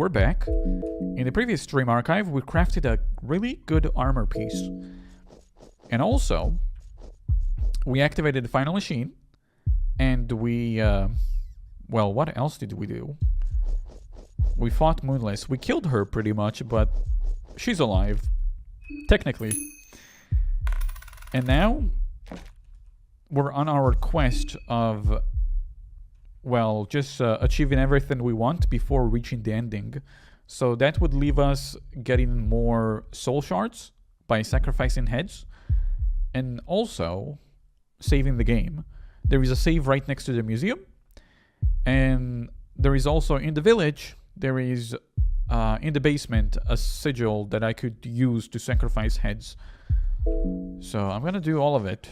we're back. In the previous stream archive, we crafted a really good armor piece. And also, we activated the final machine. And we, well, what else did we do? We fought Moonless. We killed her pretty much, but she's alive. Technically. And now, we're on our quest of, well, just achieving everything we want before reaching the ending. So that would leave us getting more soul shards by sacrificing heads. And also, saving the game. There is a save right next to the museum. And there is also, in the village, there is, in the basement, a sigil that I could use to sacrifice heads. So I'm gonna do all of it.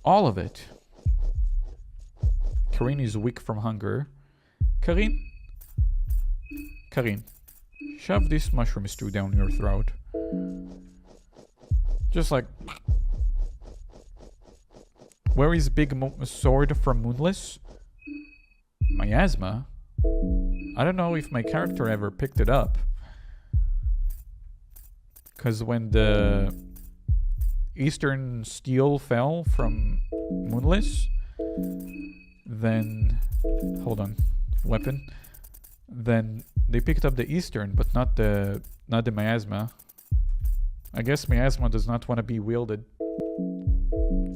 All of it. Karine is weak from hunger. Karine, shove this mushroom stew down your throat. Just like... Where is big sword from Moonless? Miasma? I don't know if my character ever picked it up. Because when the Eastern Steel fell from Moonless, then... Hold on. Weapon. Then they picked up the Eastern, but not the Miasma. I guess Miasma does not want to be wielded.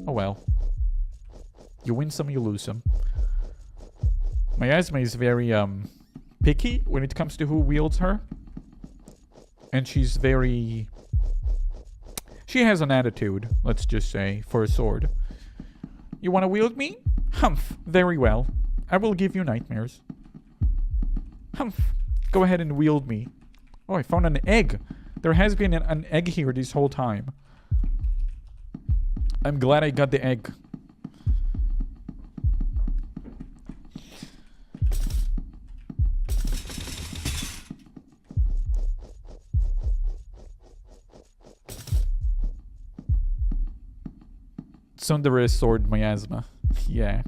Oh well. You win some, you lose some. Miasma is very picky when it comes to who wields her. And she's very... She has an attitude, let's just say, for a sword. You want to wield me? Humph. Very well. I will give you nightmares. Humph. Go ahead and wield me. Oh, I found an egg. There has been an egg here this whole time. I'm glad I got the egg. Tsundere sword miasma. Yeah.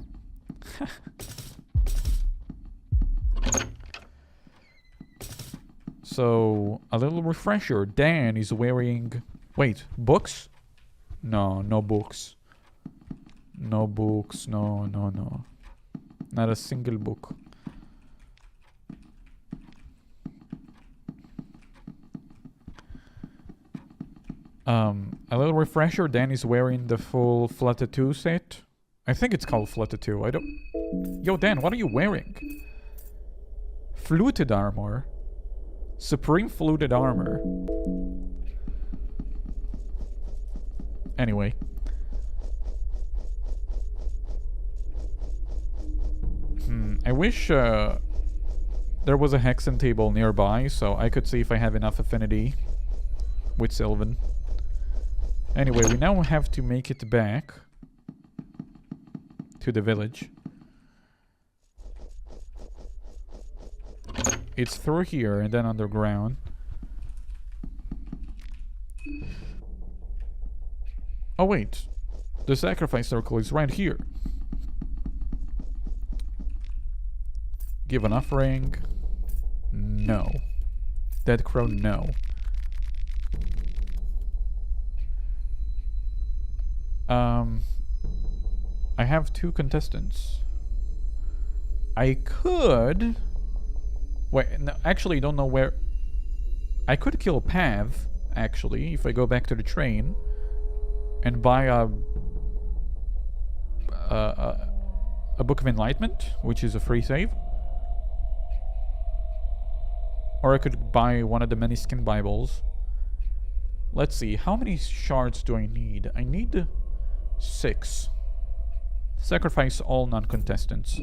So, a little refresher. Dan is wearing... Wait, books? No, no books. No books, no. Not a single book. A little refresher. Dan is wearing the full Flutter 2 set. I think it's called Flutter 2. I don't... Yo, Dan, what are you wearing? Fluted armor. Supreme fluted armor. Anyway. I wish there was a hexen table nearby so I could see if I have enough affinity with Sylvan. Anyway, we now have to make it back to the village. It's through here and then underground. Oh wait, the sacrifice circle is right here. Give an offering. No. Dead crow, no. I have 2 contestants. I could... Wait, no, actually, don't know where... I could kill Pav, actually, if I go back to the train and buy a Book of Enlightenment, which is a free save. Or I could buy one of the many skin Bibles. Let's see, how many shards do I need? I need 6. Sacrifice all non-contestants.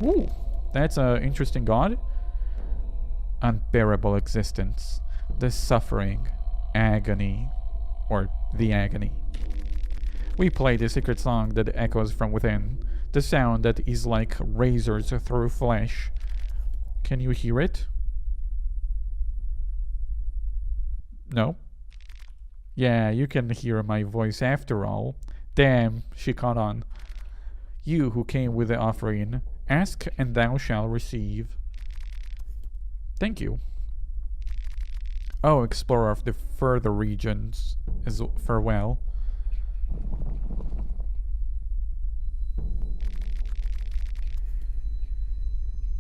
Ooh, that's an interesting god. Unbearable existence. The suffering. Agony. Or the agony. We play the secret song that echoes from within. The sound that is like razors through flesh. Can you hear it? No? Yeah, you can hear my voice after all. Damn, she caught on. You who came with the offering, ask and thou shalt receive. Thank you. Oh, explorer of the further regions as farewell.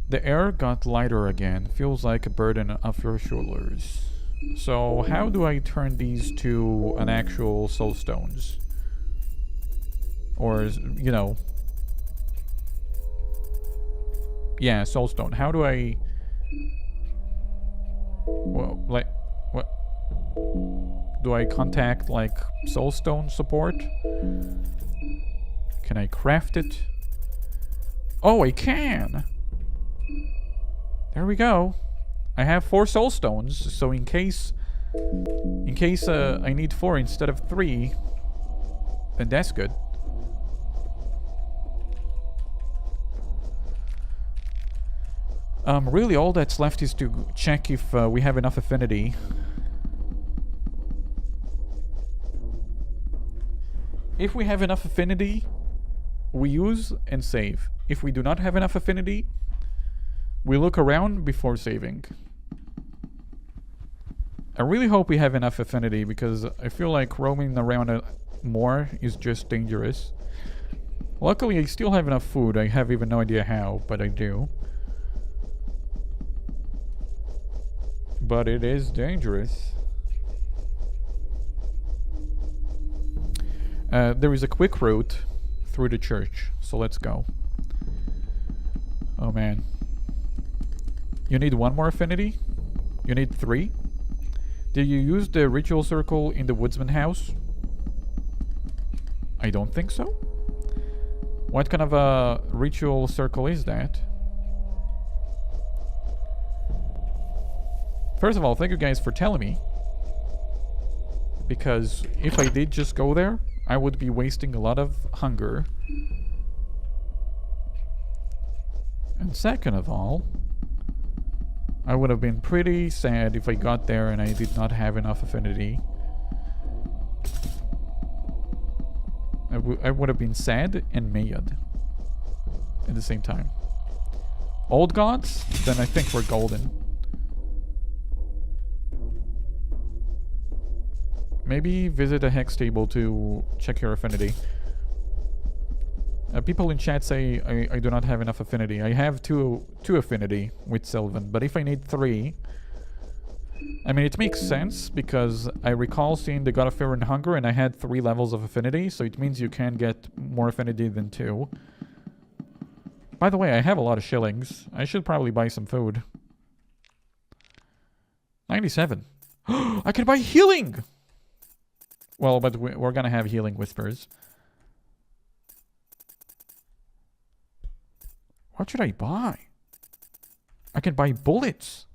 The air got lighter again. Feels like a burden off your shoulders. So how do I turn these to an actual soul stones? Or, you know... Yeah, soul stone. How do I... Well, like... What? Do I contact, like, soul stone support? Can I craft it? Oh, I can! There we go. I have 4 soul stones, so in case I need 4 instead of 3, then that's good. Really all that's left is to check if we have enough affinity. If we have enough affinity, we use and save. If we do not have enough affinity, we look around before saving. I really hope we have enough affinity because I feel like roaming around more is just dangerous. Luckily, I still have enough food. I have even no idea how, but I do. But it is dangerous. There is a quick route through the church, so let's go. Oh man. You need 1 more affinity? You need 3? Did you use the ritual circle in the woodsman house? I don't think so. What kind of a ritual circle is that? First of all, thank you guys for telling me. Because if I did just go there, I would be wasting a lot of hunger. And second of all, I would have been pretty sad if I got there and I did not have enough affinity. I would have been sad and mad at the same time. Old gods? Then I think we're golden. Maybe visit a hex table to check your affinity. People in chat say I do not have enough affinity. I have two affinity with Sylvan, but if I need 3... I mean, it makes sense, because I recall seeing the God of Fear and Hunger, and I had 3 levels of affinity, so it means you can get more affinity than 2. By the way, I have a lot of shillings. I should probably buy some food. 97. I can buy healing! Well, but we're gonna have healing whispers. What should I buy? I can buy bullets.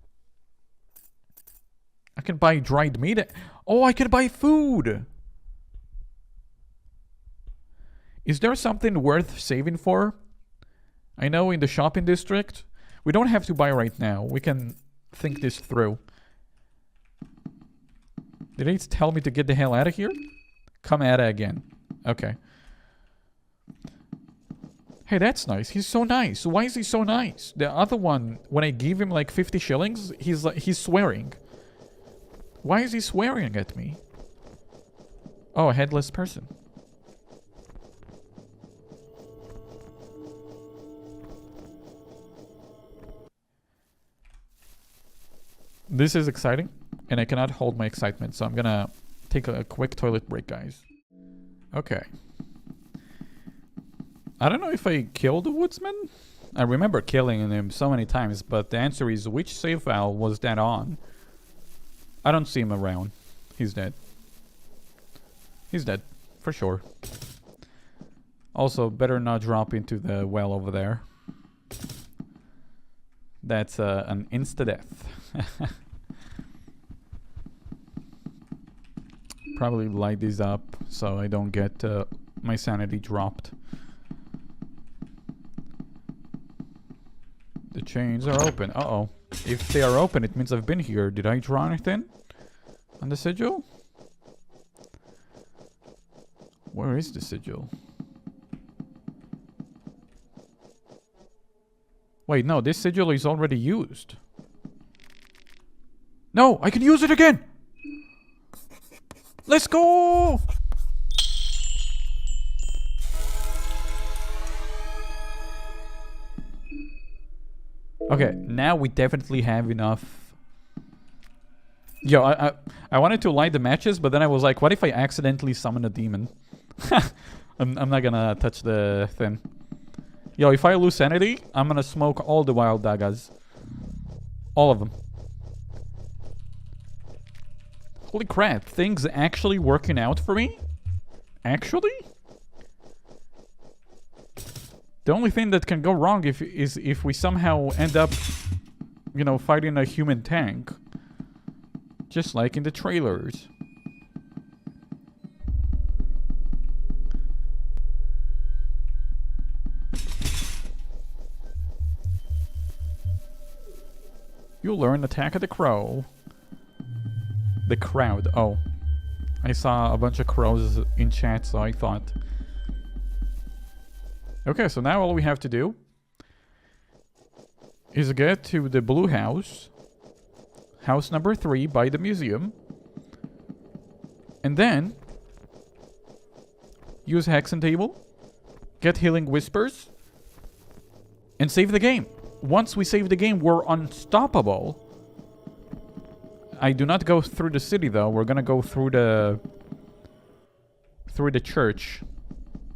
I can buy dried meat. Oh, I can buy food. Is there something worth saving for? I know in the shopping district, we don't have to buy right now. We can think this through. Did they tell me to get the hell out of here? Come at it again. Okay. Hey, that's nice. He's so nice. Why is he so nice? The other one, when I give him like 50 shillings, he's swearing. Why is he swearing at me? Oh, a headless person. This is exciting, and I cannot hold my excitement, so I'm gonna take a quick toilet break, guys. Okay. I don't know if I killed the woodsman. I remember killing him so many times, but the answer is, which save file was that on? I don't see him around. He's dead. He's dead, for sure. Also, better not drop into the well over there. That's an insta-death. Probably light these up so I don't get my sanity dropped. The chains are open. Uh-oh. If they are open, it means I've been here. Did I draw anything on the sigil? Where Where is the sigil? Wait, no, this sigil is already used. No, I can use it again! Let's go! Okay, now we definitely have enough. Yo, I wanted to light the matches, but then I was like, what if I accidentally summon a demon? I'm not gonna touch the thing. Yo, if I lose sanity, I'm gonna smoke all the wild dagas. All of them. Holy crap, things actually working out for me? Actually? The only thing that can go wrong is if we somehow end up, you know, fighting a human tank. Just like in the trailers. You'll learn Attack of the Crow. The crowd. Oh. I saw a bunch of crows in chat, so I thought. Okay, so now all we have to do is get to the blue house. House number 3 by the museum. And then use Hexen Table. Get Healing Whispers. And save the game. Once we save the game, we're unstoppable. I do not go through the city though. We're gonna go through the church.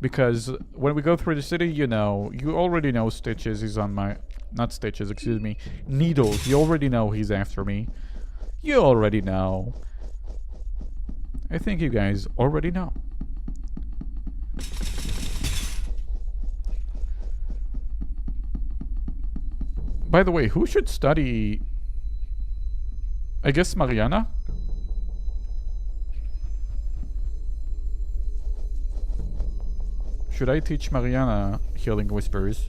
Because when we go through the city, you know, you already know Stitches is on my... Not Stitches, excuse me. Needles. You already know he's after me. You already know. I think you guys already know. By the way, who should study... I guess Mariana? Should I teach Mariana Healing Whispers?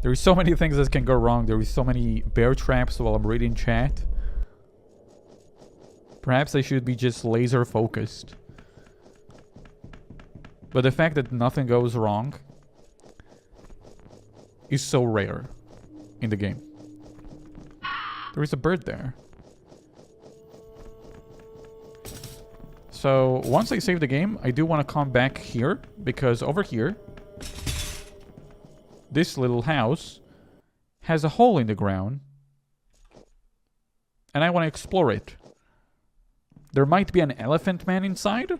There are so many things that can go wrong. There are so many bear traps while I'm reading chat. Perhaps I should be just laser focused. But the fact that nothing goes wrong is so rare in the game. There is a bird there. So once I save the game, I do want to come back here. Because over here, this little house has a hole in the ground. And I want to explore it. There might be an elephant man inside.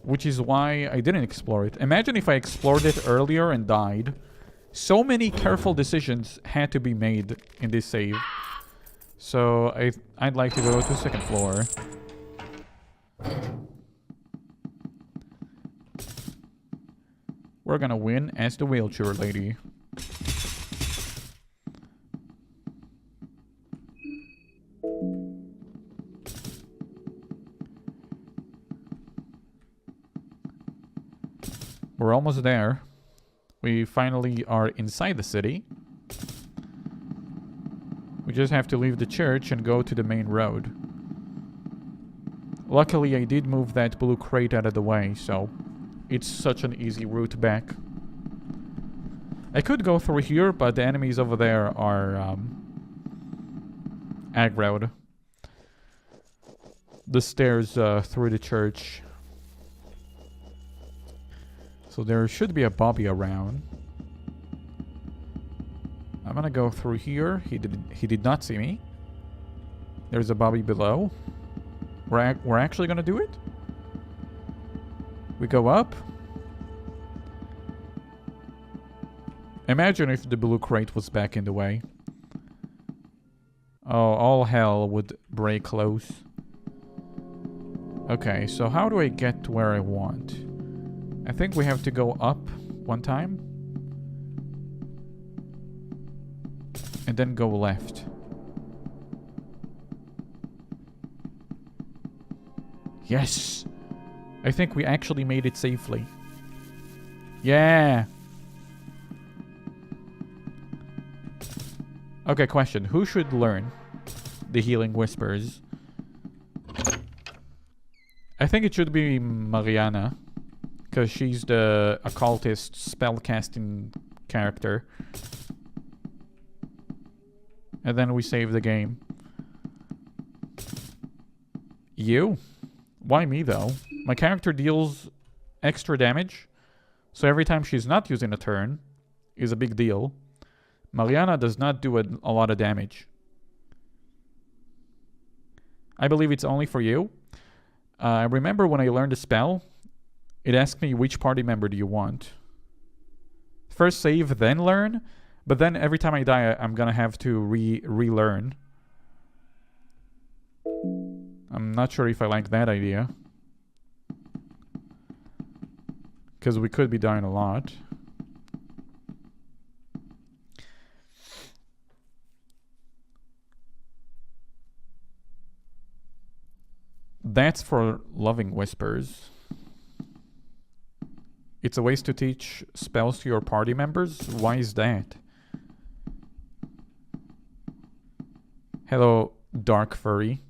Which is why I didn't explore it. Imagine if I explored it earlier and died. So many careful decisions had to be made in this save. So I'd like to go to the second floor. We're gonna win as the wheelchair lady. We're almost there. We finally are inside the city. We just have to leave the church and go to the main road. Luckily, I did move that blue crate out of the way, so it's such an easy route back. I could go through here, but the enemies over there are aggroed. The stairs through the church. So there should be a Bobby around. I'm gonna go through here. He did not see me. There's a Bobby below. We're actually gonna do it. We go up. Imagine if the blue crate was back in the way. Oh, all hell would break loose. Okay, so how do I get to where I want? I think we have to go up one time. And then go left. Yes! I think we actually made it safely. Yeah! Okay, question. Who should learn the healing whispers? I think it should be Mariana, because she's the occultist spellcasting character. And then we save the game. You? Why me, though? My character deals extra damage, so every time she's not using a turn is a big deal. Mariana does not do a lot of damage. I believe it's only for you. I remember when I learned the spell, it asked me which party member do you want. First save, then learn, but then every time I die, I'm gonna have to relearn. I'm not sure if I like that idea. Because we could be dying a lot. That's for loving whispers. It's a waste to teach spells to your party members? Why is that? Hello, Dark Furry.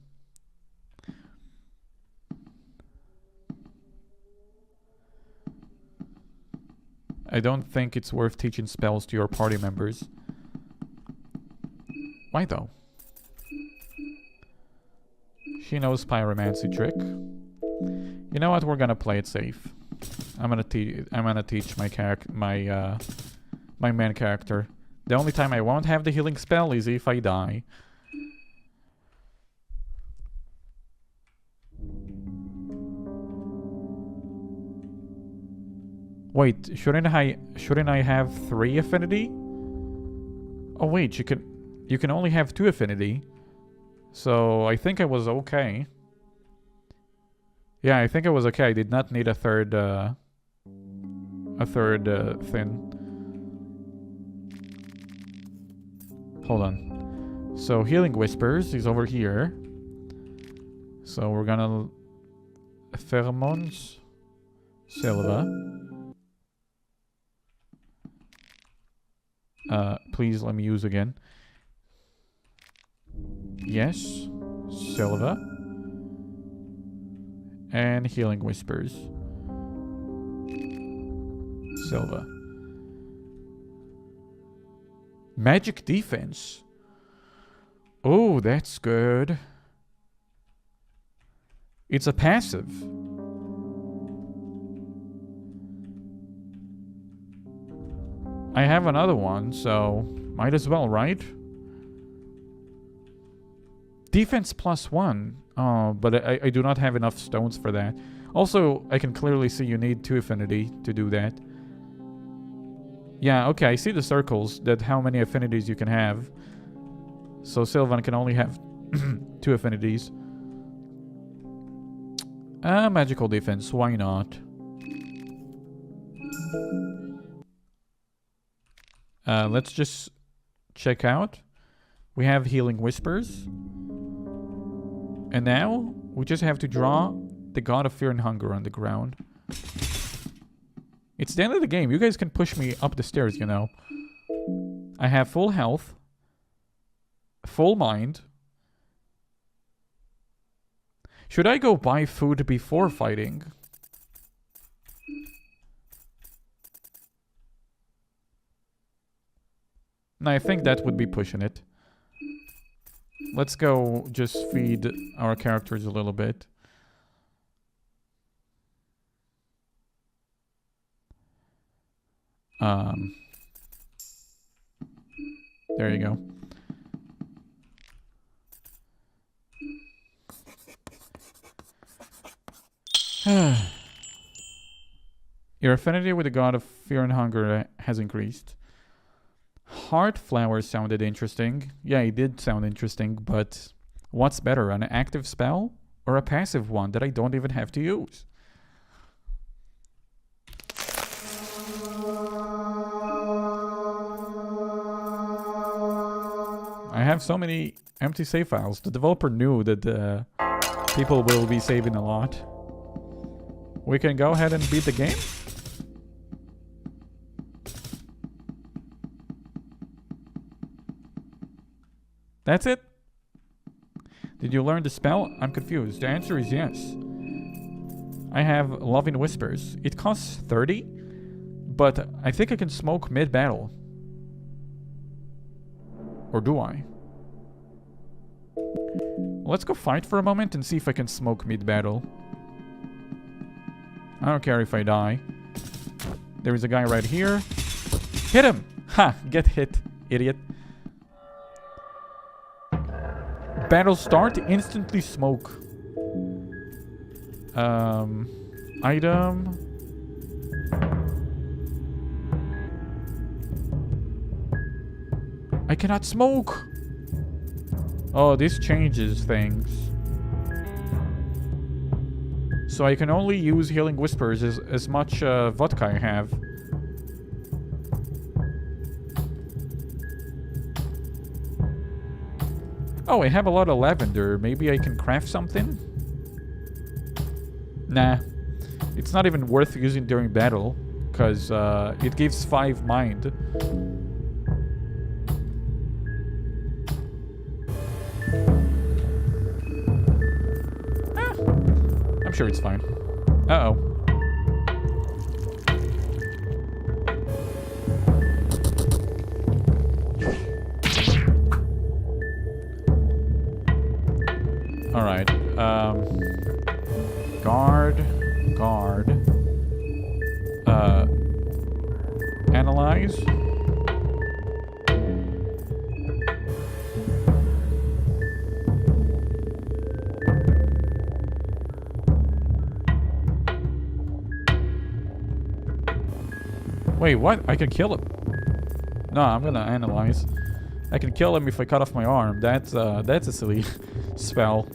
I don't think it's worth teaching spells to your party members. Why though? She knows pyromancy trick. You know what? We're gonna play it safe. I'm gonna teach my my main character. The only time I won't have the healing spell is if I die. Wait, shouldn't I have 3 affinity? Oh wait, you can only have 2 affinity. So I think I was okay. Yeah, I think I was okay. I did not need a third thing. Hold on. So healing whispers is over here. So we're gonna pheromones, Silva. Please let me use again. Yes, Silva. And healing whispers. Silva. Magic defense. Oh, that's good. It's a passive. I have another one, so might as well, right? Defense +1. Oh, but I do not have enough stones for that. Also, I can clearly see you need 2 affinity to do that. Yeah, okay, I see the circles, that how many affinities you can have. So Sylvan can only have 2 affinities. Magical defense, why not? Let's just check out. We have healing whispers. And now, we just have to draw the God of Fear and Hunger on the ground. It's the end of the game. You guys can push me up the stairs, you know. I have full health. Full mind. Should I go buy food before fighting? No, I think that would be pushing it. Let's go just feed our characters a little bit. There you go. Your affinity with the God of Fear and Hunger has increased. Heart flowers sounded interesting. Yeah, it did sound interesting, but what's better, an active spell or a passive one that I don't even have to use? I have so many empty save files. The developer knew that people will be saving a lot. we can go ahead and beat the game. That's it? Did you learn the spell? I'm confused. The answer is yes. I have Loving Whispers. It costs 30, but I think I can smoke mid-battle. Or do I? Let's go fight for a moment and see if I can smoke mid-battle. I don't care if I die. There is a guy right here. Hit him! Ha! Get hit, idiot. Battle start, instantly smoke. Item. I cannot smoke! Oh, this changes things. So I can only use Healing Whispers as much vodka I have. Oh, I have a lot of lavender. Maybe I can craft something? Nah. It's not even worth using during battle, because it gives 5 mind. I'm sure it's fine. Uh-oh. Alright. Guard. Analyze. Wait, what? I can kill him. No, I'm gonna analyze. I can kill him if I cut off my arm. That's a silly spell.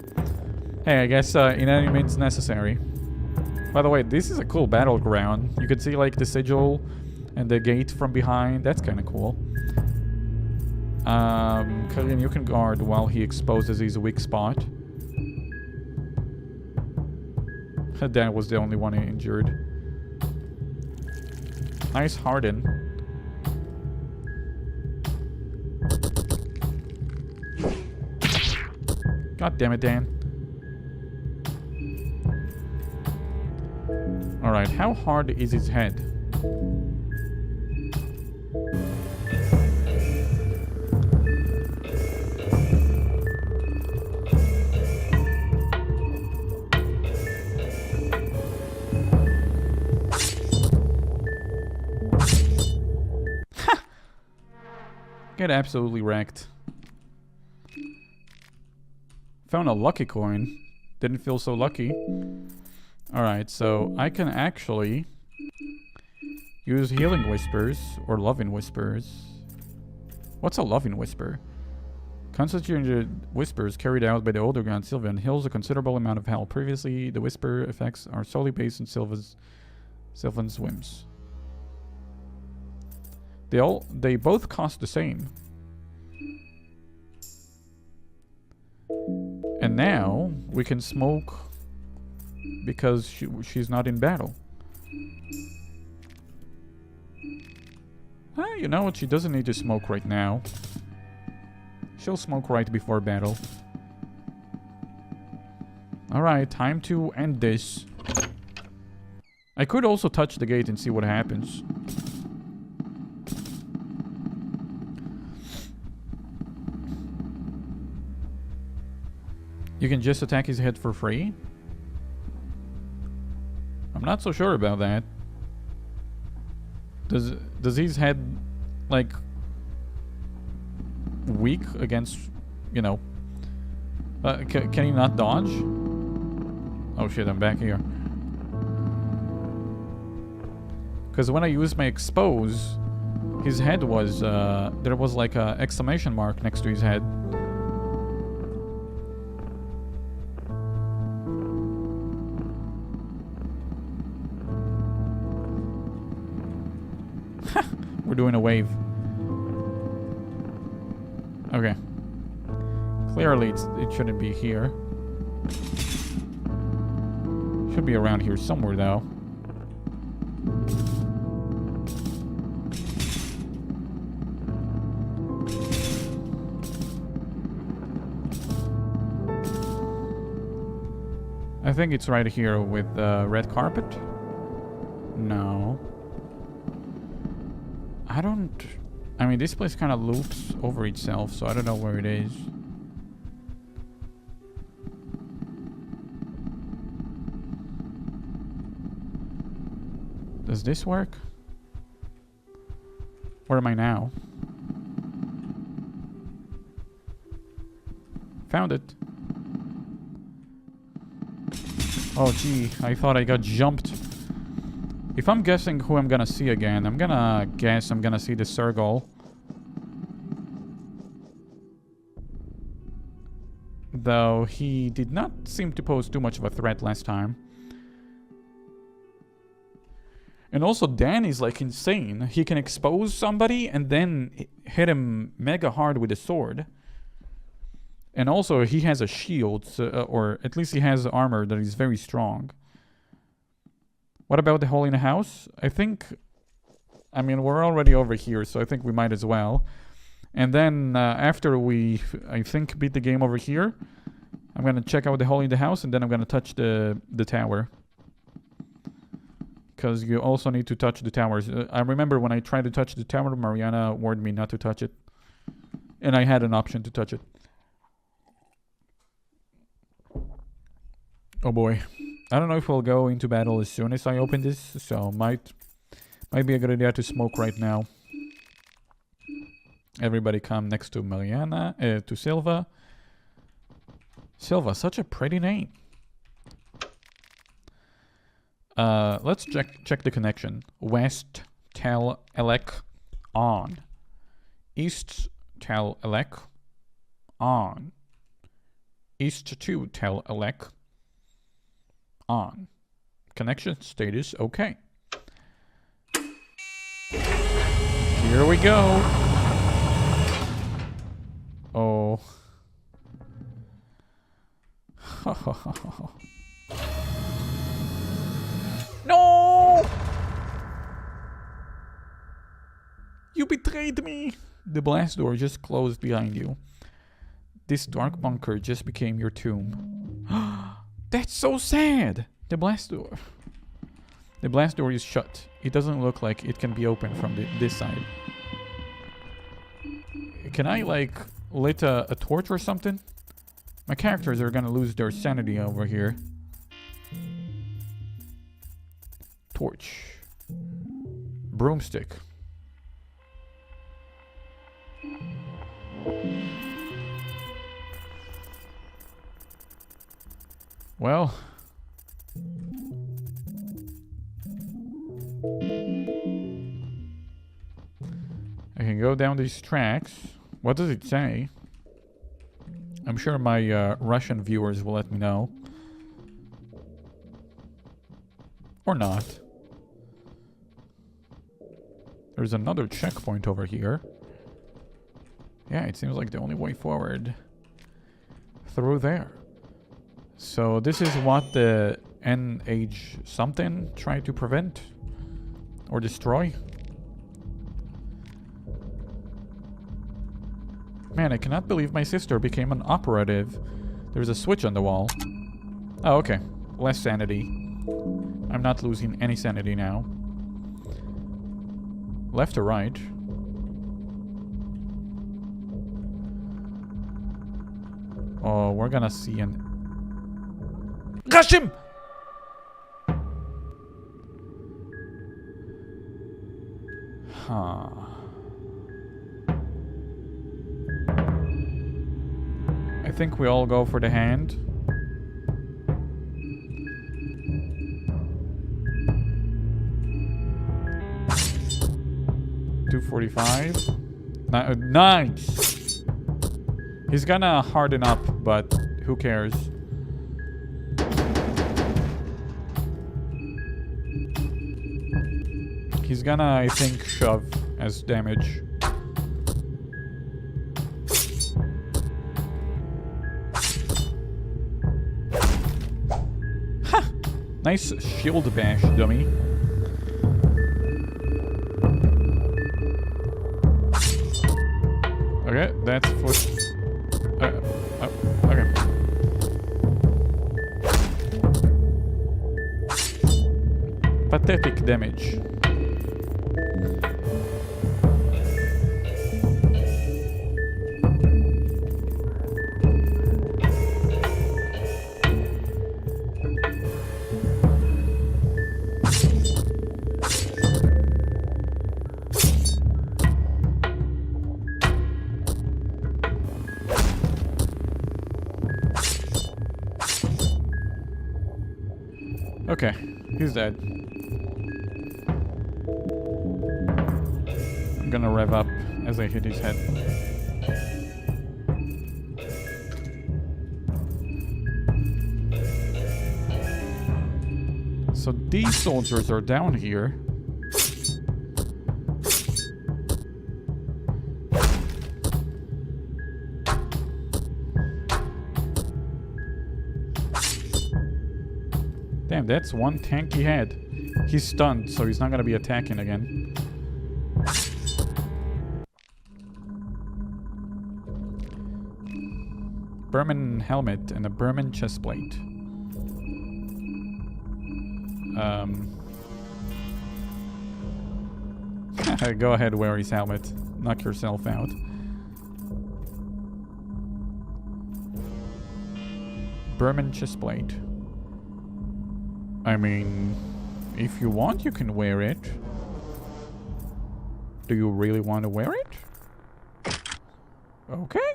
Hey, I guess inanimate means necessary. By the way, this is a cool battleground. You can see like the sigil and the gate from behind. That's kind of cool. Killian, you can guard while he exposes his weak spot. That was the only one injured. Nice harden. God damn it, Dan. Alright, how hard is his head? Get absolutely wrecked. Found a lucky coin. Didn't feel so lucky. Alright, so I can actually use Healing Whispers or Loving Whispers. What's a Loving Whisper? Concentrated whispers carried out by the older god Sylvan heals a considerable amount of health. Previously, the whisper effects are solely based on Sylvan's whims. They both cost the same. And now we can smoke because she's not in battle. You know what? She doesn't need to smoke right now. She'll smoke right before battle. Alright, time to end this. I could also touch the gate and see what happens. You can just attack his head for free? I'm not so sure about that. Does his head, like, weak against, you know... can he not dodge? Oh shit, I'm back here. Because when I used my expose, his head was, there was like a exclamation mark next to his head. We're doing a wave. Okay. Clearly, it shouldn't be here. Should be around here somewhere, though. I think it's right here with the red carpet. No. I mean, this place kind of loops over itself, so I don't know where it is. Does this work? Where am I now? Found it. Oh, gee. I thought I got jumped. If I'm guessing who I'm gonna see again, I'm gonna guess I'm gonna see the Sergal. Though he did not seem to pose too much of a threat last time. And also Dan is like insane. He can expose somebody and then hit him mega hard with a sword. And also he has a shield, or at least he has armor that is very strong. What about the hole in the house? I mean, we're already over here, so I think we might as well. And then after we, I think, beat the game over here, I'm going to check out the hole in the house, and then I'm going to touch the tower. Because you also need to touch the towers. I remember when I tried to touch the tower, Mariana warned me not to touch it. And I had an option to touch it. Oh boy. I don't know if we'll go into battle as soon as I open this, so might be a good idea to smoke right now. Everybody come next to Mariana, to Silva. Silva, such a pretty name. Let's check the connection. West Tel Elec on. East Tel Elec on. East to Tel Elec on. Connection status okay. Here we go. Oh. No! You betrayed me! The blast door just closed behind you. This dark bunker just became your tomb. That's so sad! The blast door. The blast door is shut. It doesn't look like it can be opened from this side. Can I, like, lit a torch or something? My characters are gonna lose their sanity over here. Torch. Broomstick. Well. I can go down these tracks. What does it say? I'm sure my Russian viewers will let me know. Or not. There's another checkpoint over here. Yeah, it seems like the only way forward. Through there. So this is what the NH something tried to prevent or destroy. Man, I cannot believe my sister became an operative. There's a switch on the wall. Oh, okay. Less sanity. I'm not losing any sanity now. Left or right? Oh, we're gonna see an... Rush him! Huh. I think we all go for the hand. $245. Nice! He's gonna harden up, but who cares? He's gonna, I think, shove as damage. Ha! Nice shield bash, dummy. Okay, that's for... okay. Pathetic damage. Okay, he's dead. I'm gonna rev up as I hit his head. So these soldiers are down here. Damn, that's one tank he had. He's stunned, so he's not gonna be attacking again. Berman helmet and a Berman chestplate. Go ahead, wear his helmet. Knock yourself out. Berman chestplate. I mean, if you want, you can wear it. Do you really want to wear it? Okay.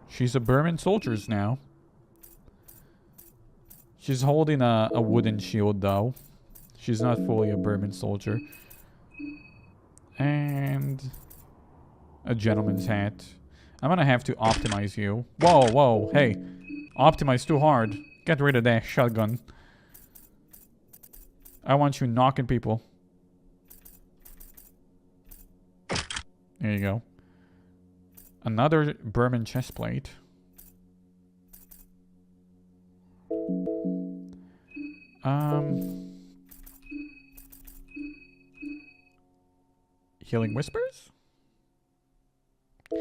She's a Berman soldier now. She's holding a wooden shield, though. She's not fully a Berman soldier. And a gentleman's hat. I'm gonna have to optimize you. Whoa, whoa, hey. Optimize too hard. Get rid of that shotgun. I want you knocking people. There you go. Another Berman chestplate. Healing Whispers?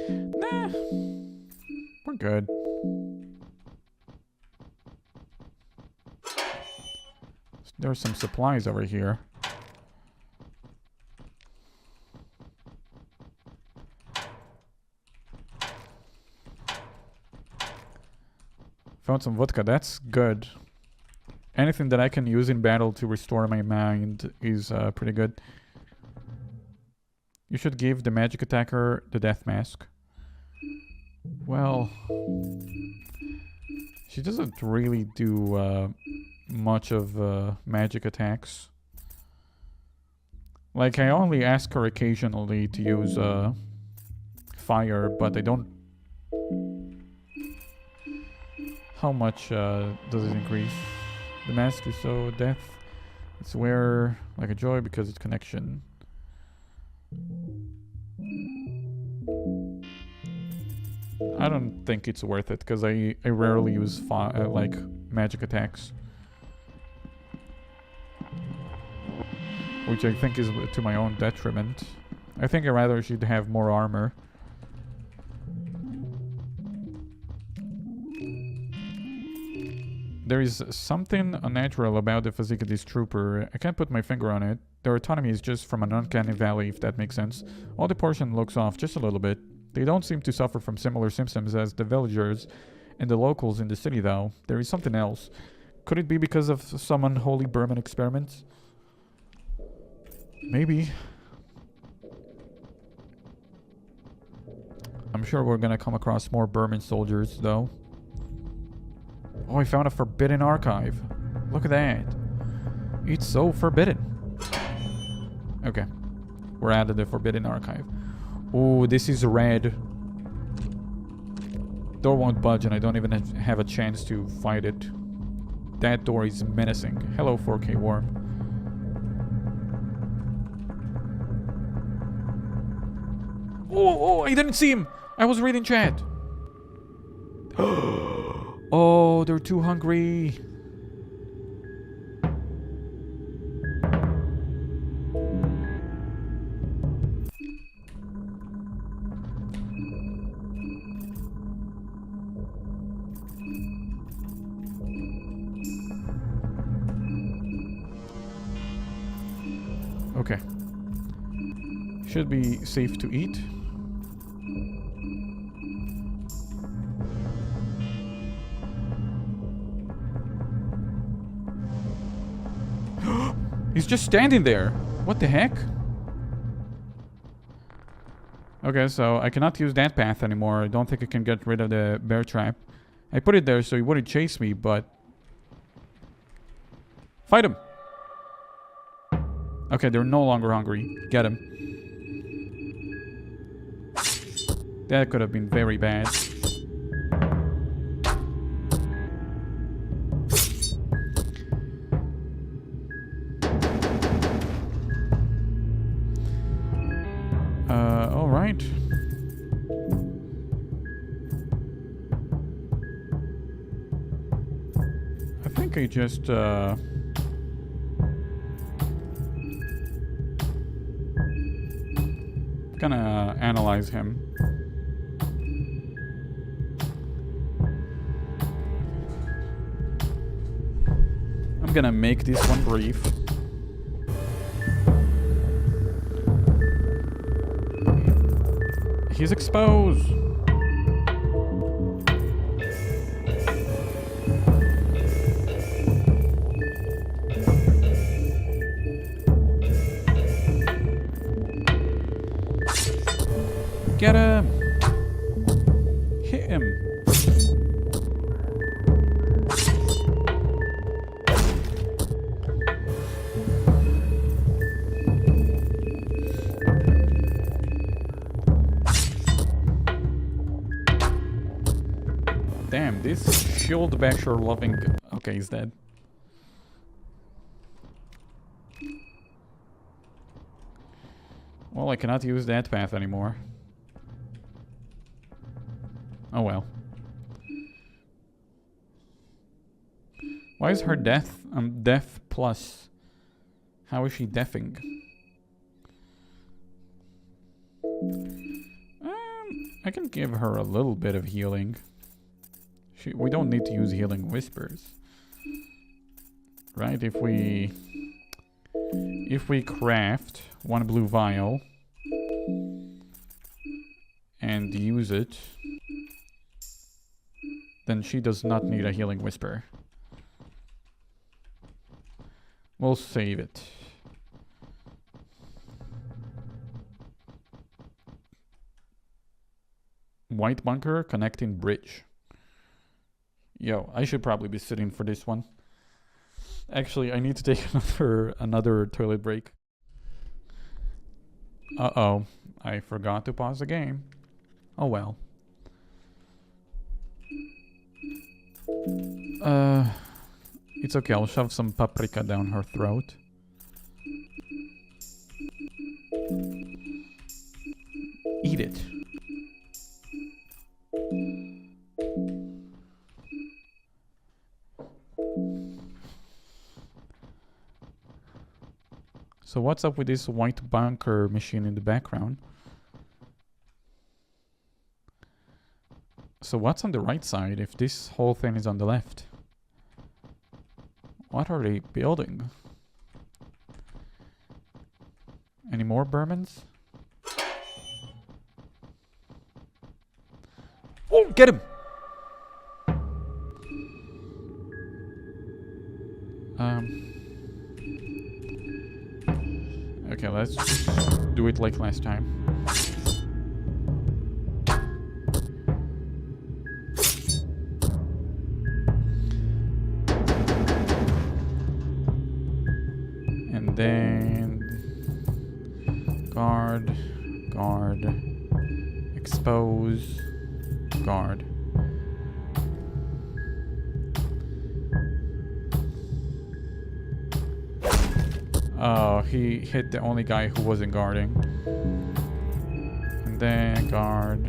Nah. We're good. There's some supplies over here. Found some vodka, that's good. Anything that I can use in battle to restore my mind is pretty good. You should give the magic attacker the death mask. Well, she doesn't really do much of magic attacks. Like, I only ask her occasionally to use fire, but I don't... How much does it increase? The mask is so death. It's wear like a joy because it's connection. I don't think it's worth it because I rarely use like magic attacks. Which I think is to my own detriment. I think I rather should have more armor. There is something unnatural about the physique of this trooper. I can't put my finger on it. Their autonomy is just from an uncanny valley, if that makes sense. All the portion looks off just a little bit. They don't seem to suffer from similar symptoms as the villagers and the locals in the city, though. There is something else. Could it be because of some unholy Berman experiments? Maybe. I'm sure we're gonna come across more Berman soldiers, though. Oh, I found a forbidden archive. Look at that. It's so forbidden. Okay. We're out of the forbidden archive. Oh, this is red. Door won't budge and I don't even have a chance to fight it. That door is menacing. Hello, 4K Worm. Oh, I didn't see him. I was reading chat. Oh, they're too hungry. Okay. Should be safe to eat. He's just standing there. What the heck? Okay, so I cannot use that path anymore. I don't think I can get rid of the bear trap. I put it there so he wouldn't chase me, but... Fight him! Okay, they're no longer hungry. Get him. That could have been very bad. Alright. I think I just, gonna analyze him. I'm gonna make this one brief. He's exposed. Get him. Hit him. Damn, this shield basher loving... Okay, he's dead. Well, I cannot use that path anymore. Oh well. Why is her death... deaf plus? How is she deafing? I can give her a little bit of healing. We don't need to use healing whispers. Right? If we craft one blue vial and use it, then she does not need a healing whisper. We'll save it. White bunker connecting bridge. Yo, I should probably be sitting for this one. Actually, I need to take another toilet break. Uh-oh. I forgot to pause the game. Oh well. It's okay. I'll shove some paprika down her throat. Eat it. So what's up with this white bunker machine in the background? So what's on the right side if this whole thing is on the left? What are they building? Any more Burmans? Oh, get him! Okay, let's just do it like last time. And then guard, expose, guard. Oh, he hit the only guy who wasn't guarding. And then guard.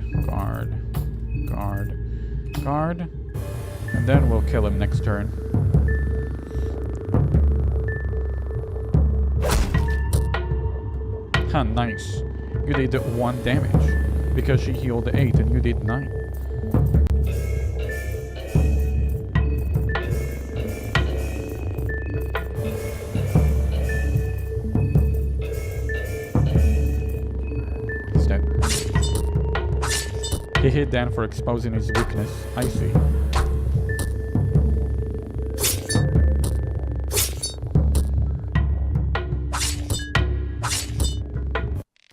And then we'll kill him next turn. Huh, nice. You did 1 damage. Because she healed 8 and you did 9. He hit Dan for exposing his weakness. I see.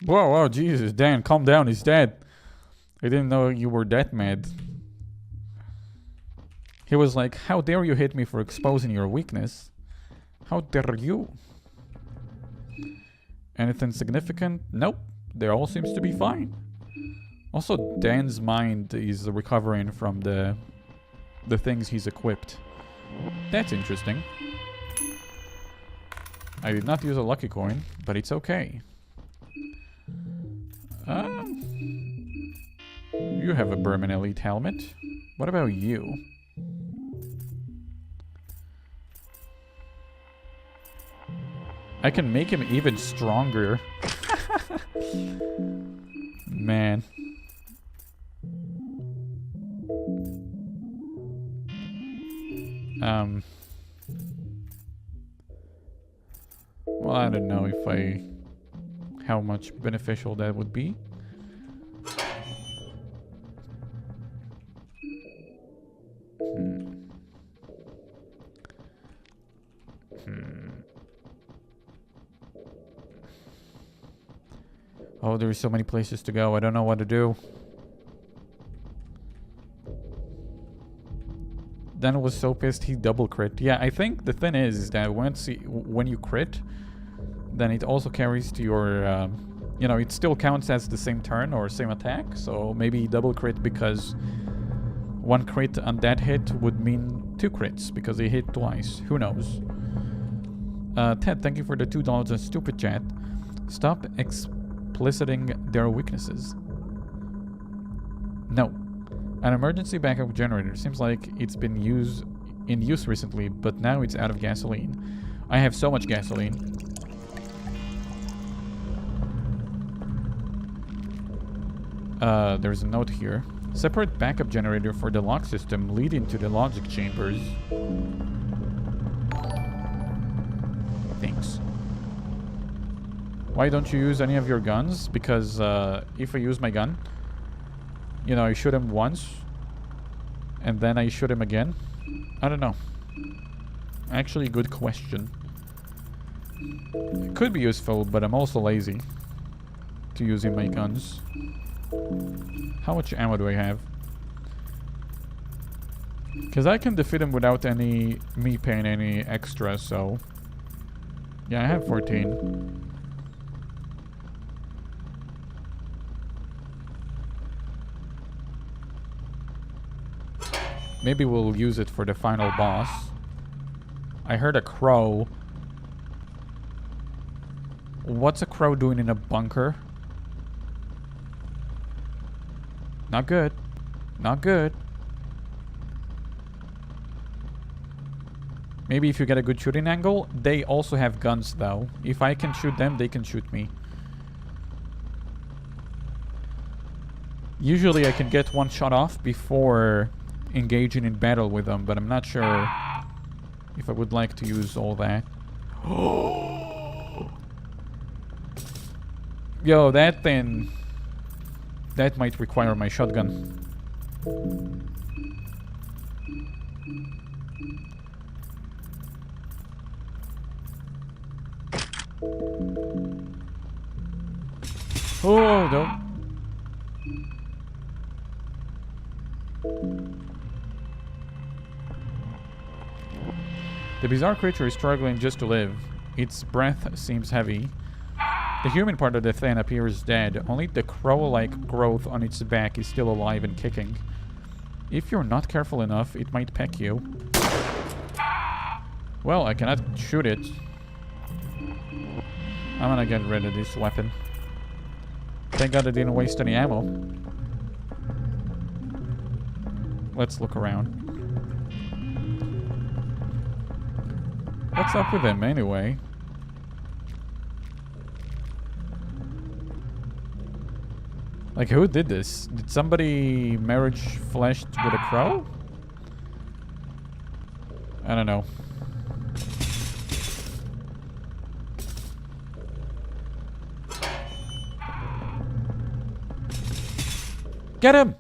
Whoa, whoa, Jesus, Dan, calm down, he's dead. I didn't know you were that mad. He was like, how dare you hit me for exposing your weakness? How dare you? Anything significant? Nope. They all seems to be fine. Also, Dan's mind is recovering from the things he's equipped. That's interesting. I did not use a lucky coin, but it's okay. You have a Berman Elite helmet. What about you? I can make him even stronger. Man. Well, I don't know how much beneficial that would be. Oh, there's so many places to go. I don't know what to do. Dan was so pissed he double crit. Yeah, I think the thing is that when you crit, then it also carries to your, you know, it still counts as the same turn or same attack. So maybe double crit because one crit on that hit would mean 2 crits because he hit twice. Who knows? Ted, thank you for the $2 on Stupid Chat. Stop expliciting their weaknesses. No. An emergency backup generator. Seems like it's been in use recently, but now it's out of gasoline. I have so much gasoline. There's a note here. Separate backup generator for the lock system leading to the logic chambers. Thanks. Why don't you use any of your guns? Because if I use my gun, you know, I shoot him once and then I shoot him again. I don't know. Actually, good question. It could be useful, but I'm also lazy to using my guns. How much ammo do I have? Because I can defeat him without me paying any extra, so... Yeah, I have 14. Maybe we'll use it for the final boss. I heard a crow. What's a crow doing in a bunker? Not good. Not good. Maybe if you get a good shooting angle. They also have guns though. If I can shoot them, they can shoot me. Usually I can get one shot off before engaging in battle with them, but I'm not sure if I would like to use all that. Yo, that thing... That might require my shotgun. Oh, no. The bizarre creature is struggling just to live. Its breath seems heavy. The human part of the thing appears dead. Only the crow-like growth on its back is still alive and kicking. If you're not careful enough, it might peck you. Well, I cannot shoot it. I'm gonna get rid of this weapon. Thank God I didn't waste any ammo. Let's look around. What's up with him anyway? Like, who did this? Did somebody marriage flashed with a crow? I don't know. Get him!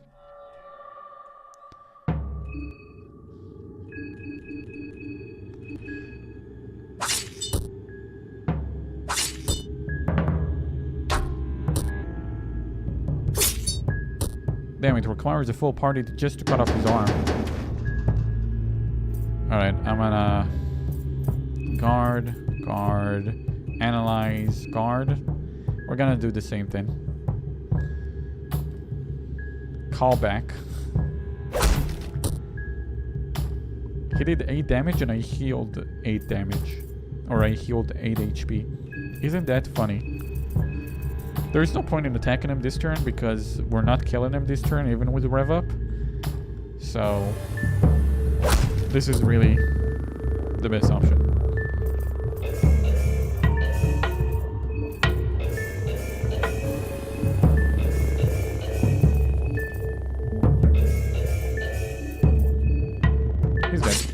Damn, it requires a full party just to cut off his arm. Alright, I'm gonna... Guard, analyze, guard. We're gonna do the same thing. Call back. He did 8 damage and I healed 8 damage. Or I healed 8 HP. Isn't that funny? There's no point in attacking him this turn because we're not killing him this turn even with the rev up. So this is really the best option. He's dead.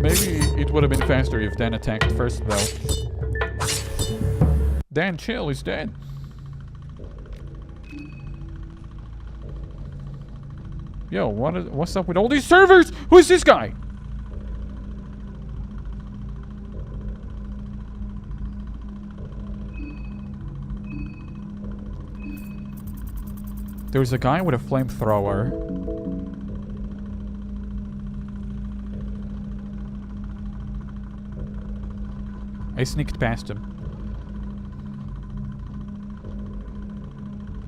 Maybe it would have been faster if Dan attacked first, though. Dan, chill, he's dead. Yo, what's up with all these servers? Who's this guy? There's a guy with a flamethrower. I sneaked past him.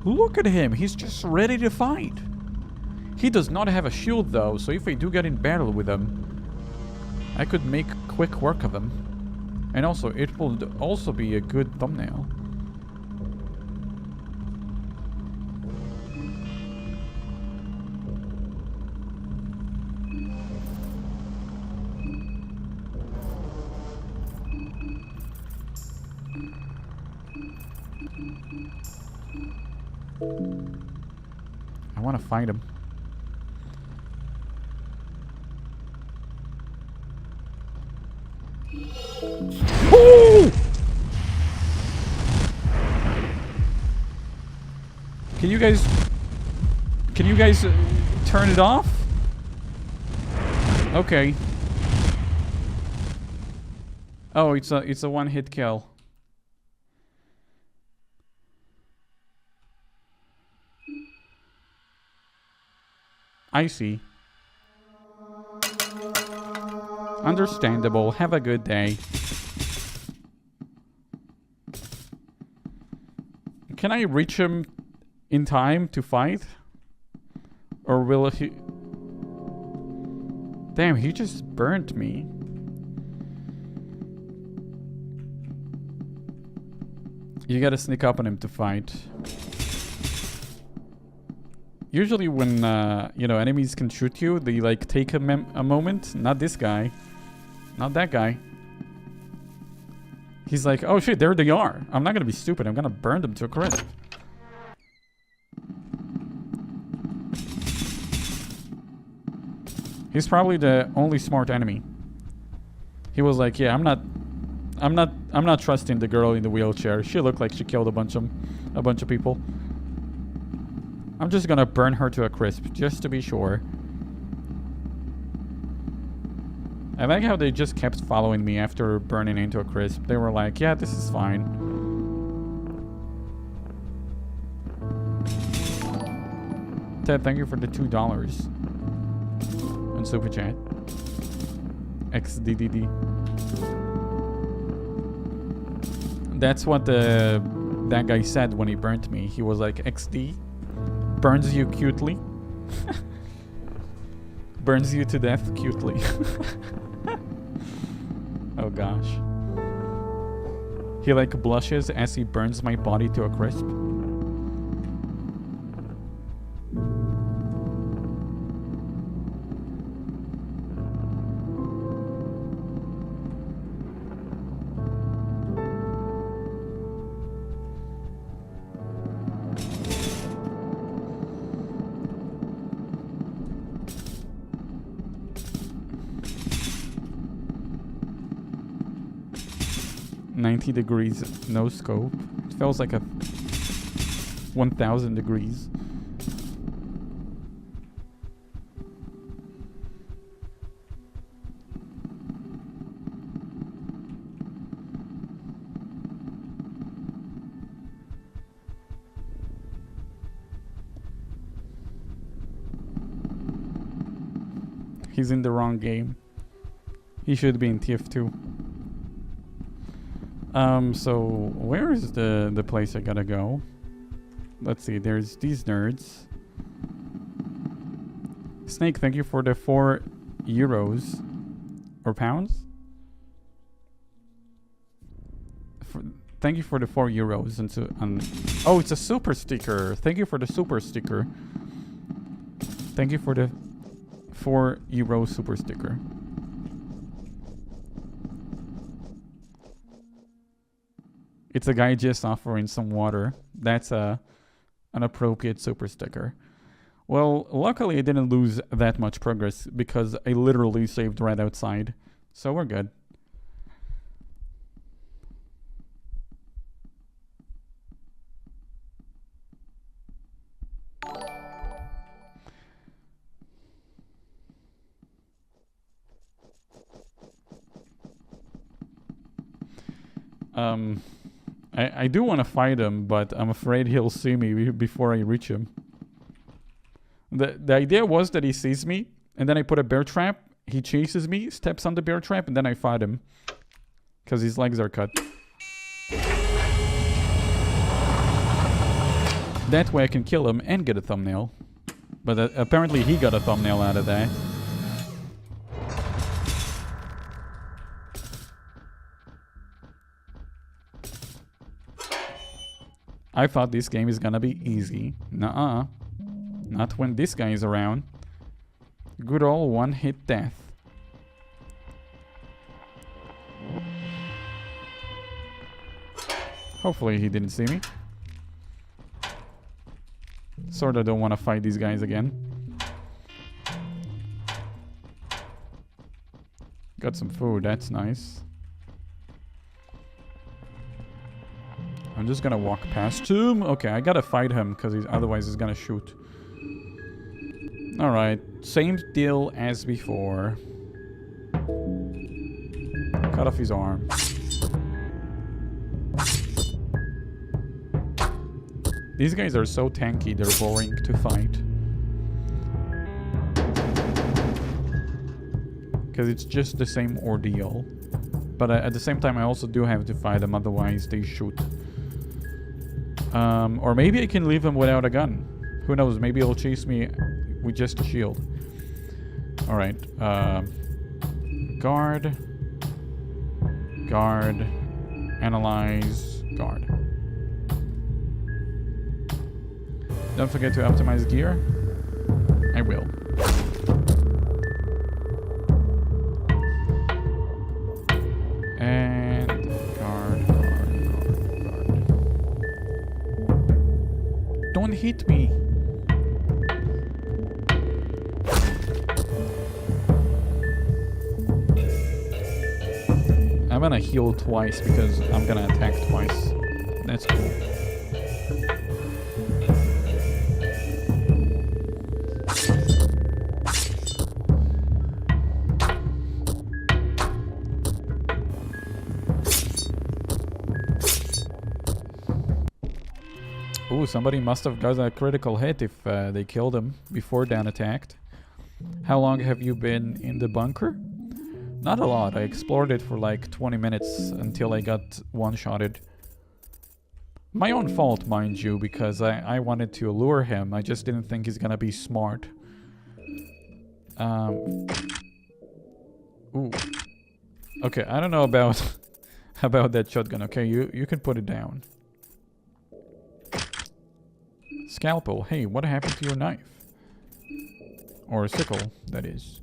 Look at him, he's just ready to fight. He does not have a shield though, so if I do get in battle with him, I could make quick work of him. And also, it will also be a good thumbnail. I want to fight him. Ooh! Can you guys turn it off? Okay. Oh, it's a one-hit kill. I see. Understandable. Have a good day. Can I reach him in time to fight? Or will he... Damn, he just burnt me. You gotta sneak up on him to fight. Usually when, you know, enemies can shoot you, they, like, take a moment. Not this guy. Not that guy. He's like, oh shit, there they are. I'm not gonna be stupid. I'm gonna burn them to a crisp. He's probably the only smart enemy. He was like, yeah, I'm not trusting the girl in the wheelchair. She looked like she killed a bunch of people. I'm just gonna burn her to a crisp, just to be sure. I like how they just kept following me after burning into a crisp. They were like, yeah, this is fine. Ted, thank you for the $2 on Super Chat. XDDD. That's what that guy said when he burnt me. He was like, XD burns you cutely. Burns you to death cutely. Oh gosh. He like blushes as he burns my body to a crisp. Degrees, no scope. It feels like a 1000 degrees. He's in the wrong game. He should be in TF2. So where is the place I gotta go? Let's see, there's these nerds. Snake, thank you for the 4 euros. Or pounds? Thank you for the 4 euros. Oh, it's a super sticker. Thank you for the super sticker. Thank you for the 4 euro super sticker. It's a guy just offering some water. That's an appropriate super sticker. Well, luckily I didn't lose that much progress because I literally saved right outside. So we're good. I do want to fight him, but I'm afraid he'll see me before I reach him. The idea was that he sees me, and then I put a bear trap, he chases me, steps on the bear trap, and then I fight him. Because his legs are cut. That way I can kill him and get a thumbnail. But apparently he got a thumbnail out of that. I thought this game is gonna be easy. Nuh-uh. Not when this guy is around. Good old one-hit death. Hopefully he didn't see me. Sorta don't want to fight these guys again. Got some food, that's nice. I'm just gonna walk past him. Okay, I gotta fight him because otherwise he's gonna shoot. Alright, same deal as before. Cut off his arm. These guys are so tanky, they're boring to fight. Because it's just the same ordeal. But at the same time, I also do have to fight them, otherwise they shoot. Or maybe I can leave him without a gun. Who knows, maybe he'll chase me with just a shield. Alright, guard. Guard. Analyze. Guard. Don't forget to optimize gear. I will. And guard. Don't hit me. I'm gonna heal twice because I'm gonna attack twice. That's cool. Ooh, somebody must have got a critical hit if they killed him before Dan attacked. How long have you been in the bunker? Not a lot. I explored it for like 20 minutes until I got one-shotted. My own fault, mind you, because I wanted to lure him. I just didn't think he's gonna be smart. Ooh. Okay, I don't know about about that shotgun. Okay, you can put it down. Scalpel. Hey, what happened to your knife? Or sickle, that is.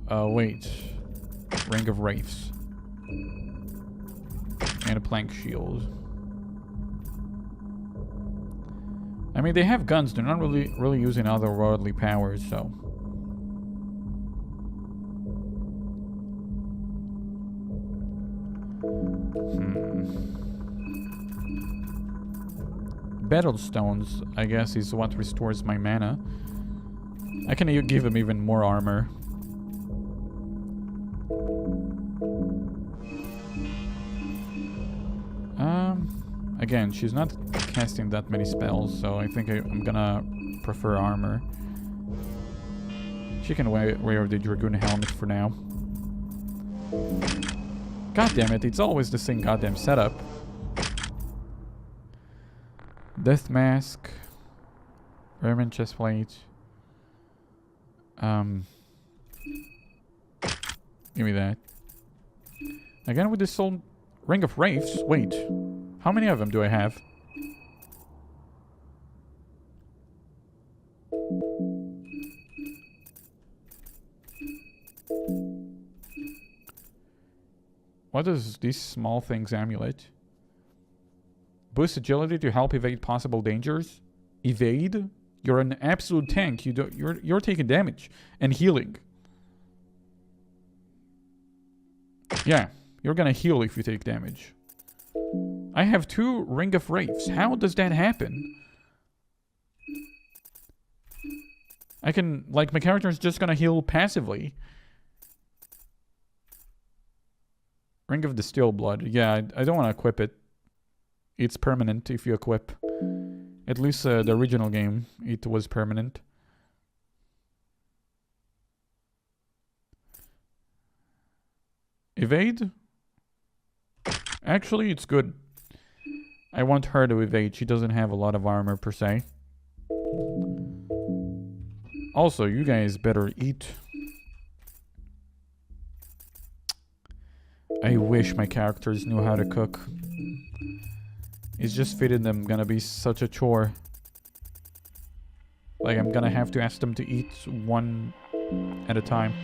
Wait. Ring of Wraiths. And a plank shield. I mean, they have guns. They're not really using otherworldly powers, so... Battle stones, I guess, is what restores my mana. I can give him even more armor. Again, she's not casting that many spells, so I think I'm gonna prefer armor. She can wear the Dragoon helmet for now. God damn it, it's always the same goddamn setup. Death mask. Vermin chestplate. Give me that. Again with this soul ring of wraiths. Wait. How many of them do I have? What is this small thing's amulet? Boost agility to help evade possible dangers. Evade? You're an absolute tank. You're taking damage and healing. Yeah, you're gonna heal if you take damage. I have 2 Ring of Wraiths. How does that happen? I can, like, my character is just gonna heal passively. Ring of Distilled Blood. Yeah, I don't want to equip it. It's permanent if you equip. At least the original game, it was permanent. Evade? Actually, it's good. I want her to evade. She doesn't have a lot of armor per se. Also, you guys better eat. I wish my characters knew how to cook. It's just feeding them gonna be such a chore. Like, I'm gonna have to ask them to eat one at a time.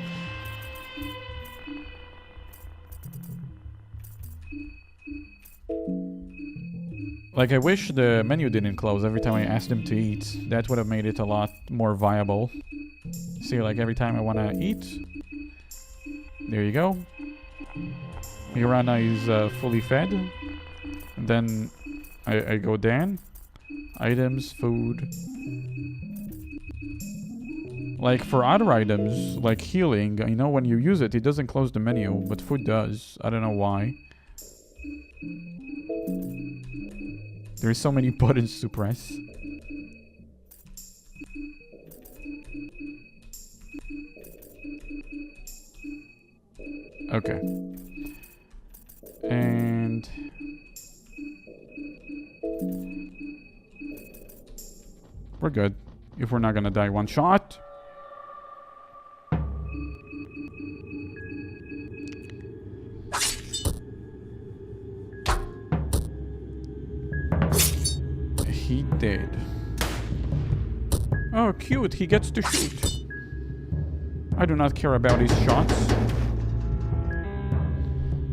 Like, I wish the menu didn't close every time I asked them to eat. That would have made it a lot more viable. See, like, every time I want to eat. There you go. Mirana is fully fed. And then I go down. Items, food. Like, for other items, like healing, you know, when you use it, it doesn't close the menu, but food does. I don't know why. There's so many buttons to press. Okay. And we're good. If we're not gonna die one shot. He did. Oh, cute. He gets to shoot. I do not care about his shots.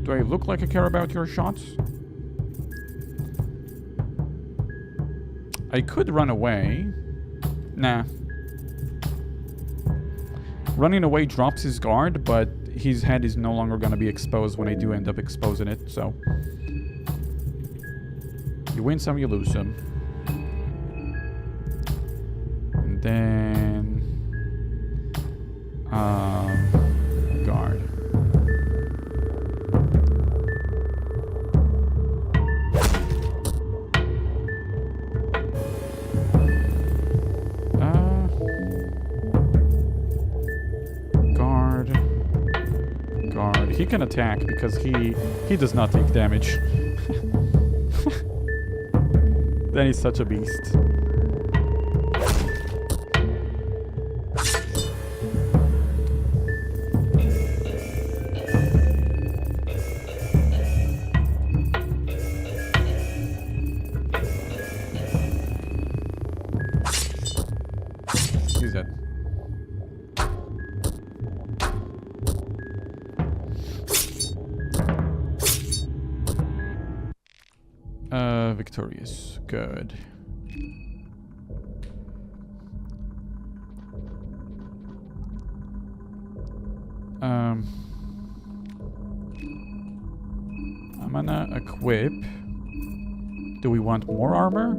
Do I look like I care about your shots? I could run away. Nah. Running away drops his guard, but his head is no longer going to be exposed when I do end up exposing it, so. You win some, you lose some. And then... guard. Guard. He can attack because he does not take damage. Then he's such a beast. He's dead. Victorious. Good. I'm gonna equip. Do we want more armor?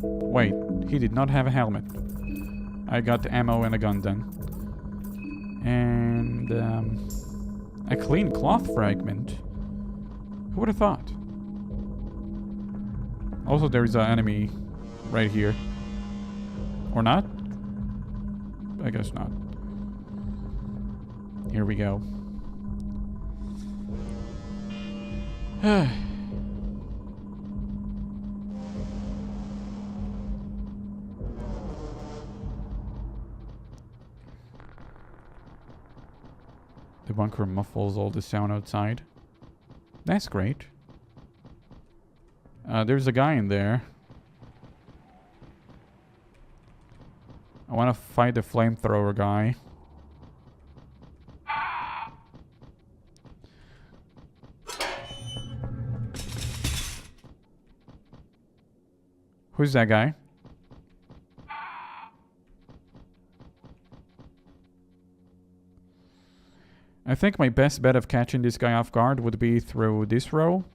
Wait, he did not have a helmet. I got ammo and a gun then. And, a clean cloth fragment. Who would have thought? Also, there is an enemy right here. Or not? I guess not. Here we go. The bunker muffles all the sound outside. That's great. There's a guy in there. I want to fight the flamethrower guy. Who's that guy? I think my best bet of catching this guy off guard would be through this row.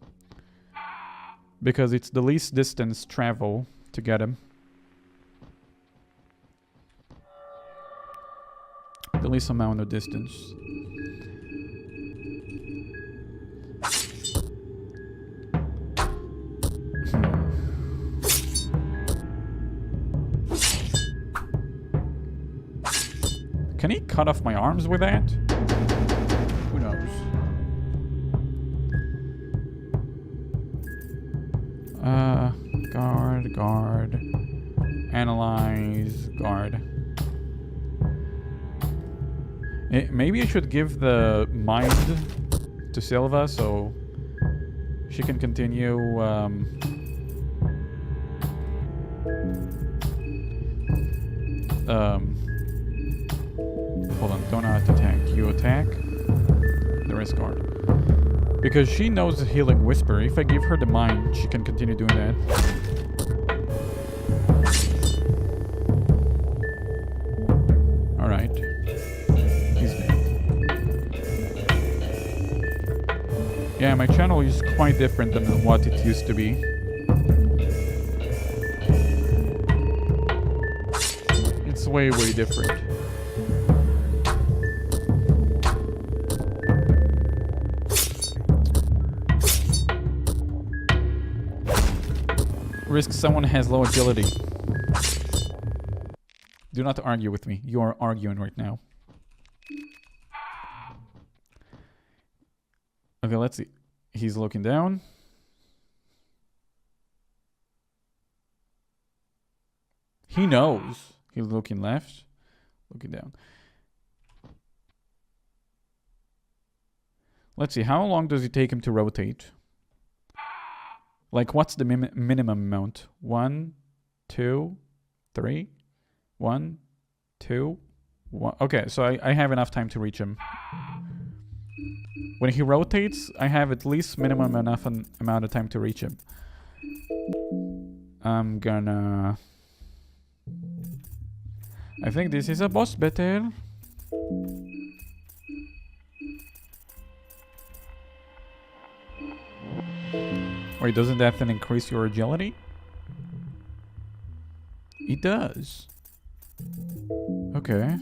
Because it's the least distance travel to get him. The least amount of distance. Can he cut off my arms with that? Who knows? Guard. Analyze, guard. Maybe I should give the mind to Silva so she can continue hold on, do not attack. You attack the rest guard. Because she knows the healing whisper. If I give her the mind, she can continue doing that. Alright. He's dead. Yeah, my channel is quite different than what it used to be. It's way, way different. Risk someone has low agility. Do not argue with me. You are arguing right now. Okay, let's see. He's looking down. He knows. He's looking left. Looking down. Let's see. How long does it take him to rotate? Like, what's the minimum amount? 1, 2, 3. 1, 2, 1. Okay, so I have enough time to reach him. When he rotates, I have at least minimum enough amount of time to reach him. I'm gonna... I think this is a boss battle. Wait, doesn't that then increase your agility? It does. Okay.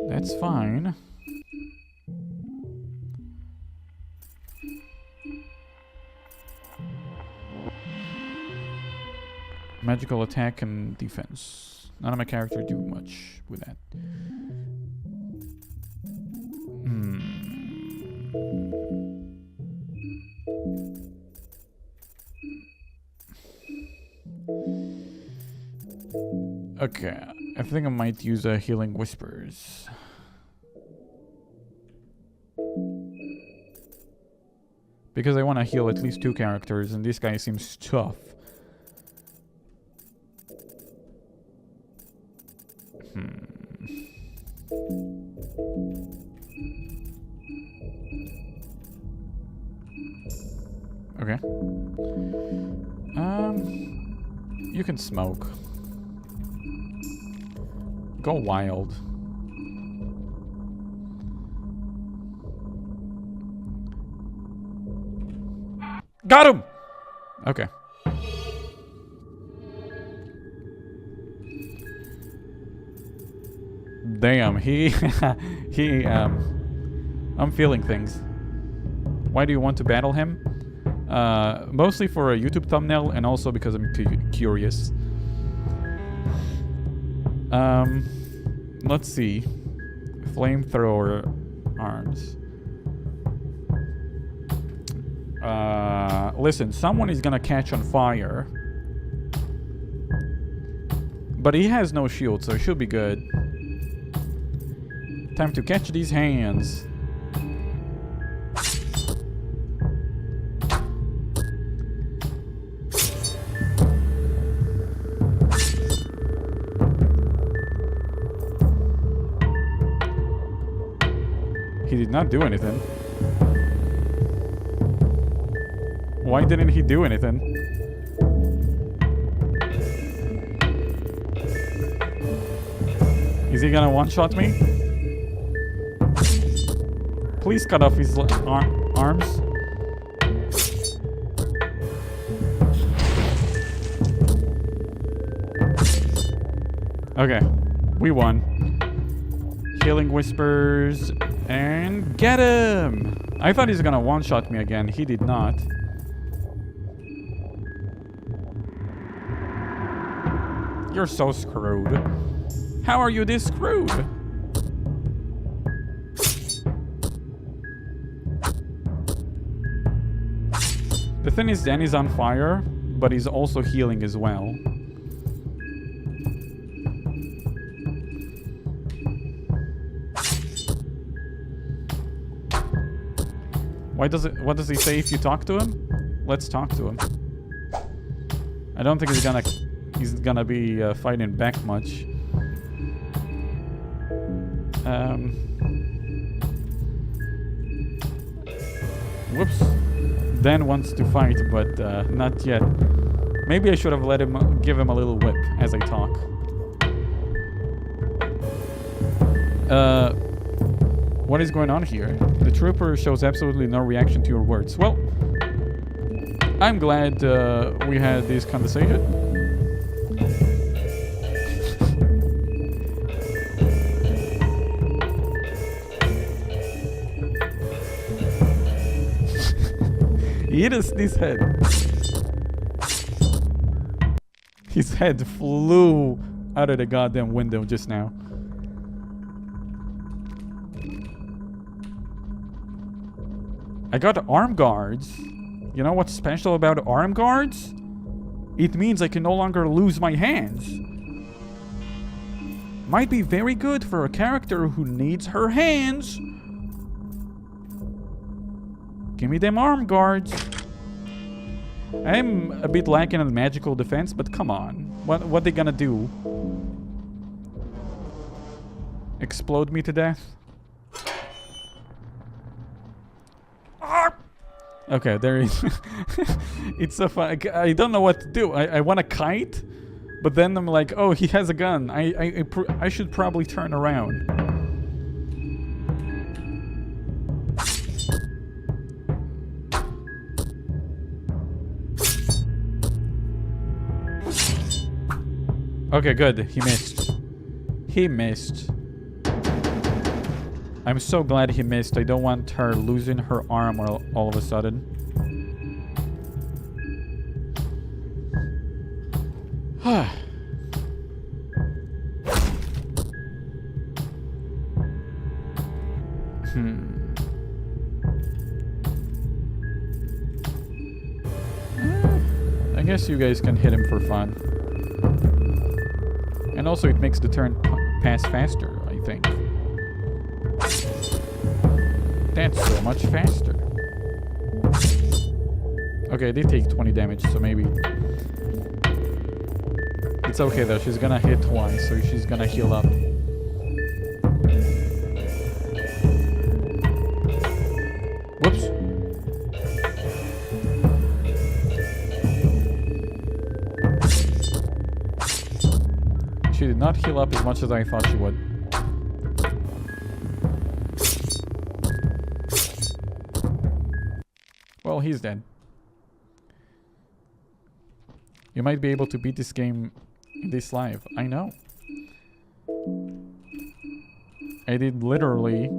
That's fine. Magical attack and defense. None of my characters do much with that. Okay, I think I might use a healing whispers. Because I want to heal at least 2 characters, and this guy seems tough. Okay. You can smoke. Go wild. Got him! Okay. Damn, I'm feeling things. Why do you want to battle him? Mostly for a YouTube thumbnail and also because I'm curious. Let's see. Flamethrower arms. Listen, someone is gonna catch on fire. But he has no shield, so it should be good. Time to catch these hands. He did not do anything. Why didn't he do anything? Is he gonna one-shot me? Please cut off his arms. Okay, we won. Healing Whispers, and get him! I thought he was gonna one-shot me again. He did not. You're so screwed. How are you this screwed? The thing is, Danny's on fire, but he's also healing as well. What does he say if you talk to him? Let's talk to him. I don't think he's gonna be fighting back much. Whoops. Dan wants to fight, but not yet. Maybe I should have let him give him a little whip as I talk. What is going on here? The trooper shows absolutely no reaction to your words. Well, I'm glad we had this conversation. He hit his head. His head flew out of the goddamn window just now. I got arm guards. You know what's special about arm guards? It means I can no longer lose my hands. Might be very good for a character who needs her hands. Give me them arm guards. I'm a bit lacking in magical defense, but come on. What they gonna do? Explode me to death? Okay, there is. It's so fun. I don't know what to do. I want to kite, but then I'm like, oh, he has a gun. I should probably turn around. Okay, good. He missed. He missed. I'm so glad he missed. I don't want her losing her arm all of a sudden. I guess you guys can hit him for fun. And also it makes the turn pass faster, I think. That's so much faster. Okay, they take 20 damage, so maybe... It's okay though, she's gonna hit twice, so she's gonna heal up. Whoops. She did not heal up as much as I thought she would. Well, he's dead. You might be able to beat this game in this live. I know. I did literally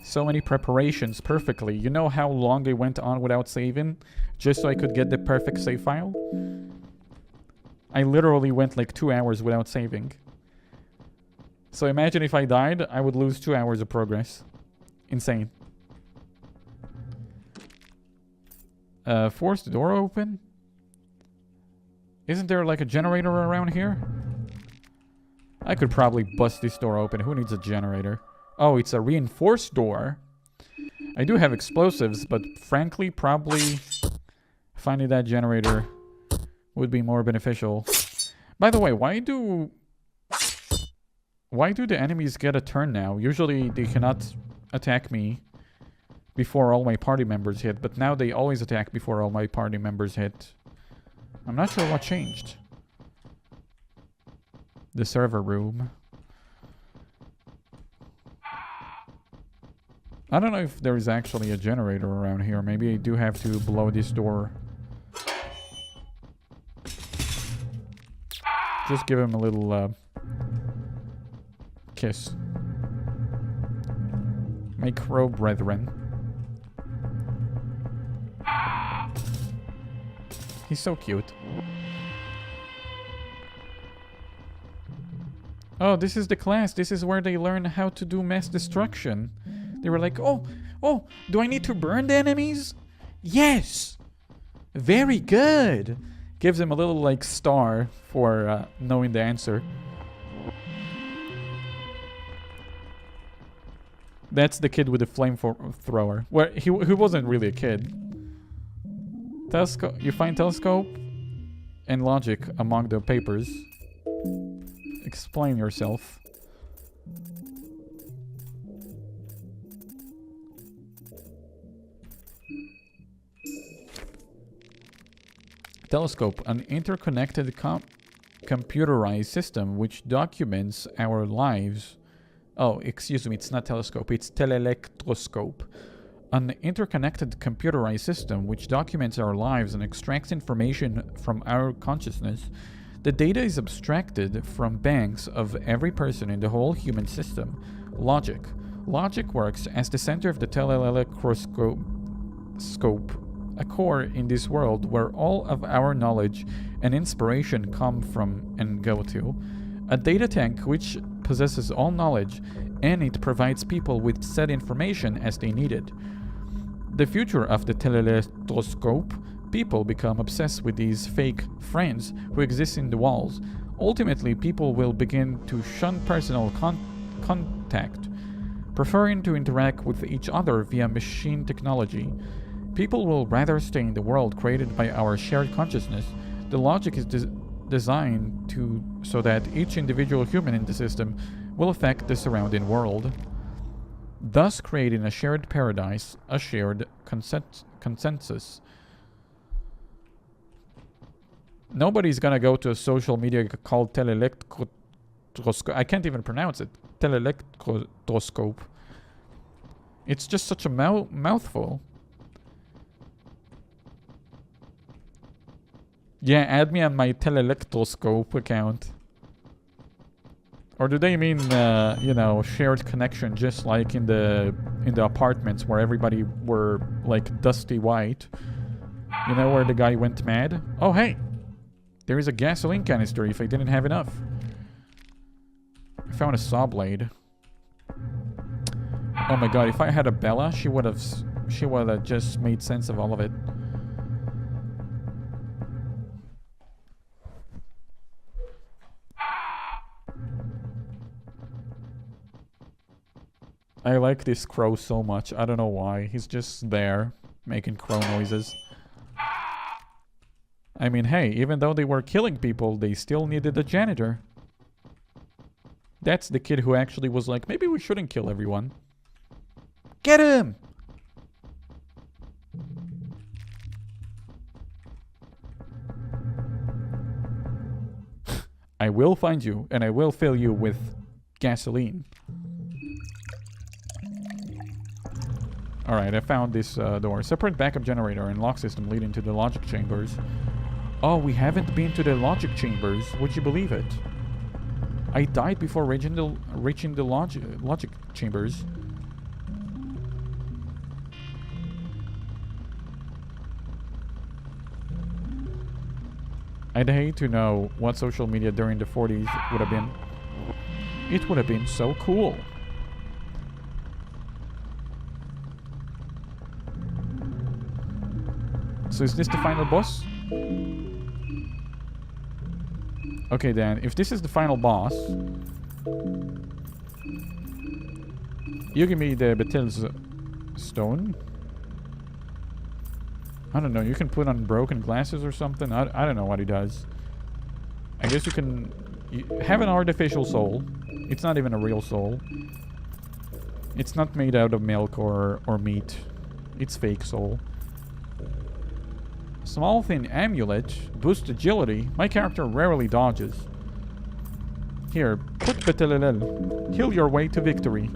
So many preparations perfectly. You know how long I went on without saving? Just so I could get the perfect save file? I literally went like 2 hours without saving. So imagine if I died, I would lose 2 hours of progress. Insane. Force the door open? Isn't there like a generator around here? I could probably bust this door open. Who needs a generator? Oh, it's a reinforced door. I do have explosives, but frankly, probably finding that generator would be more beneficial. By the way, why do the enemies get a turn now? Usually they cannot attack me before all my party members hit, but now they always attack before all my party members hit. I'm not sure what changed. The server room. I don't know if there is actually a generator around here. Maybe I do have to blow this door. Just give him a little kiss. My crow brethren. He's so cute. Oh, this is the class. This is where they learn how to do mass destruction. They were like, oh, do I need to burn the enemies? Yes! Very good! Gives him a little, like, star for knowing the answer. That's the kid with the flamethrower. Well, he wasn't really a kid. You find telescope and logic among the papers. Explain yourself. Telescope, an interconnected computerized system which documents our lives. Oh, excuse me, it's not telescope, it's telelectroscope. An interconnected computerized system which documents our lives and extracts information from our consciousness. The data is abstracted from banks of every person in the whole human system. Logic. Logic works as the center of the telelectroscope, a core in this world where all of our knowledge and inspiration come from and go to. A data tank which possesses all knowledge, and it provides people with said information as they need it. The future of the telelectroscope, people become obsessed with these fake friends who exist in the walls. Ultimately, people will begin to shun personal contact, preferring to interact with each other via machine technology. People will rather stay in the world created by our shared consciousness. The logic is designed so that each individual human in the system will affect the surrounding world, thus creating a shared paradise, a shared consensus. Nobody's gonna go to a social media called telelectroscope. I can't even pronounce it. Telelectroscope. It's just such a mouthful. Yeah, add me on my telelectroscope account. Or do they mean, you know, shared connection, just like in the apartments where everybody were like dusty white? You know, where the guy went mad? Oh, hey, there is a gasoline canister if I didn't have enough. I found a saw blade. Oh my god, if I had a Bella, she would have just made sense of all of it. I like this crow so much. I don't know why. He's just there, making crow noises. I mean, hey, even though they were killing people, they still needed a janitor. That's the kid who actually was like, maybe we shouldn't kill everyone. Get him! I will find you, and I will fill you with gasoline. Alright, I found this door. Separate backup generator and lock system leading to the logic chambers. Oh, we haven't been to the logic chambers. Would you believe it? I died before reaching the logic chambers. I'd hate to know what social media during the 40s would have been. It would have been so cool. So is this the final boss? Okay then, if this is the final boss, you give me the Batil's stone. I don't know, you can put on broken glasses or something. I don't know what he does. I guess you can have an artificial soul. It's not even a real soul. It's not made out of milk or meat. It's fake soul. Small thin amulet. Boost agility. My character rarely dodges. Here, put Betelelel. Heal your way to victory.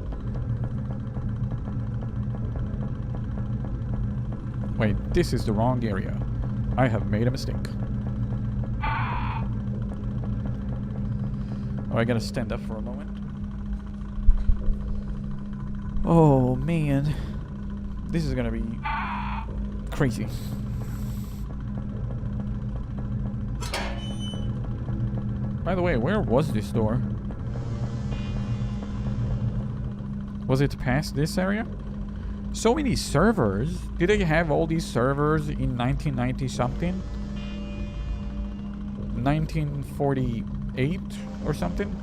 Wait, this is the wrong area. I have made a mistake. Oh, I gotta stand up for a moment. Oh, man. This is gonna be crazy. By the way, where was this door? Was it past this area? So many servers. Did they have all these servers in 1990 something? 1948 or something?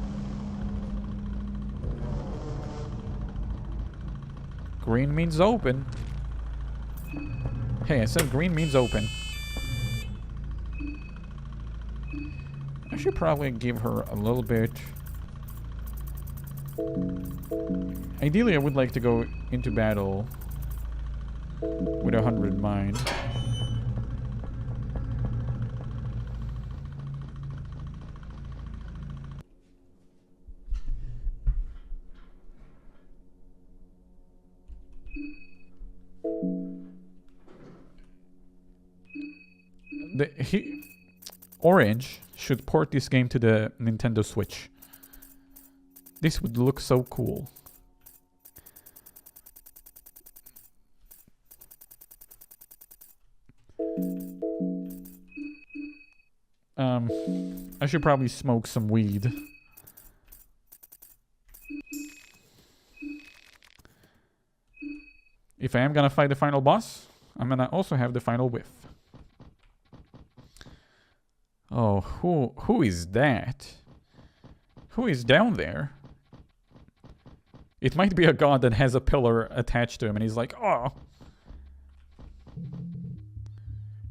Green means open. Hey, I said green means open. I should probably give her a little bit. Ideally, I would like to go into battle with 100 mind. Orange should port this game to the Nintendo Switch. This would look so cool. I should probably smoke some weed. If I am gonna fight the final boss, I'm gonna also have the final whiff. Oh, who is that? Who is down there? It might be a god that has a pillar attached to him and he's like, oh.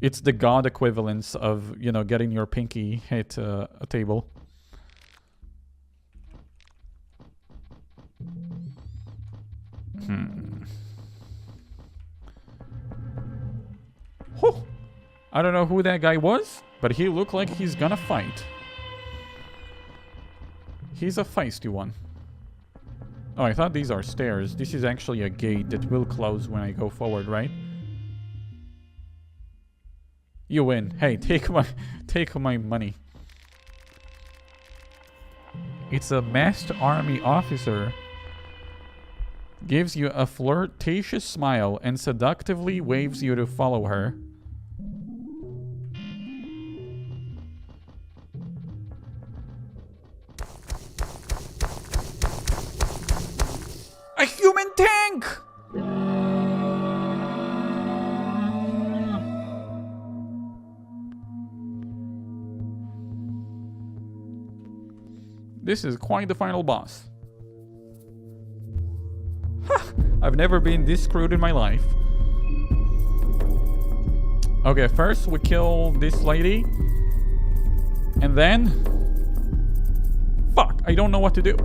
It's the god equivalence of, you know, getting your pinky hit a table. Whew. I don't know who that guy was, but he looked like he's gonna fight. He's a feisty one. Oh, I thought these are stairs. This is actually a gate that will close when I go forward, right? You win. Hey, take my money. It's a masked army officer. Gives you a flirtatious smile and seductively waves you to follow her. A human tank! This is quite the final boss. I've never been this screwed in my life. Okay, first we kill this lady. And then... Fuck, I don't know what to do.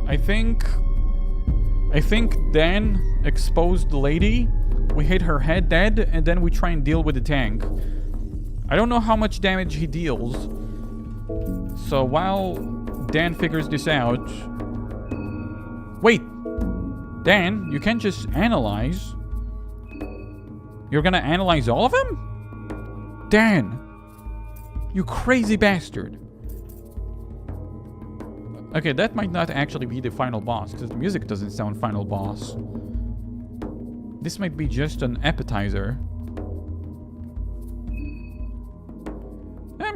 I think Dan exposed the lady. We hit her head dead, and then we try and deal with the tank. I don't know how much damage he deals. So while Dan figures this out... Wait! Dan, you can't just analyze. You're gonna analyze all of them? Dan! You crazy bastard. Okay, that might not actually be the final boss, because the music doesn't sound final boss. This might be just an appetizer.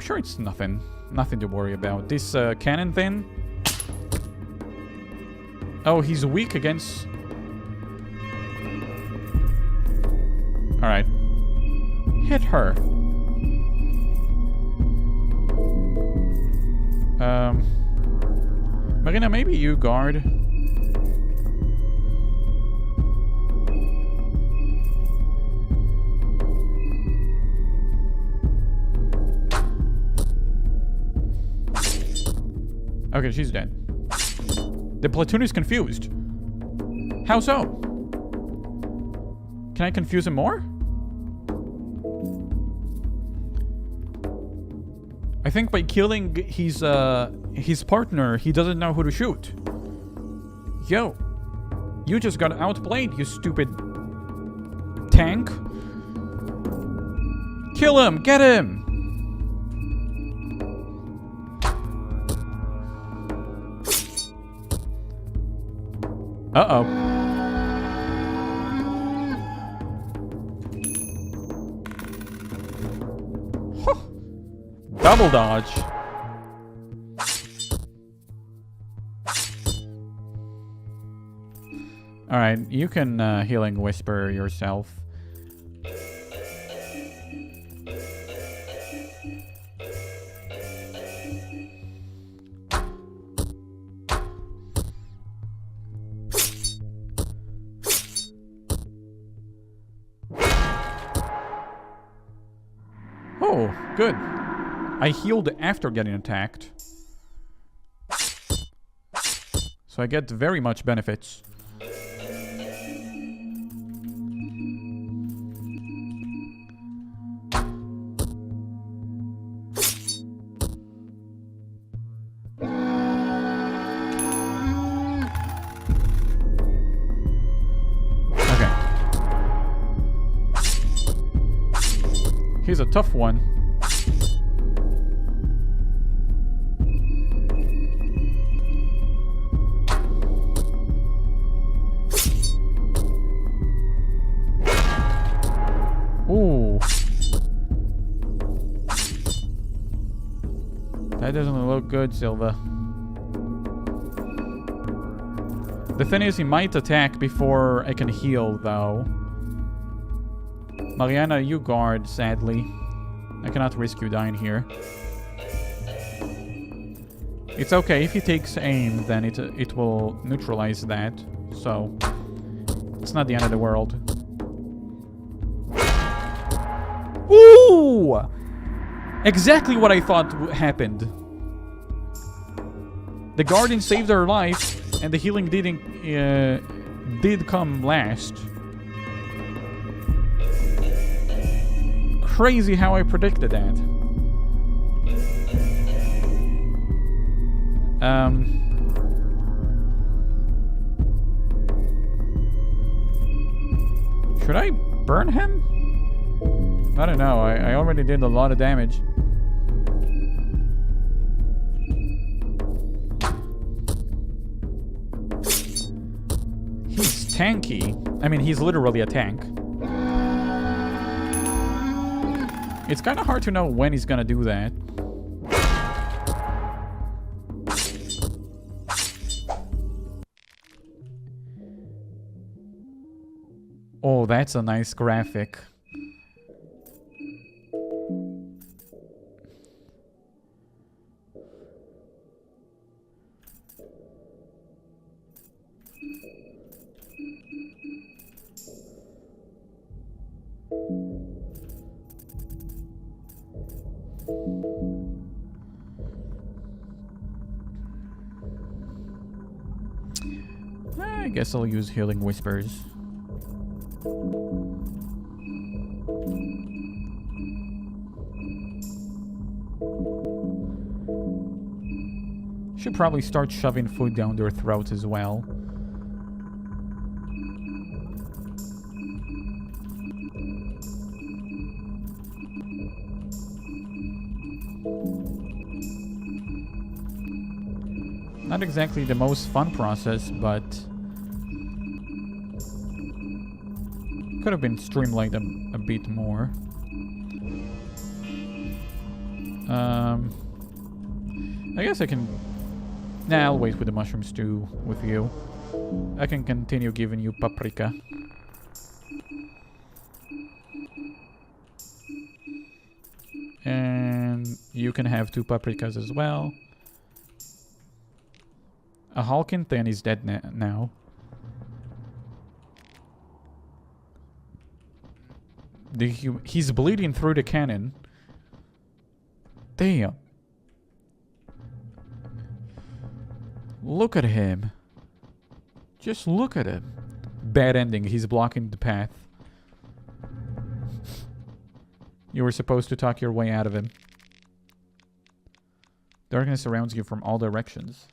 sure it's nothing. Nothing to worry about. This cannon thing... Oh, he's weak against... Alright. Hit her. Marina, maybe you guard. Okay, she's dead. The platoon is confused. How so? Can I confuse him more? I think by killing his partner, he doesn't know who to shoot. Yo, you just got outplayed, you stupid tank. Kill him! Get him! Uh-oh. Double dodge. Alright, you can healing whisper yourself. Oh, good. I healed after getting attacked. So I get very much benefits. Okay. He's a tough one. Ooh. That doesn't look good, Silva. The thing is, he might attack before I can heal, though. Mariana, you guard, sadly. I cannot risk you dying here. It's okay, if he takes aim, then it will neutralize that. So, it's not the end of the world. Ooh! Exactly what I thought happened. The guardian saved her life, and the healing did come last. Crazy how I predicted that. Should I burn him? I don't know, I already did a lot of damage. He's tanky. I mean, he's literally a tank. It's kind of hard to know when he's gonna do that. Oh, that's a nice graphic. I guess I'll use Healing Whispers. Should probably start shoving food down their throats as well. Not exactly the most fun process, but could have been streamlined a bit more. I guess I can... Nah, I'll wait with the mushroom stew with you. I can continue giving you paprika. And you can have 2 paprikas as well. A Halkin Than is dead now. He's bleeding through the cannon. Damn. Look at him. Just look at him. Bad ending. He's blocking the path. You were supposed to talk your way out of him. Darkness surrounds you from all directions.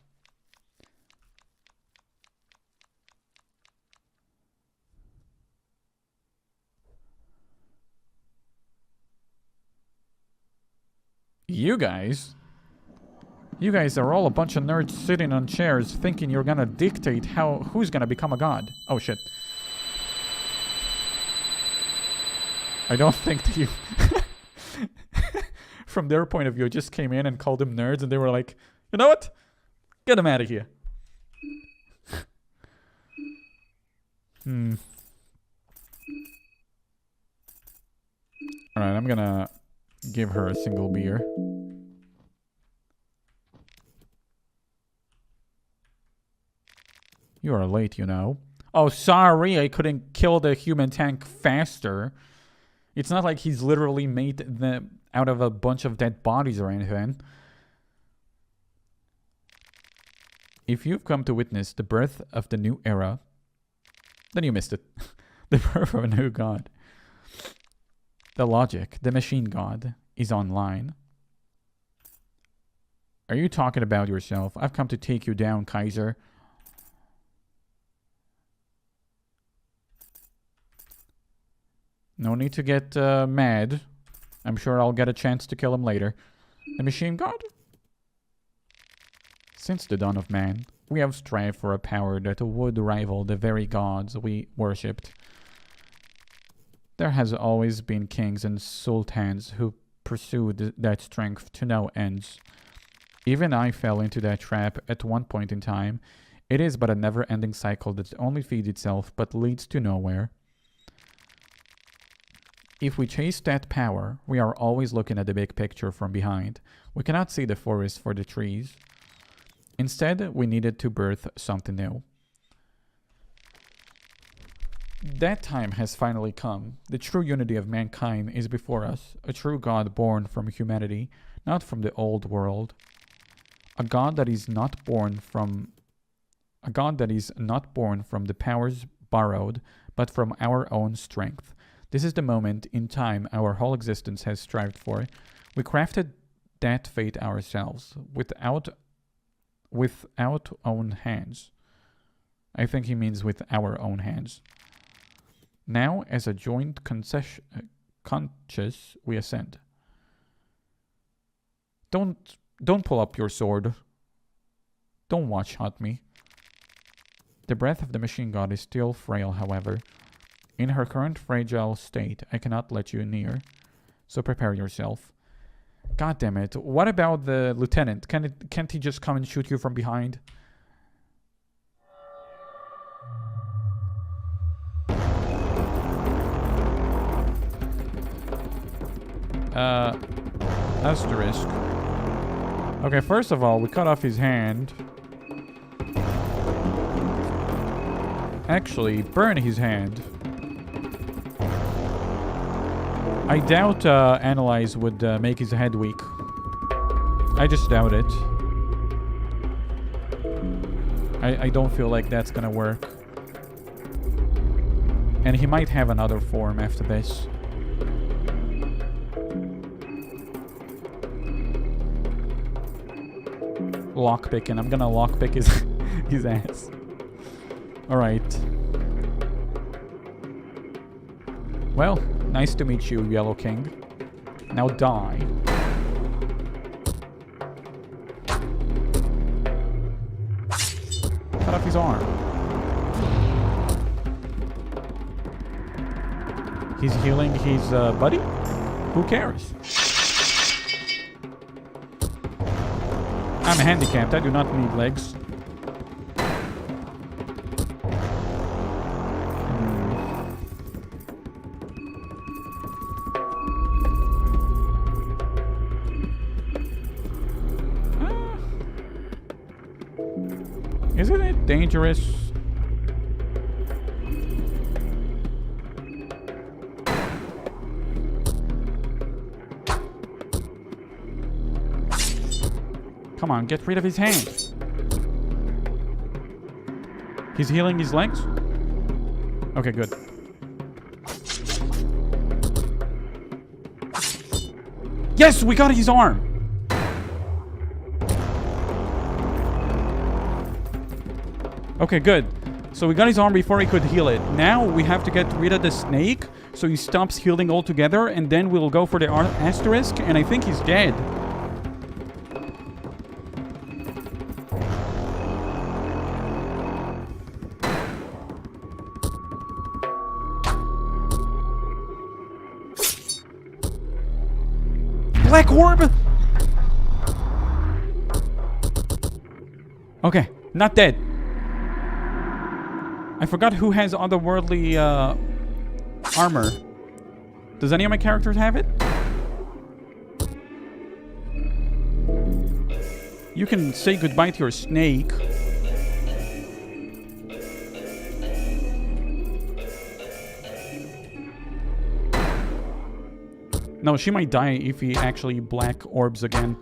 You guys are all a bunch of nerds sitting on chairs thinking you're gonna dictate who's gonna become a god. Oh shit. I don't think that you... From their point of view, just came in and called them nerds and they were like, you know what? Get them out of here. Alright, I'm gonna give her a single beer. You are late, you know. Oh, sorry, I couldn't kill the human tank faster. It's not like he's literally made them out of a bunch of dead bodies or anything. If you've come to witness the birth of the new era, then you missed it. The birth of a new god. The logic, the machine god, is online. Are you talking about yourself? I've come to take you down, Kaiser. No need to get mad. I'm sure I'll get a chance to kill him later. The machine god? Since the dawn of man, we have strived for a power that would rival the very gods we worshipped. There has always been kings and sultans who pursued that strength to no ends. Even I fell into that trap at one point in time. It is but a never-ending cycle that only feeds itself but leads to nowhere. If we chase that power, we are always looking at the big picture from behind. We cannot see the forest for the trees. Instead, we needed to birth something new. That time has finally come. The true unity of mankind is before us. A true God born from humanity, not from the old world. A God that is not born from the powers borrowed, but from our own strength. This is the moment in time our whole existence has strived for. We crafted that fate ourselves, without own hands. I think he means with our own hands. Now, as a joint conscious, we ascend. Don't pull up your sword. Don't one-shot me. The breath of the machine god is still frail, however. In her current fragile state, I cannot let you near. So prepare yourself. God damn it. What about the lieutenant? Can't he just come and shoot you from behind? Asterisk. Okay, first of all, we cut off his hand. Actually, burn his hand. I doubt Analyze would make his head weak. I just doubt it. I don't feel like that's gonna work. And he might have another form after this. Lockpicking. I'm gonna lockpick his ass. Alright. Well, nice to meet you, Yellow King. Now die. Cut off his arm. He's healing his buddy? Who cares? I'm handicapped. I do not need legs. Isn't it dangerous? Come on, get rid of his hand. He's healing his legs? Okay, good. Yes, we got his arm! Okay, good. So we got his arm before he could heal it. Now we have to get rid of the snake so he stops healing altogether, and then we'll go for the asterisk, and I think he's dead. Black orb! Okay, not dead. I forgot who has otherworldly armor. Does any of my characters have it? You can say goodbye to your snake. No, she might die if he actually black orbs again.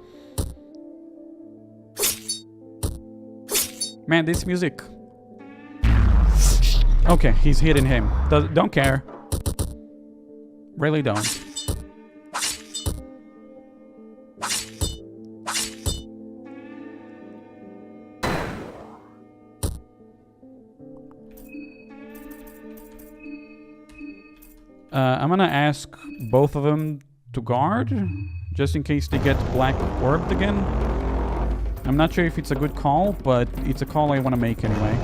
Man, this music. Okay, he's hitting him. Don't care. Really don't. I'm gonna ask both of them to guard, just in case they get black orbed again. I'm not sure if it's a good call, but it's a call I want to make anyway.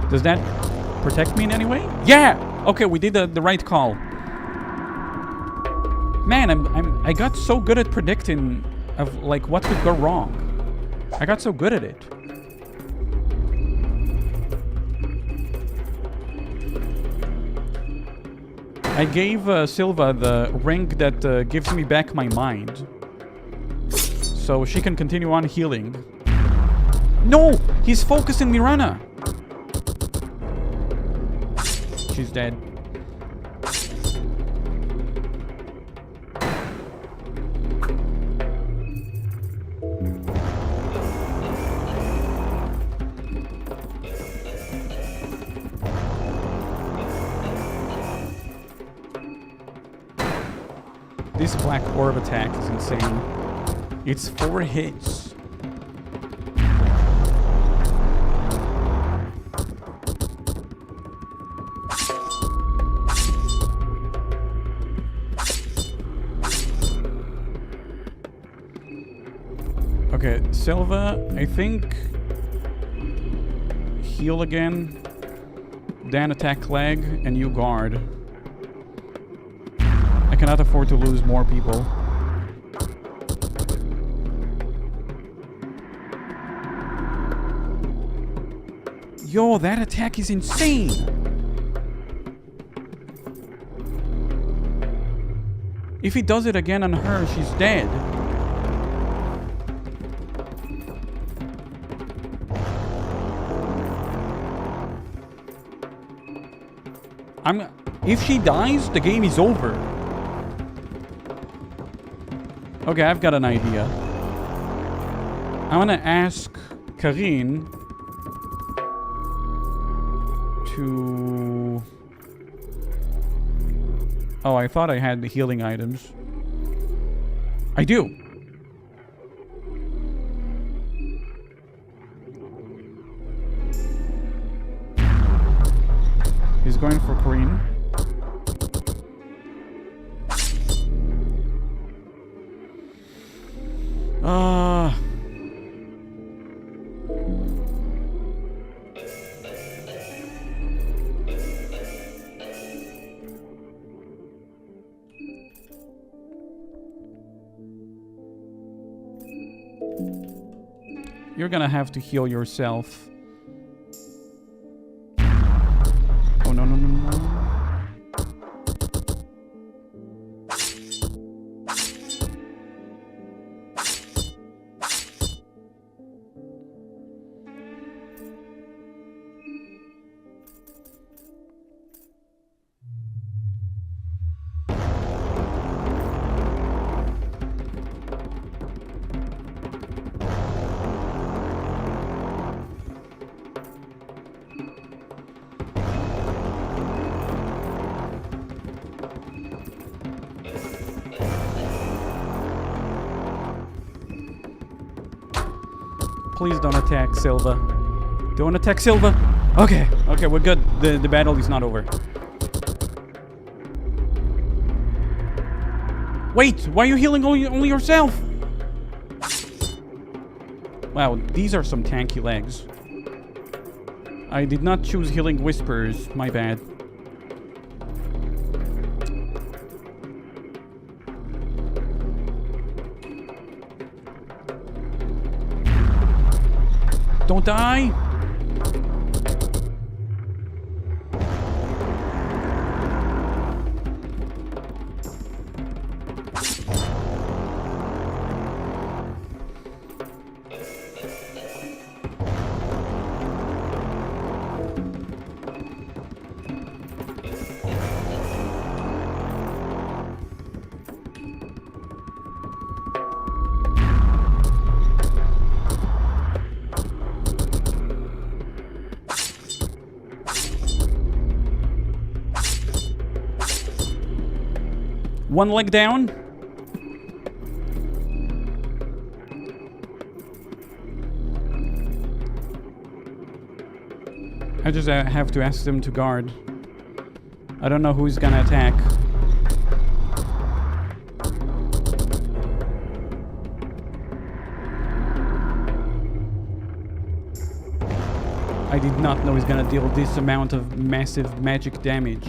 Does that protect me in any way? Yeah! Okay, we did the right call. Man, I got so good at predicting of like what could go wrong. I got so good at it. I gave Silva the ring that gives me back my mind, so she can continue on healing. No! He's focusing Mirana! She's dead. This black orb attack is insane. It's 4 hits. Okay, Silva, I think heal again, then attack leg, and you guard. I cannot afford to lose more people. Yo, that attack is insane! If he does it again on her, she's dead. If she dies, the game is over. Okay, I've got an idea. I'm gonna ask Karine to... Oh, I thought I had the healing items. I do. He's going for Karine. You're gonna have to heal yourself. Oh, no, no, no, no. Please don't attack Silva. Don't attack Silva. Okay, okay, we're good. The battle is not over. Wait, why are you healing only yourself? Wow, these are some tanky legs. I did not choose healing whispers. My bad. Don't die! One leg down. I just have to ask them to guard. I don't know who's gonna attack. I did not know he's gonna deal this amount of massive magic damage.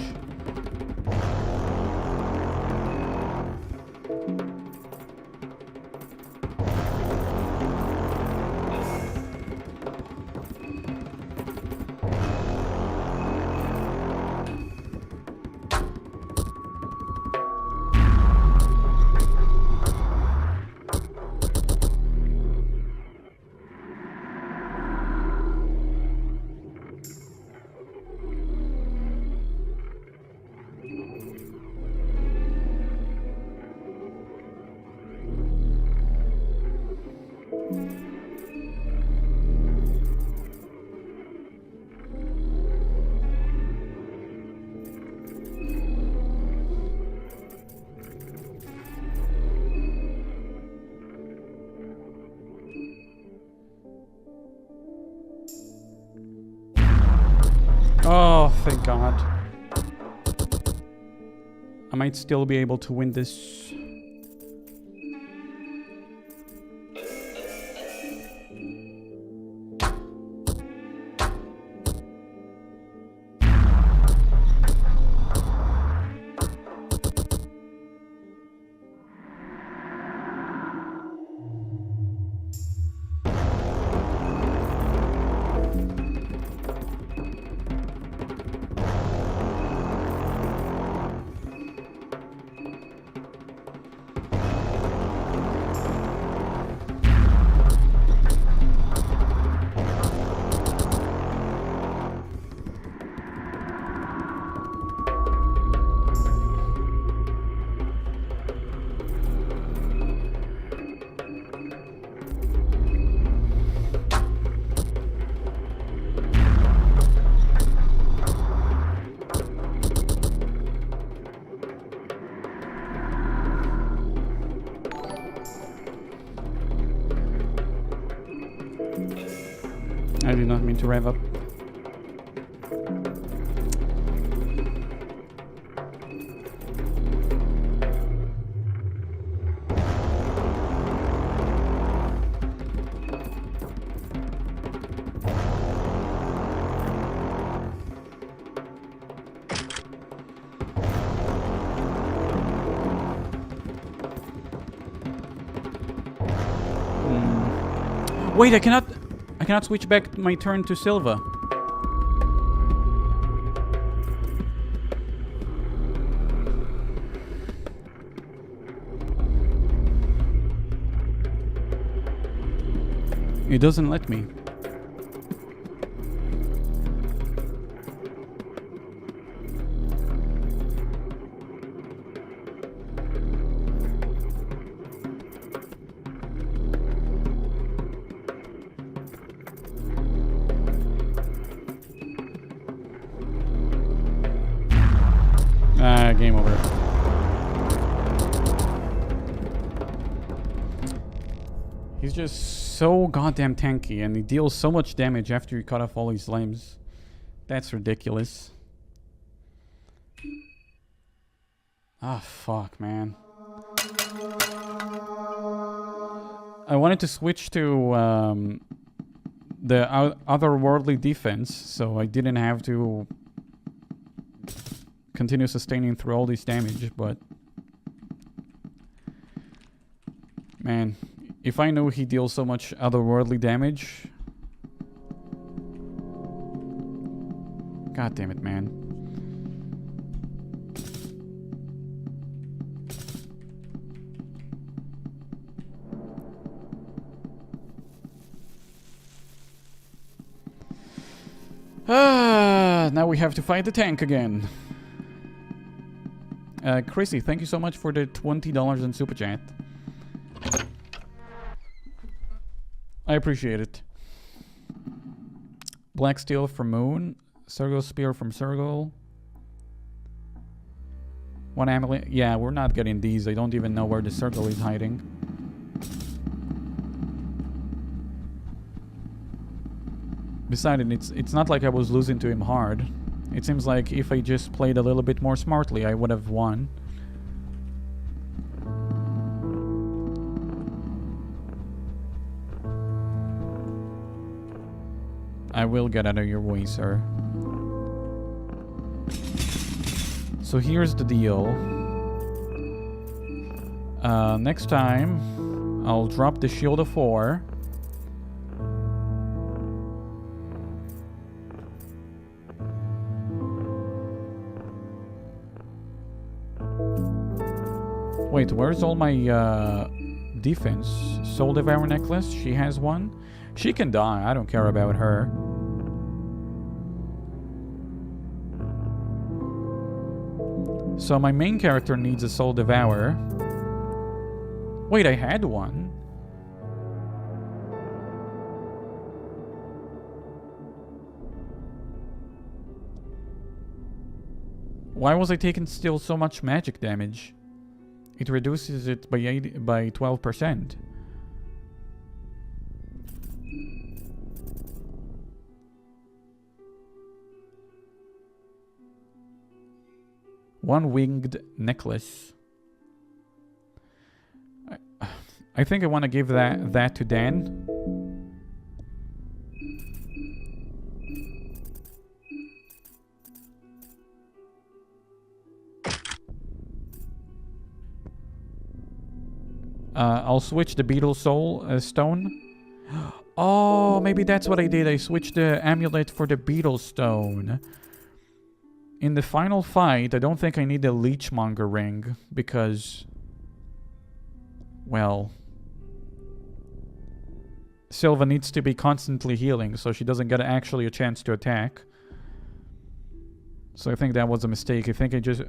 Oh, thank God. I might still be able to win this. I did not mean to rev up. Wait, I cannot switch back my turn to Silva. It doesn't let me. Game over. He's just so goddamn tanky, and he deals so much damage after you cut off all his limbs. That's ridiculous. Ah, fuck, man. I wanted to switch to the otherworldly defense, so I didn't have to continue sustaining through all this damage, but man, if I knew he deals so much otherworldly damage, god damn it, man. Now we have to fight the tank again. Chrissy, thank you so much for the $20 in Super Chat. I appreciate it. Black Steel from Moon. Sergal Spear from Sergal. One amulet. Yeah, we're not getting these. I don't even know where the circle is hiding. Besides, it's not like I was losing to him hard. It seems like if I just played a little bit more smartly, I would have won. I will get out of your way, sir. So here's the deal. Next time, I'll drop the Shield of 4. Wait, where's all my defense? Soul Devour necklace? She has one? She can die. I don't care about her. So my main character needs a Soul Devour. Wait, I had one. Why was I taking still so much magic damage? It reduces it by 12%. One winged necklace. I think I want to give that to Dan. I'll switch the Beetle Soul Stone. Oh, maybe that's what I did. I switched the amulet for the Beetle Stone. In the final fight, I don't think I need the Leechmonger ring because, well, Silva needs to be constantly healing so she doesn't get actually a chance to attack. So I think that was a mistake. I think I just,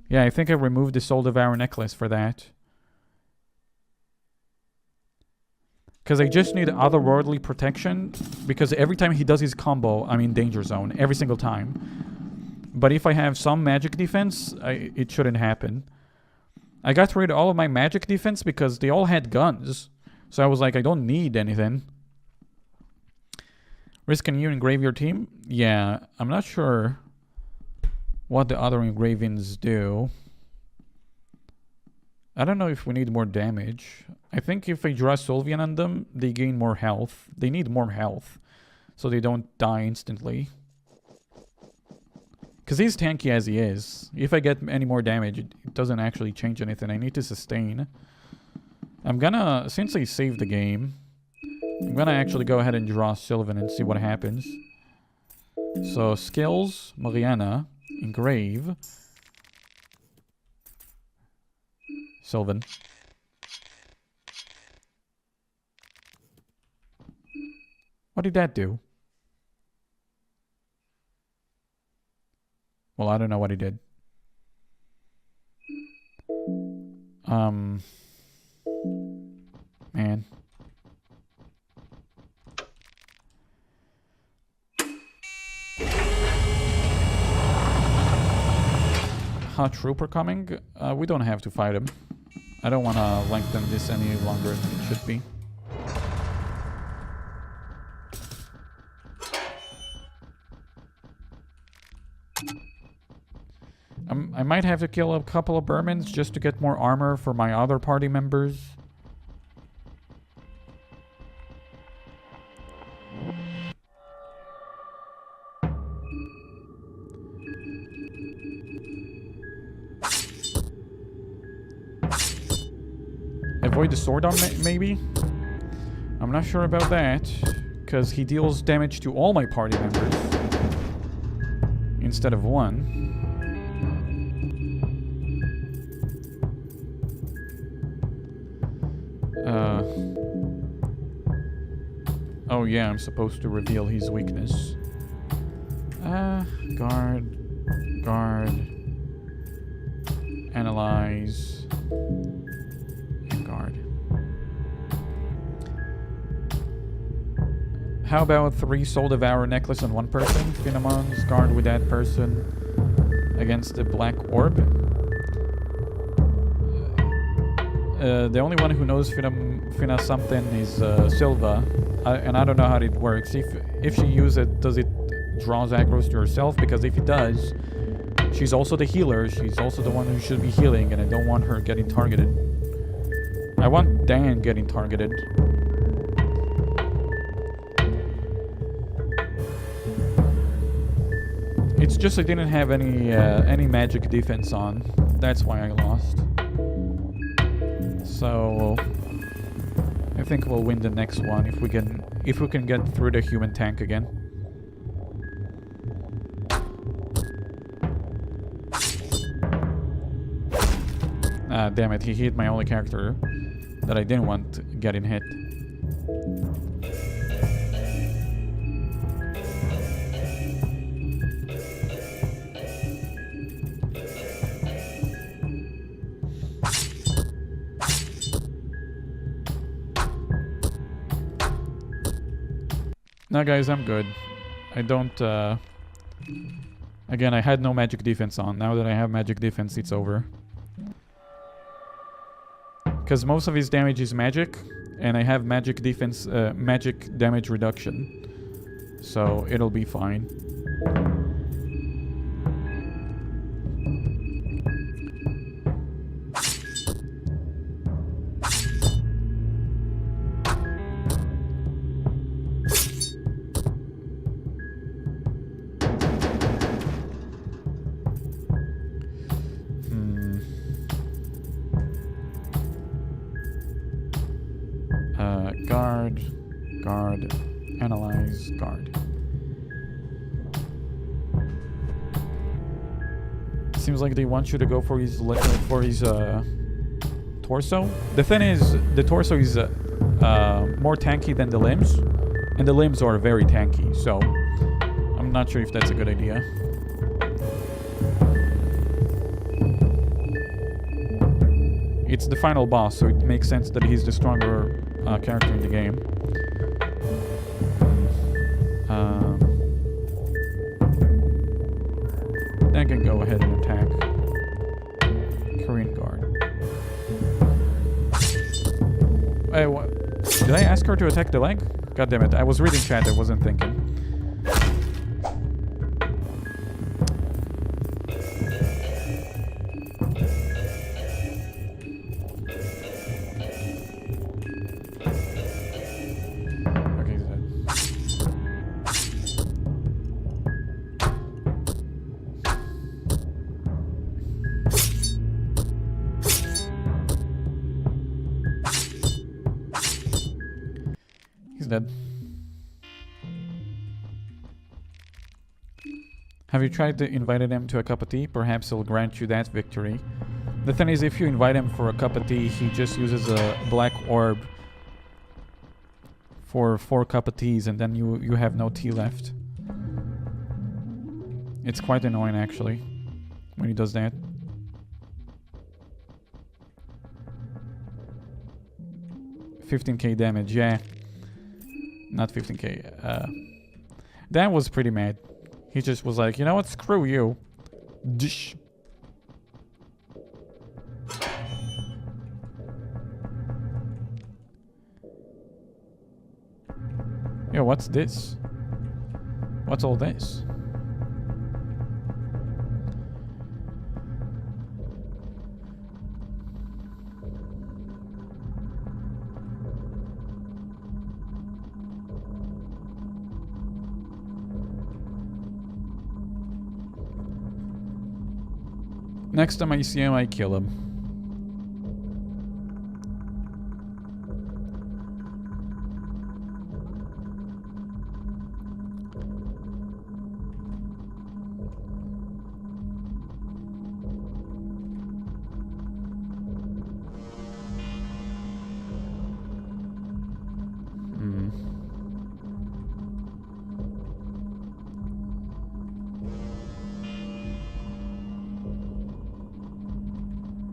yeah, I think I removed the Soul Devour necklace for that. Because I just need otherworldly protection. Because every time he does his combo, I'm in danger zone. Every single time. But if I have some magic defense, it shouldn't happen. I got rid of all of my magic defense because they all had guns. So I was like, I don't need anything. Risking you engrave your team? Yeah, I'm not sure what the other engravings do. I don't know if we need more damage. I think if I draw Sylvian on them, they gain more health. They need more health, so they don't die instantly. Because he's tanky as he is. If I get any more damage, it doesn't actually change anything. I need to sustain. I'm gonna, since I saved the game, I'm gonna actually go ahead and draw Sylvan and see what happens. So, skills, Mariana, engrave, Sylvan. What did that do? Well, I don't know what he did. Man. Hot Trooper coming? We don't have to fight him. I don't want to lengthen this any longer than it should be. I might have to kill a couple of Burmans just to get more armor for my other party members. Avoid the sword arm, maybe? I'm not sure about that, because he deals damage to all my party members instead of one. Oh yeah, I'm supposed to reveal his weakness. Guard, analyze, and guard. How about 3 Soul Devourer necklace on one person? Phenomons, guard with that person against the black orb. The only one who knows Fina something is Silva, and I don't know how it works. If she uses it, does it draws aggros to herself? Because if it does, she's also the healer. She's also the one who should be healing, and I don't want her getting targeted. I want Dan getting targeted. It's just I didn't have any magic defense on. That's why I lost. So I think we'll win the next one if we can get through the human tank again. Ah, damn it, he hit my only character that I didn't want getting hit. Now guys, I'm good. I don't, again, I had no magic defense on. Now that I have magic defense, it's over. Because most of his damage is magic, and I have magic defense, magic damage reduction. So it'll be fine. Guard, analyze, guard. Seems like they want you to go for his torso. The thing is, the torso is more tanky than the limbs, and the limbs are very tanky. So I'm not sure if that's a good idea. It's the final boss, so it makes sense that he's the stronger character in the game. Then can go ahead and attack. Korean guard. Hey, what? Did I ask her to attack the leg? God damn it! I was reading chat. I wasn't thinking. He's dead. Have you tried to invite him to a cup of tea? Perhaps he'll grant you that victory. The thing is, if you invite him for a cup of tea, he just uses a black orb for 4 cup of teas, and then you have no tea left. It's quite annoying, actually, when he does that. $15k damage, yeah. Not 15k. Dan was pretty mad. He just was like, you know what? Screw you. Dish. Yo, what's this? What's all this? Next time I see him, I kill him.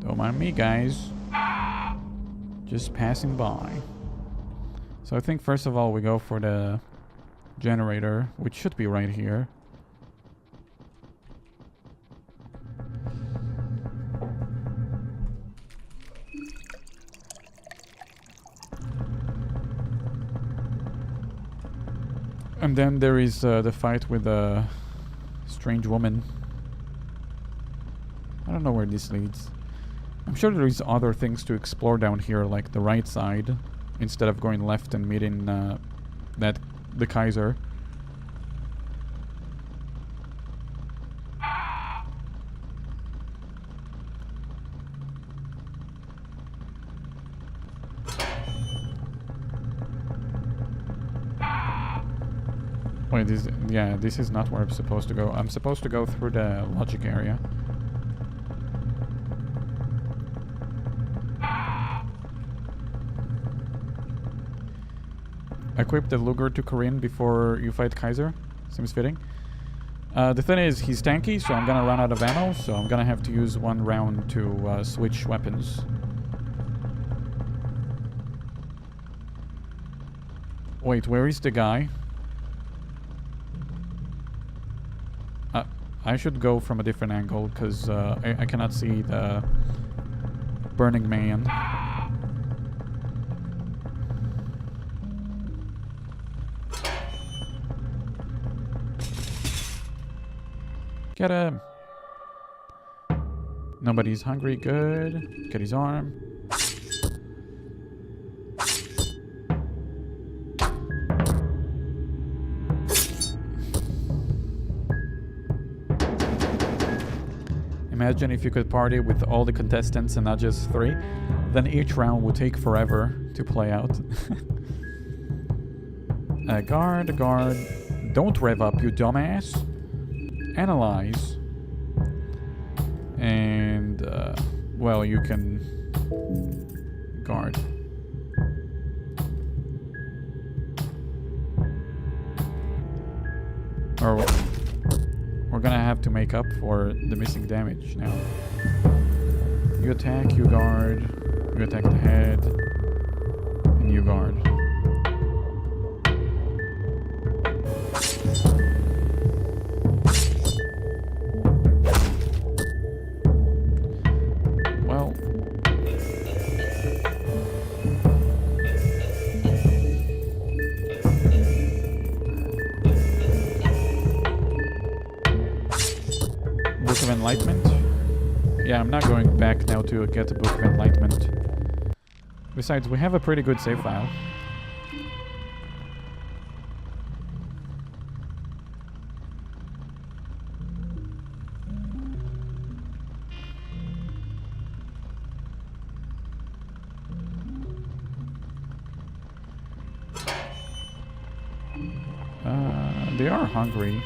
Don't mind me, guys. Just passing by. So I think first of all we go for the generator, which should be right here. And then there is the fight with the strange woman. I don't know where this leads. I'm sure there is other things to explore down here, like the right side, instead of going left and meeting the Kaiser. Wait, this is not where I'm supposed to go. I'm supposed to go through the logic area. Equip the Luger to Corinne before you fight Kaiser. Seems fitting. The thing is, he's tanky, so I'm gonna run out of ammo, so I'm gonna have to use one round to switch weapons. Wait, where is the guy? I should go from a different angle, because I cannot see the Burning Man. Get him! Nobody's hungry, good. Get his arm. Imagine if you could party with all the contestants and not just 3. Then each round would take forever to play out. Guard. Don't rev up, you dumbass. Analyze. And, well, you can guard. Or we're gonna have to make up for the missing damage now. You attack, you guard, you attack the head, and you guard. Well, Book of Enlightenment? Yeah, I'm not going back now to get the Book of Enlightenment. Besides, we have a pretty good save file. They are hungry.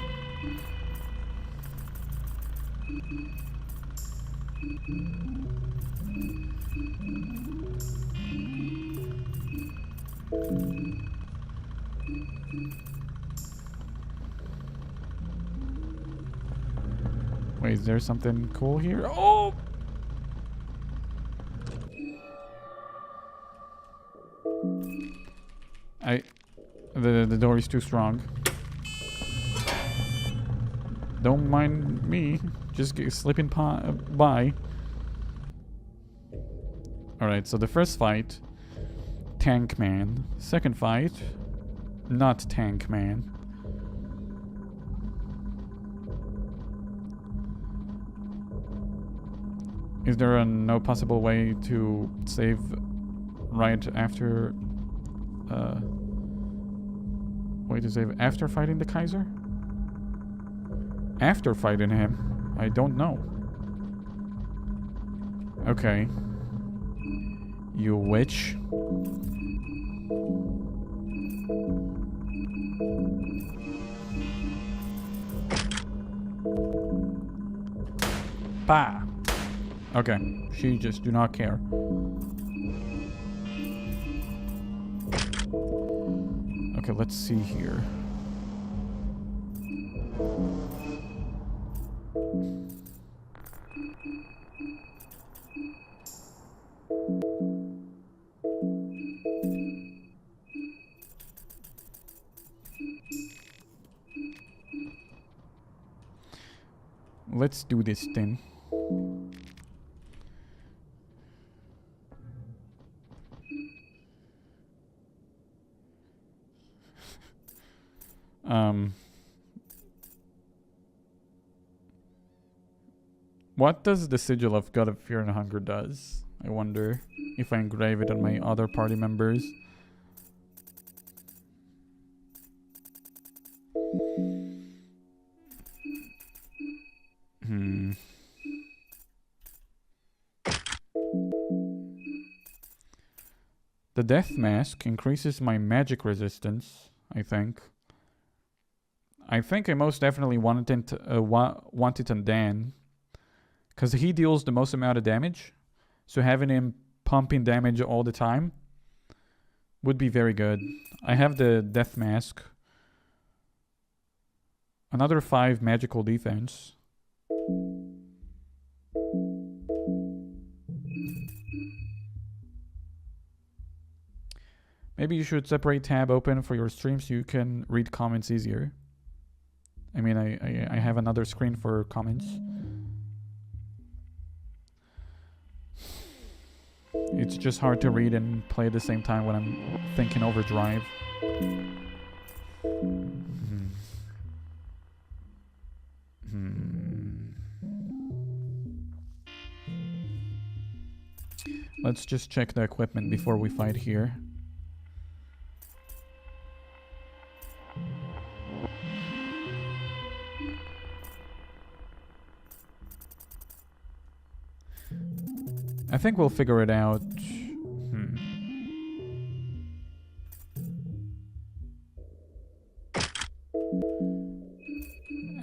Wait, is there something cool here? Oh! The door is too strong. Don't mind me. Just slipping by. Alright, so the first fight, Tank Man. Second fight, not Tank Man. Is there no possible way to save right after... way to save after fighting the Kaiser? After fighting him? I don't know. Okay. You witch. Bah! Okay, she just do not care. Okay, let's see here. Let's do this thing. What does the sigil of God of Fear and Hunger does? I wonder if I engrave it on my other party members. The Death Mask increases my magic resistance, I think. I think I most definitely want it on Dan. Because he deals the most amount of damage. So having him pumping damage all the time would be very good. I have the Death Mask. Another 5 magical defense. Maybe you should separate tab open for your stream so you can read comments easier. I mean, I have another screen for comments. It's just hard to read and play at the same time when I'm thinking overdrive. Let's just check the equipment before we fight here. I think we'll figure it out.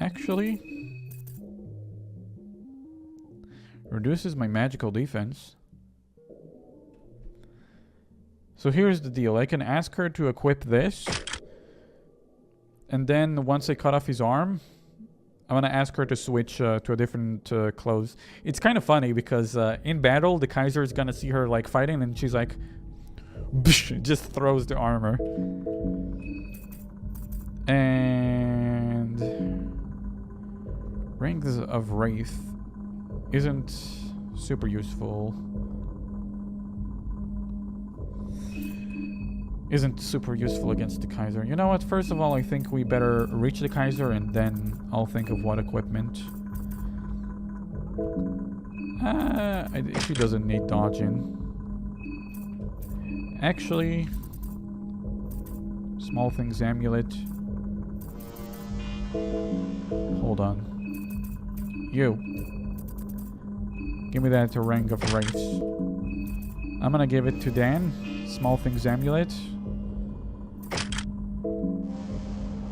Actually, reduces my magical defense. So here's the deal. I can ask her to equip this. And then once I cut off his arm, I'm gonna ask her to switch to a different clothes. It's kind of funny because in battle, the Kaiser is gonna see her like fighting, and she's like, just throws the armor. And Rings of Wraith isn't super useful. Isn't super useful against the Kaiser. You know what? First of all, I think we better reach the Kaiser and then I'll think of what equipment. She doesn't need dodging. Actually, Small Things Amulet. Hold on. You. Give me that Ring of Wraiths. I'm gonna give it to Dan. Small Things Amulet.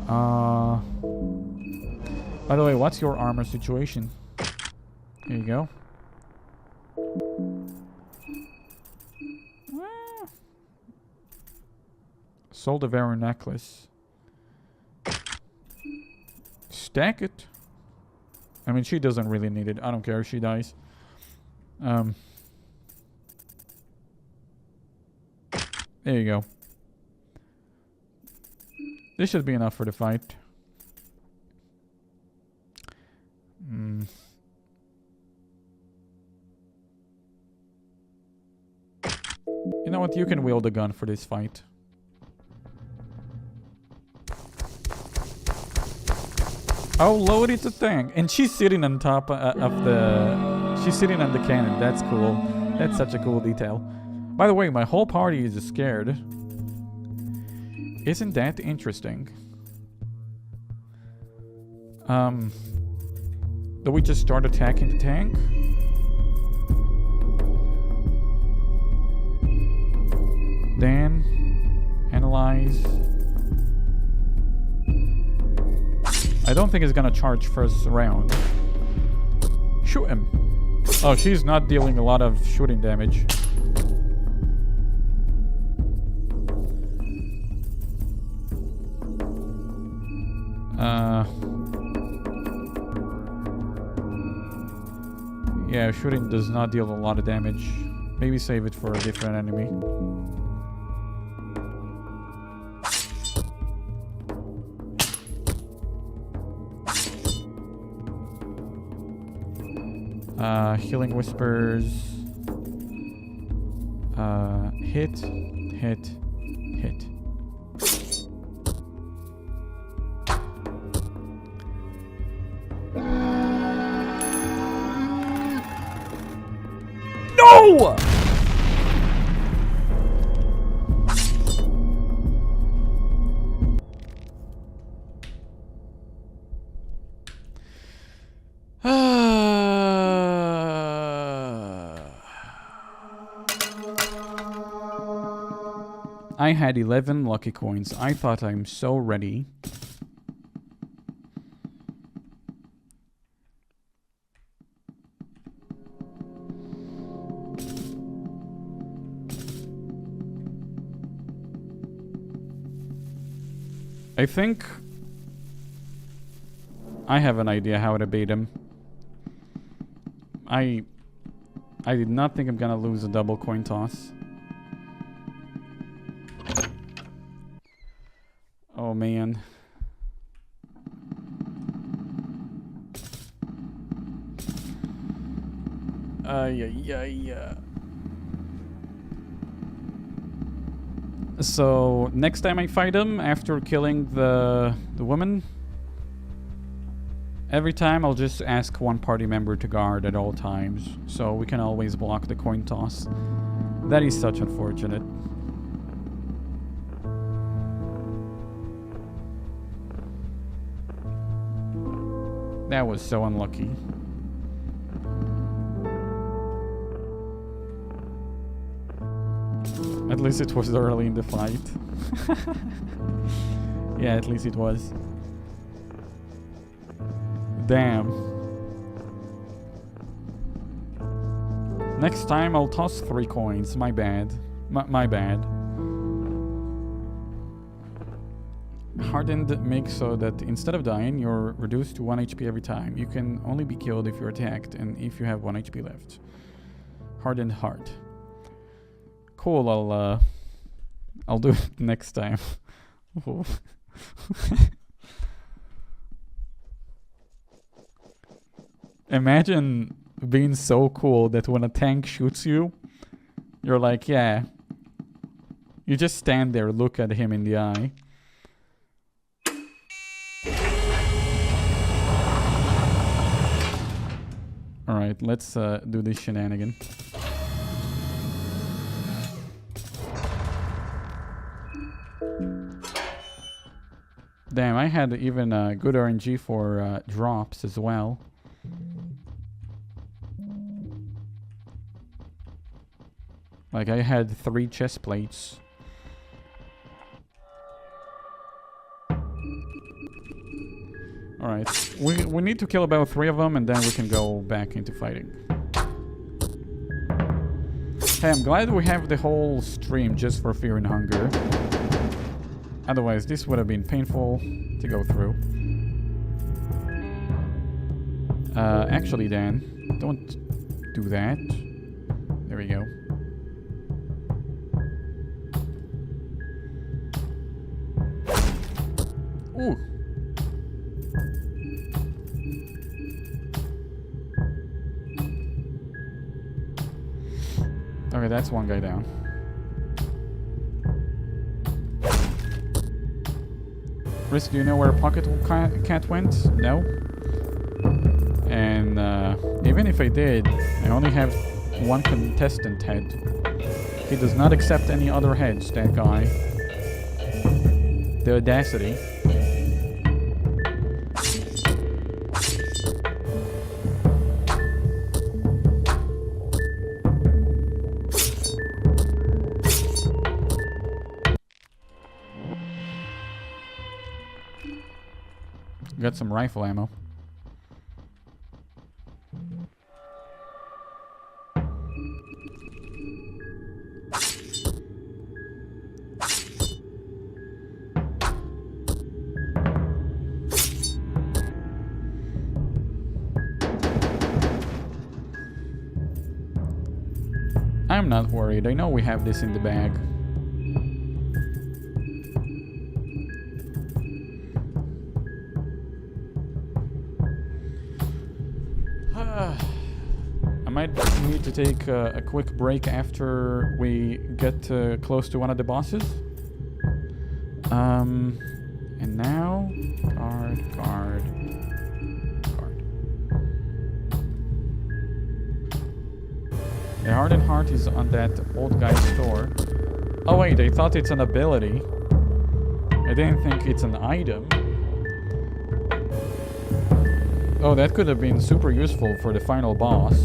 By the way, what's your armor situation? Here you go. Sold a very necklace. Stack it. I mean, she doesn't really need it. I don't care if she dies. There you go. This should be enough for the fight. You know what? You can wield a gun for this fight. Oh, loaded the tank. And she's sitting on top of the... She's sitting on the cannon. That's cool. That's such a cool detail. By the way, my whole party is scared. Isn't that interesting? Do we just start attacking the tank? Then... Analyze... I don't think it's gonna charge first round. Shoot him. Oh, she's not dealing a lot of shooting damage. Yeah, shooting does not deal a lot of damage. Maybe save it for a different enemy. Healing Whispers. Hit, hit, hit. No! I had 11 lucky coins. I thought I'm so ready. I think I have an idea how to bait him. I did not think I'm gonna lose a double coin toss. Oh man. Yeah. So next time I fight him after killing the woman, every time I'll just ask one party member to guard at all times, so we can always block the coin toss. That is such unfortunate. That was so unlucky. At least it was early in the fight. Yeah, at least it was. Damn. Next time I'll toss 3 coins. My bad. My bad. Hardened makes so that instead of dying, you're reduced to 1 HP every time. You can only be killed if you're attacked and if you have 1 HP left. Hardened heart. Cool, I'll do it next time. Imagine being so cool that when a tank shoots you, you're like, yeah. You just stand there, look at him in the eye. Alright, let's do this shenanigan. Damn, I had even good RNG for drops as well. Like, I had 3 chest plates. Alright. We need to kill about 3 of them and then we can go back into fighting. Hey, I'm glad we have the whole stream just for Fear and Hunger. Otherwise, this would have been painful to go through. Actually, Dan, don't do that. There we go. Ooh. Okay, that's one guy down. Chris, do you know where Pocket Cat went? No. And even if I did, I only have one contestant head. He does not accept any other heads, that guy. The audacity. Got some rifle ammo. I'm not worried. I know we have this in the bag. I might need to take a quick break after we get close to one of the bosses. And now, guard. The Hardened Heart is on that old guy's store. Oh wait, I thought it's an ability. I didn't think it's an item. Oh, that could have been super useful for the final boss.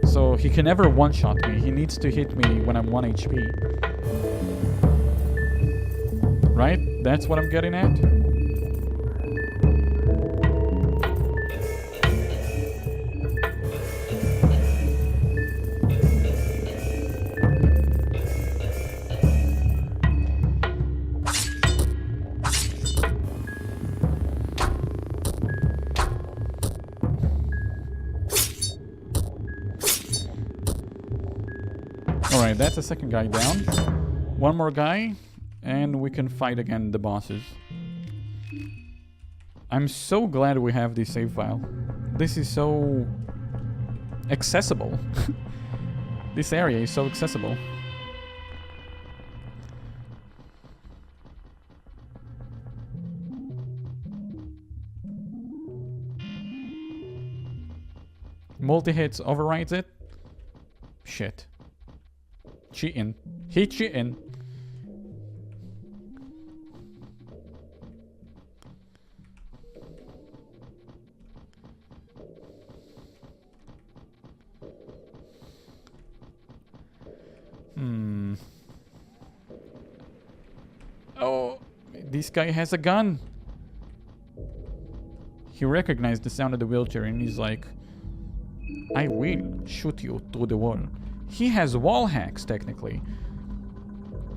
So he can never one-shot me. He needs to hit me when I'm 1 HP. Right? That's what I'm getting at? Alright, that's the second guy down. One more guy, and we can fight again the bosses. I'm so glad we have this save file. This is so accessible. This area is so accessible. Multi-hits overrides it? Shit. Cheating. He cheating. Oh, this guy has a gun. He recognized the sound of the wheelchair and he's like, I will shoot you through the wall. He has wall hacks, technically.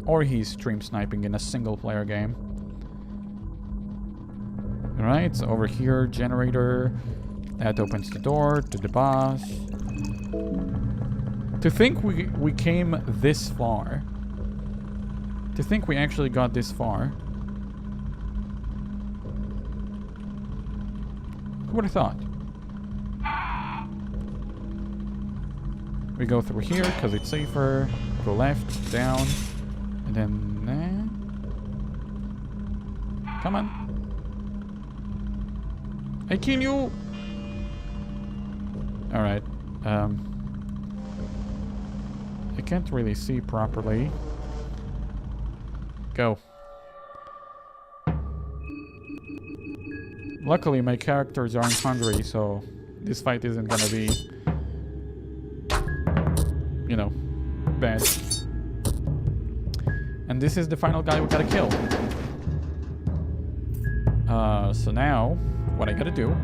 Or he's stream sniping in a single player game. Alright, so over here, generator. That opens the door to the boss. To think we came this far. To think we actually got this far. Who would have thought? We go through here because it's safer. Go left, down, and then... Come on. I kill you! Alright. I can't really see properly. Go. Luckily, my characters aren't hungry, so this fight isn't gonna be, you know, bad. And this is the final guy we gotta kill. So now, what I gotta do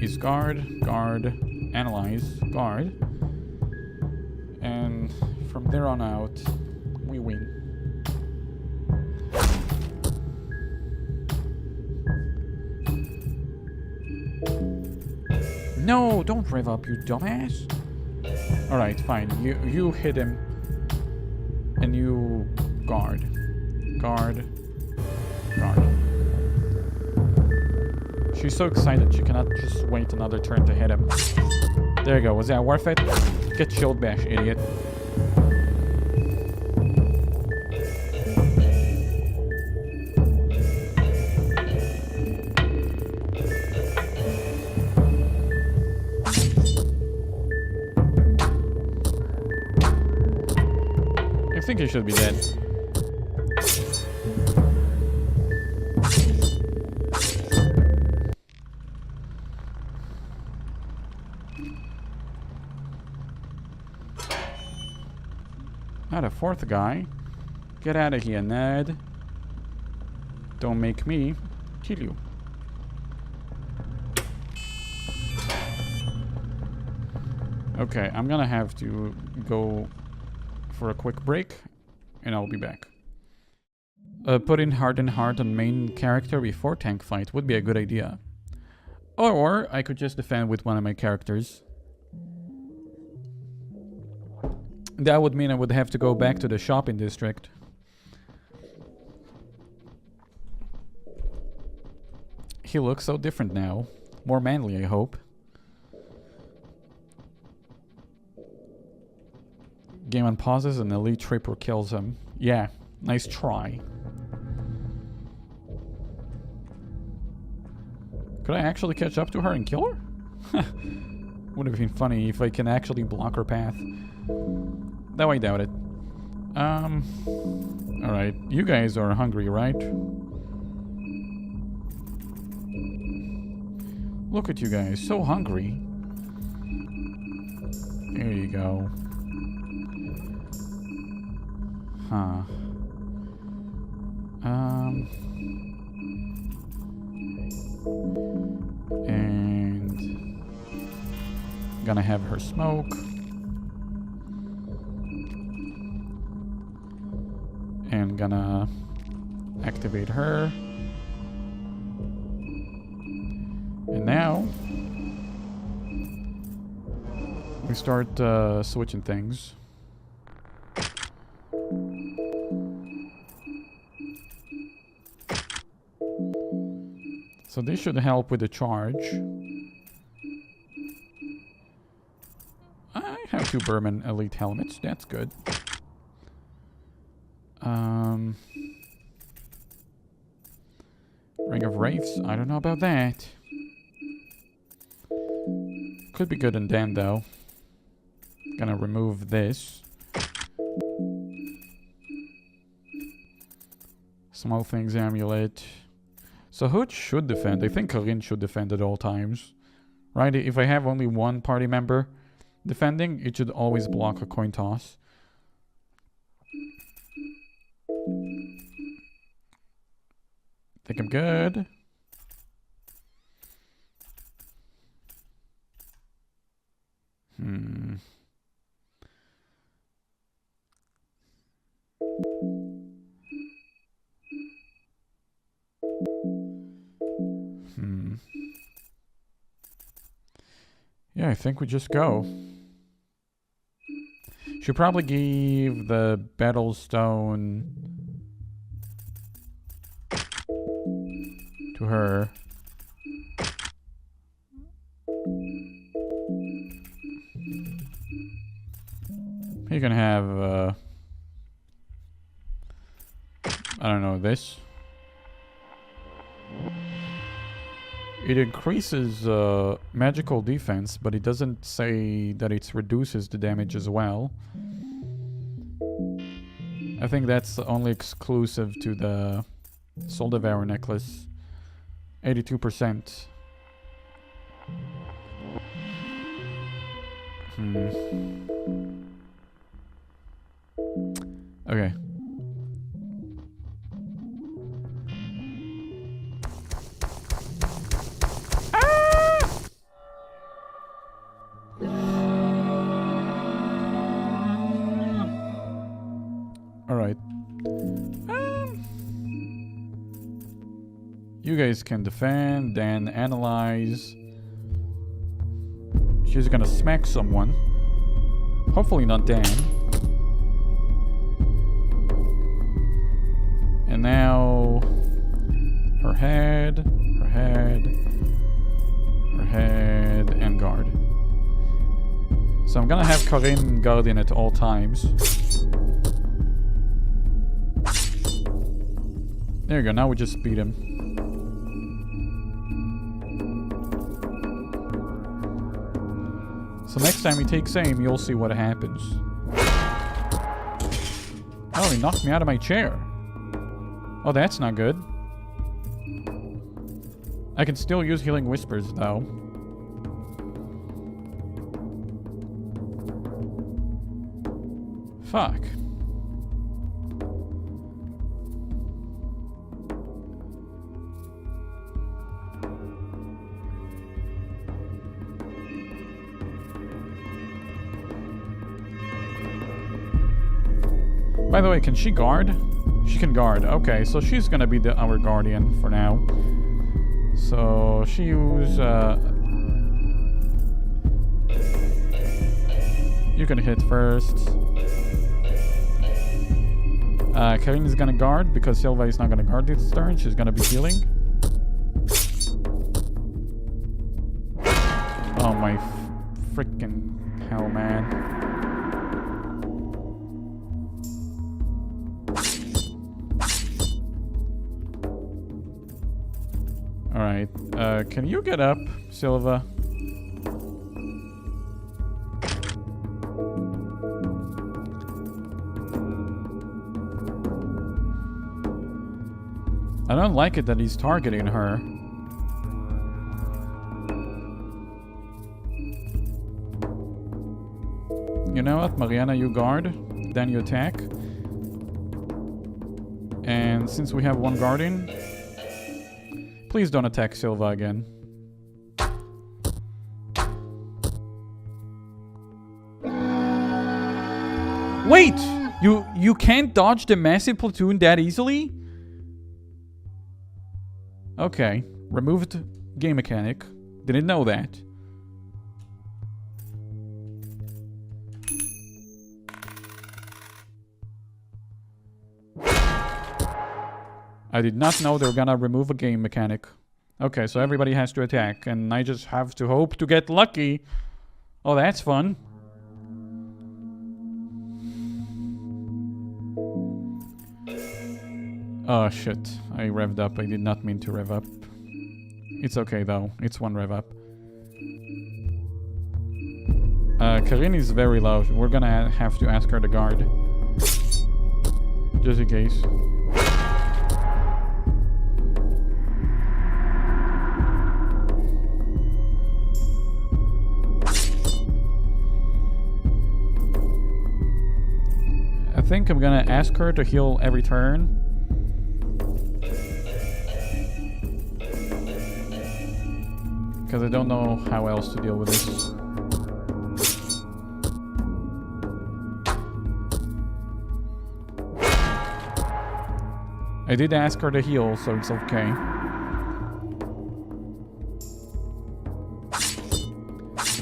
is guard, analyze, guard. And from there on out, we win. No, don't rev up, you dumbass. Alright, fine. You hit him. And you guard. Guard. She's so excited she cannot just wait another turn to hit him. There you go. Was that worth it? Get shield bash, idiot. I think he should be dead. Not a fourth guy. Get out of here, Ned. Don't make me kill you. Okay, I'm gonna have to go for a quick break, and I'll be back. Putting hardened heart on main character before tank fight would be a good idea. Or I could just defend with one of my characters. That would mean I would have to go back to the shopping district. He looks so different now. More manly, I hope. Game unpauses and Elite Tripper kills him. Yeah, nice try. Could I actually catch up to her and kill her? Would have been funny if I can actually block her path. Though I doubt it. Alright. You guys are hungry, right? Look at you guys. So hungry. There you go. Huh. And gonna have her smoke. And gonna activate her. And now we start switching things. So this should help with the charge. I have 2 Berman Elite helmets. That's good. Ring of Wraiths. I don't know about that. Could be good and damned though. Gonna remove this. Small Things Amulet. So who should defend? I think Karin should defend at all times. Right? If I have only one party member defending, it should always block a coin toss. Think I'm good. Yeah, I think we just go. Should probably give the battle stone to her. You can have I don't know, this. It increases magical defense, but it doesn't say that it reduces the damage as well. I think that's only exclusive to the Soul Devourer necklace. 82%. Okay. You guys can defend, then analyze. She's gonna smack someone. Hopefully not Dan. And now her head, and guard. So I'm gonna have Karin guardian at all times. There you go, now we just beat him. So next time he takes aim, you'll see what happens. Oh, he knocked me out of my chair. Oh, that's not good. I can still use Healing Whispers, though. Fuck. By the way, can she guard? She can guard. Okay, so she's gonna be our guardian for now. So she use you can hit first. Karin is gonna guard because Silva is not gonna guard this turn. She's gonna be healing. Oh my freaking hell, man. Alright, can you get up, Silva? I don't like it that he's targeting her. You know what, Mariana, you guard, then you attack. And since we have one guardian, please don't attack Silva again. Wait! You can't dodge the massive platoon that easily? Okay. Removed game mechanic. Didn't know that. I did not know they were gonna remove a game mechanic. Okay, so everybody has to attack, and I just have to hope to get lucky. Oh, that's fun. Oh, shit. I revved up. I did not mean to rev up. It's okay, though. It's one rev up. Karin is very low. We're gonna have to ask her to guard. Just in case. I think I'm gonna ask her to heal every turn. Because I don't know how else to deal with this. I did ask her to heal, so it's okay.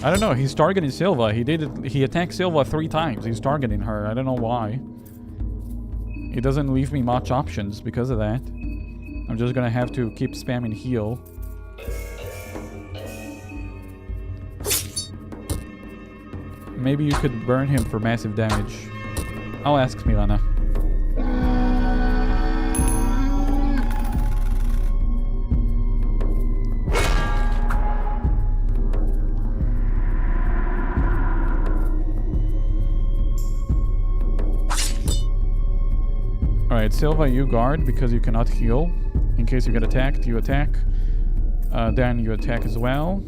I don't know, he's targeting Silva. He attacked Silva 3 times. He's targeting her. I don't know why. It doesn't leave me much options because of that. I'm just gonna have to keep spamming heal. Maybe you could burn him for massive damage. I'll ask Milana. Alright, Silva, you guard because you cannot heal. In case you get attacked, you attack. Dan, you attack as well.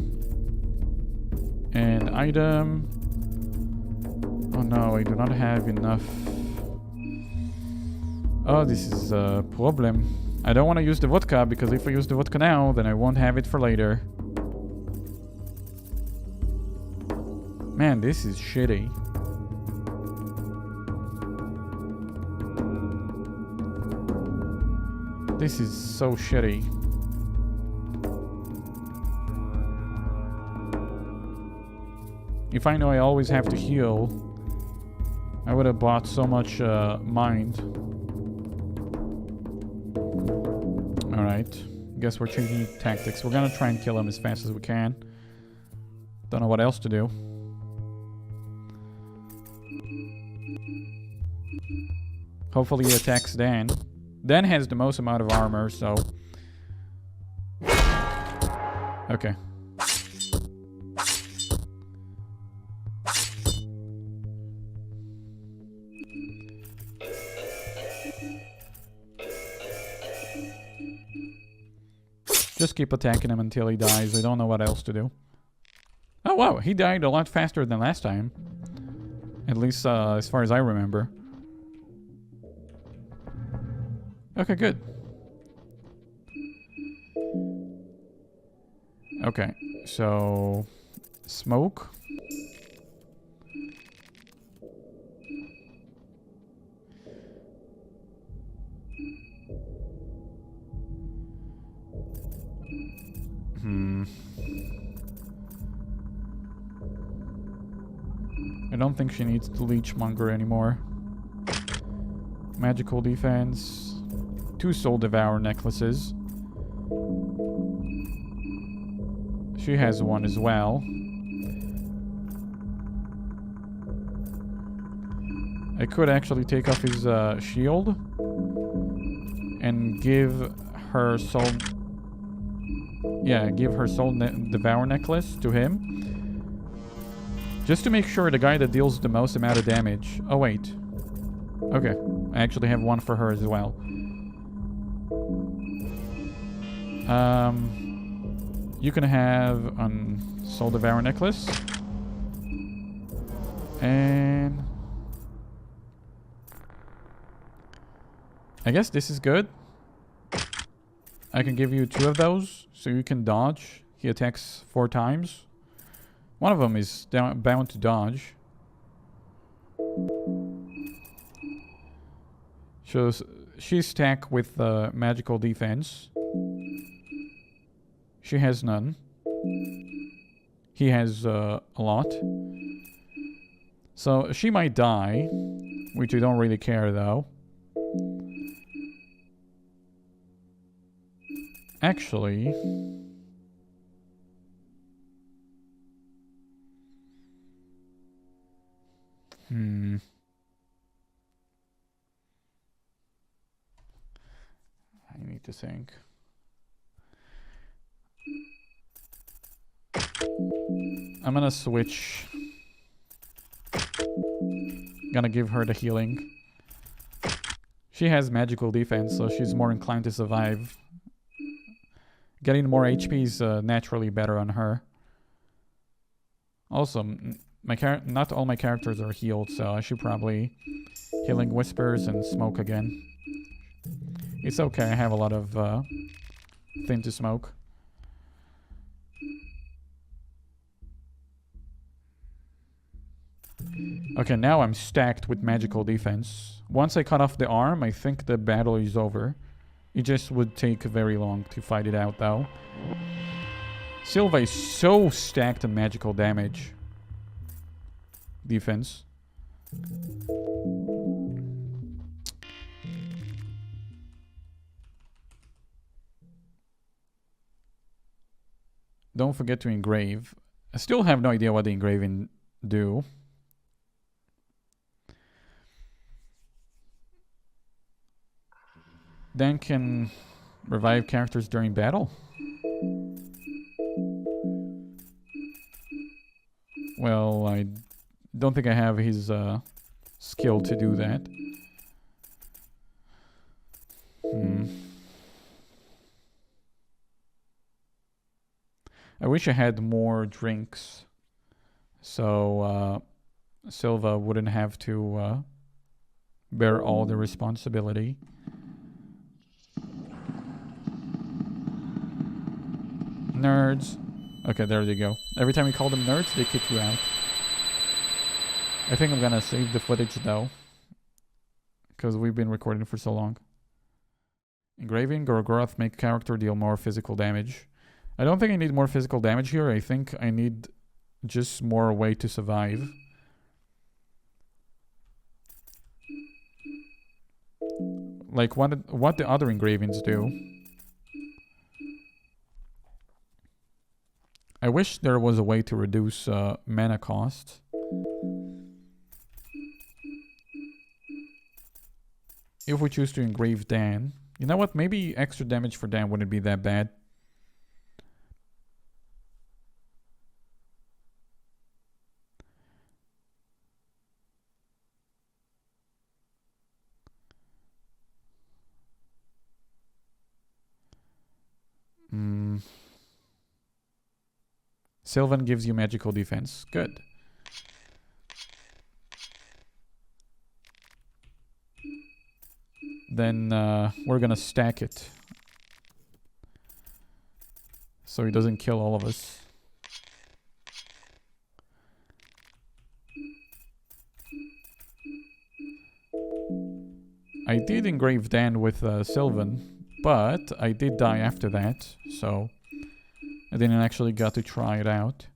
And item... Oh no, I do not have enough. Oh, this is a problem. I don't want to use the vodka, because if I use the vodka now, then I won't have it for later. Man, this is shitty. This is so shitty. If I know I always have to heal, I would have bought so much mind. Alright. Guess we're changing tactics. We're gonna try and kill him as fast as we can. Don't know what else to do. Hopefully he attacks Dan. Dan has the most amount of armor, so... Okay. Just keep attacking him until he dies. I don't know what else to do. Oh wow, he died a lot faster than last time. At least as far as I remember. Okay, good. Okay, so... Smoke. I don't think she needs the Leechmonger anymore. Magical defense. 2 Soul Devour necklaces. She has 1 as well. I could actually take off his shield and give her Soul... Yeah, give her Soul Devour necklace to him. Just to make sure the guy that deals the most amount of damage... Oh, wait. Okay. I actually have 1 for her as well. You can have a Soul Devour necklace. And... I guess this is good. I can give you 2 of those, so you can dodge. He attacks 4 times. One of them is bound to dodge. So she's stacked with magical defense. She has none. He has a lot. So she might die, which we don't really care though. Actually... I need to think. I'm gonna switch. Gonna give her the healing. She has magical defense, so she's more inclined to survive. Getting more HP is naturally better on her. Also, not all my characters are healed, so I should probably Healing Whispers and smoke again. It's okay, I have a lot of thing to smoke. Okay, now I'm stacked with magical defense. Once I cut off the arm, I think the battle is over. It just would take very long to fight it out, though. Silva is so stacked on magical damage. Defense. Don't forget to engrave. I still have no idea what the engraving do. Dan can revive characters during battle. Well, I don't think I have his skill to do that. I wish I had more drinks, so Silva wouldn't have to bear all the responsibility. Nerds. Okay, there you go. Every time you call them nerds, they kick you out. I think I'm gonna save the footage though, because we've been recording for so long. Engraving Gorgoroth make character deal more physical damage. I don't think I need more physical damage here. I think I need just more a way to survive. Like what the other engravings do. I wish there was a way to reduce mana cost. If we choose to engrave Dan. You know what? Maybe extra damage for Dan wouldn't be that bad. Sylvan gives you magical defense. Good. Then we're gonna stack it. So he doesn't kill all of us. I did engrave Dan with Sylvan, but I did die after that, so I didn't actually get to try it out.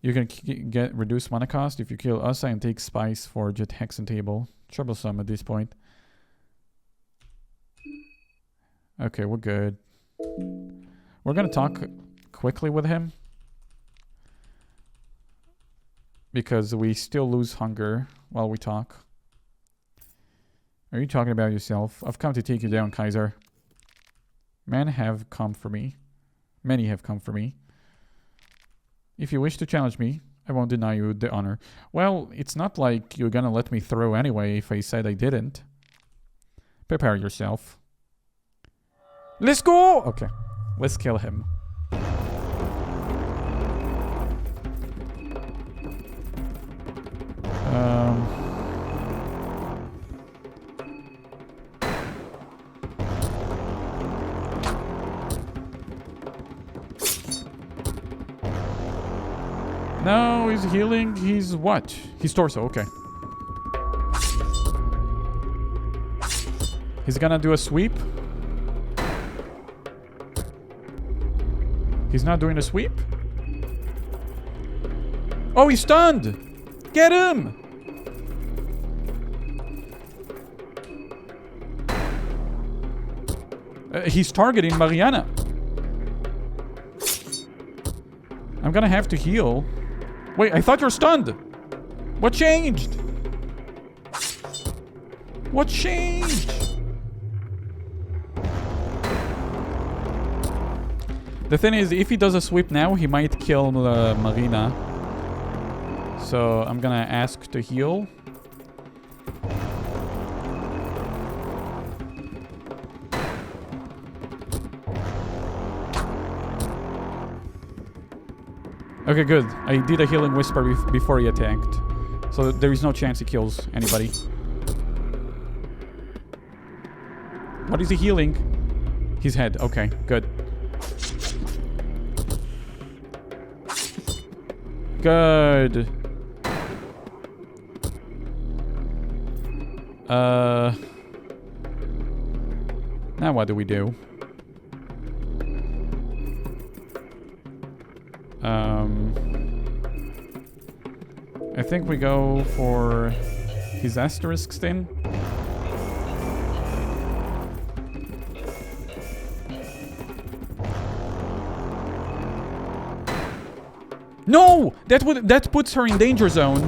You can get reduced mana cost if you kill Usa and take Spice Forge at Hexen Table. Troublesome at this point. Okay, we're good. We're gonna talk quickly with him. Because we still lose hunger while we talk. Are you talking about yourself? I've come to take you down, Kaiser. Men have come for me. Many have come for me. If you wish to challenge me, I won't deny you the honor. Well, it's not like you're gonna let me through anyway if I said I didn't. Prepare yourself. Let's go! Okay, let's kill him. No, he's healing. He's what? He's torso, okay. He's gonna do a sweep. He's not doing a sweep? Oh, he's stunned! Get him! He's targeting Mariana. I'm gonna have to heal. Wait, I thought you're stunned. What changed? What changed? The thing is, if he does a sweep now, he might kill Marina. So I'm gonna ask to heal. Okay, good. I did a healing whisper before he attacked. So there is no chance he kills anybody. What is he healing? His head. Okay, good. Good. Now what do we do? I think we go for his asterisks then. No! That puts her in danger zone.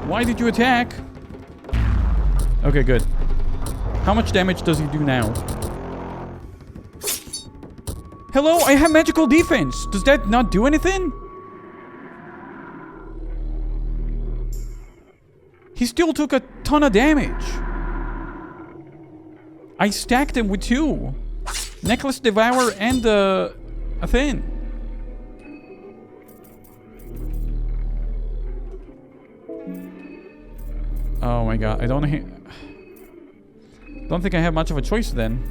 Why did you attack? Okay, good. How much damage does he do now? Hello, I have magical defense. Does that not do anything? He still took a ton of damage. I stacked him with 2. Necklace Devourer and a thing. Oh my god, I don't think I have much of a choice then.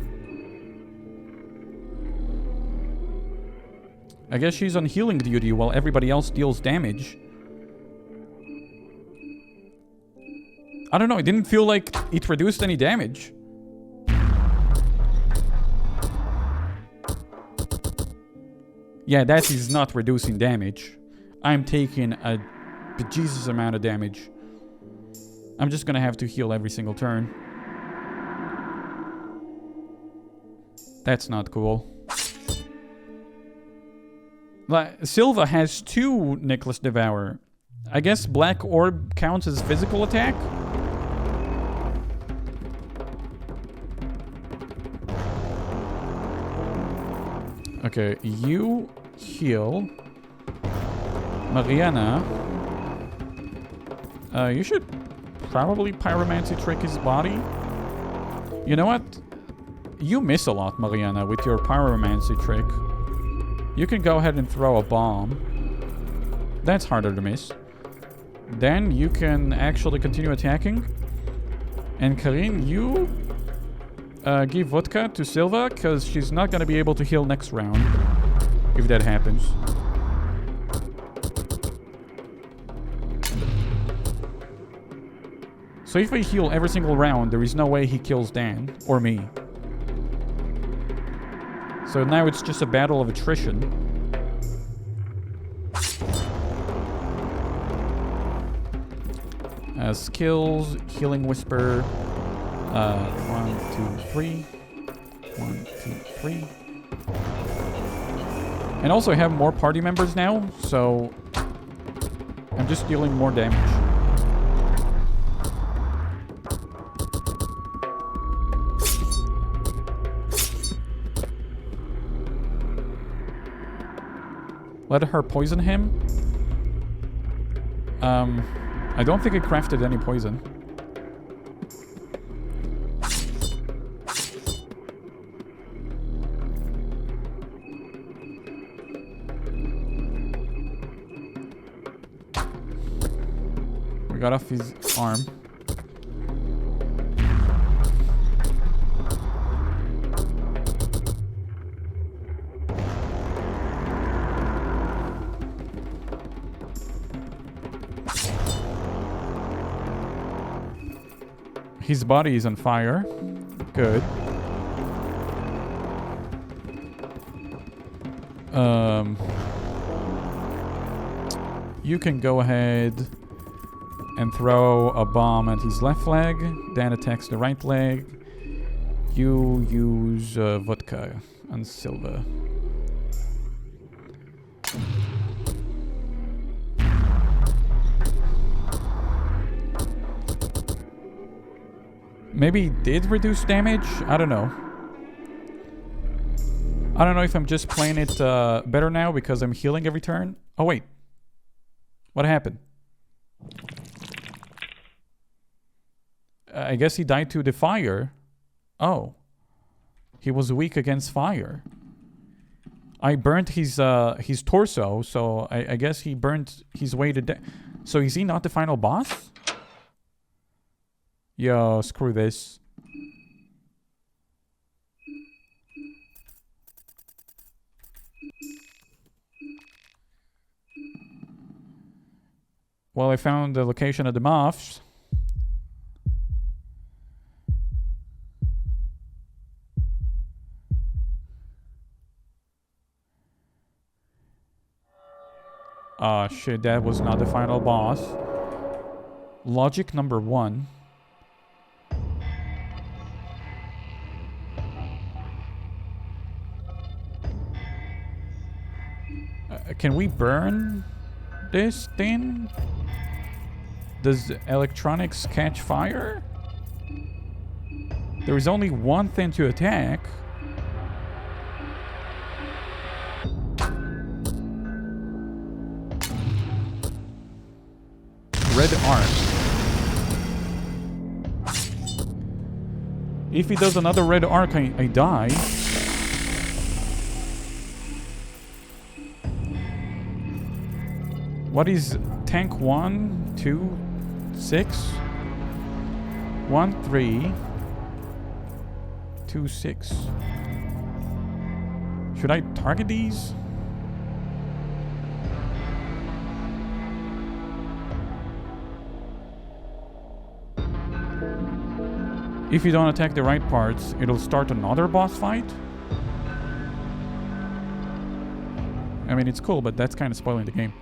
I guess she's on healing duty while everybody else deals damage. I don't know, it didn't feel like it reduced any damage. Yeah, that is not reducing damage. I'm taking a bejesus amount of damage. I'm just gonna have to heal every single turn. That's not cool. Silva has 2 Nicholas Devour. I guess Black Orb counts as physical attack? Okay, you heal. Mariana. You should probably pyromancy trick his body. You know what? You miss a lot, Mariana, with your pyromancy trick. You can go ahead and throw a bomb. That's harder to miss. Then you can actually continue attacking. And Karin, you give vodka to Silva, because she's not going to be able to heal next round. If that happens. So if we heal every single round, there is no way he kills Dan. Or me. So now it's just a battle of attrition. Skills, Healing Whisper. 1, 2, 3. 1, 2, 3. And also I have more party members now, so I'm just dealing more damage. Let her poison him. I don't think I crafted any poison. We got off his arm. His body is on fire. Good. You can go ahead and throw a bomb at his left leg. Dan attacks the right leg. You use vodka on Silva. Maybe it did reduce damage? I don't know. I don't know if I'm just playing it better now because I'm healing every turn. Oh, wait. What happened? I guess he died to the fire. Oh. He was weak against fire. I burnt his torso, so I guess he burnt his way to death. So is he not the final boss? Yo, screw this. Well, I found the location of the moths. Ah, shit, that was not the final boss. Logic number 1. Can we burn this thing? Does electronics catch fire? There is only one thing to attack. Red arc. If he does another red arc, I die. What is tank 1, 2, 6? 1, 3, 2, 6. Should I target these? If you don't attack the right parts, it'll start another boss fight. I mean, it's cool, but that's kind of spoiling the game.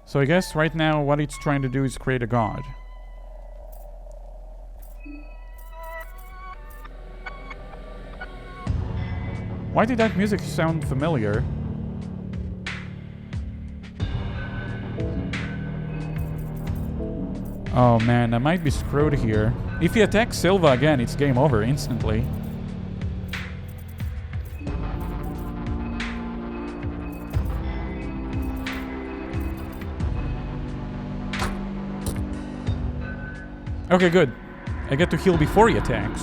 So I guess right now what it's trying to do is create a god. Why did that music sound familiar? Oh man, I might be screwed here. If he attacks Silva again, it's game over instantly. Okay, good. I get to heal before he attacks.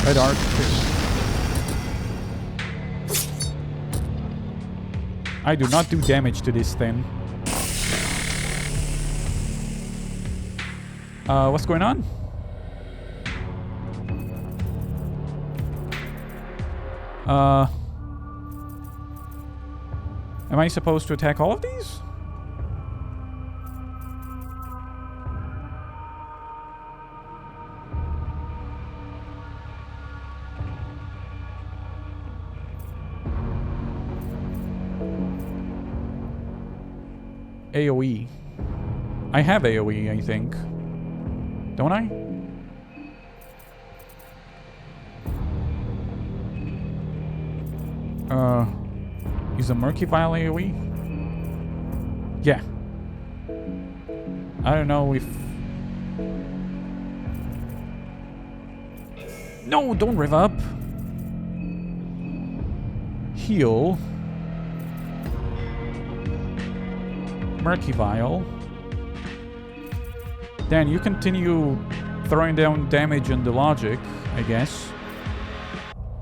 Red arc. I do not do damage to this thing. What's going on? Am I supposed to attack all of these? AoE. I have AoE, I think. Don't I? Is a Murky Vial AoE? Yeah. I don't know if... No, don't rev up. Heal. Murky Vial. Dan, you continue throwing down damage and the logic, I guess.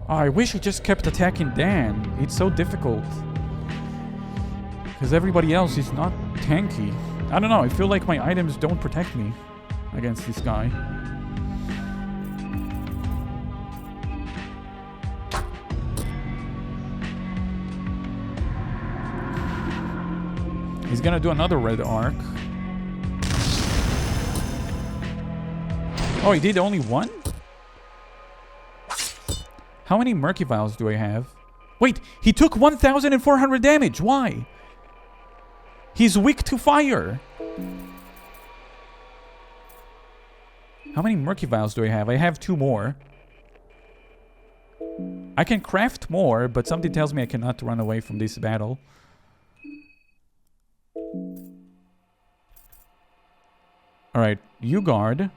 Oh, I wish I just kept attacking Dan. It's so difficult. Because everybody else is not tanky. I don't know, I feel like my items don't protect me against this guy. He's gonna do another red arc. Oh, he did only one? How many Murky Vials do I have? Wait, he took 1,400 damage. Why? He's weak to fire. How many Murky Vials do I have? I have 2 more. I can craft more, but something tells me I cannot run away from this battle. Alright, you guard.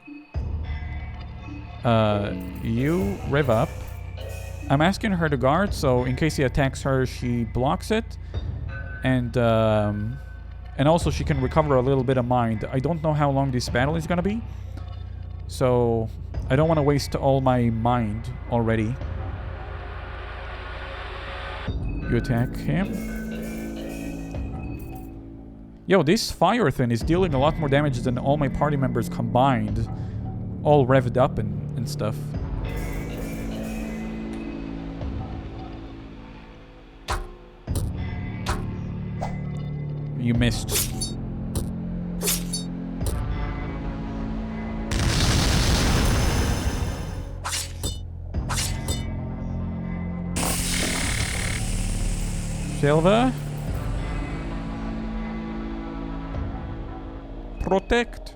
You rev up. I'm asking her to guard, so in case he attacks her, she blocks it. And also she can recover a little bit of mind. I don't know how long this battle is gonna be. So, I don't want to waste all my mind already. You attack him. Yo, this fire thing is dealing a lot more damage than all my party members combined. All revved up and stuff. You missed. Silva. Protect.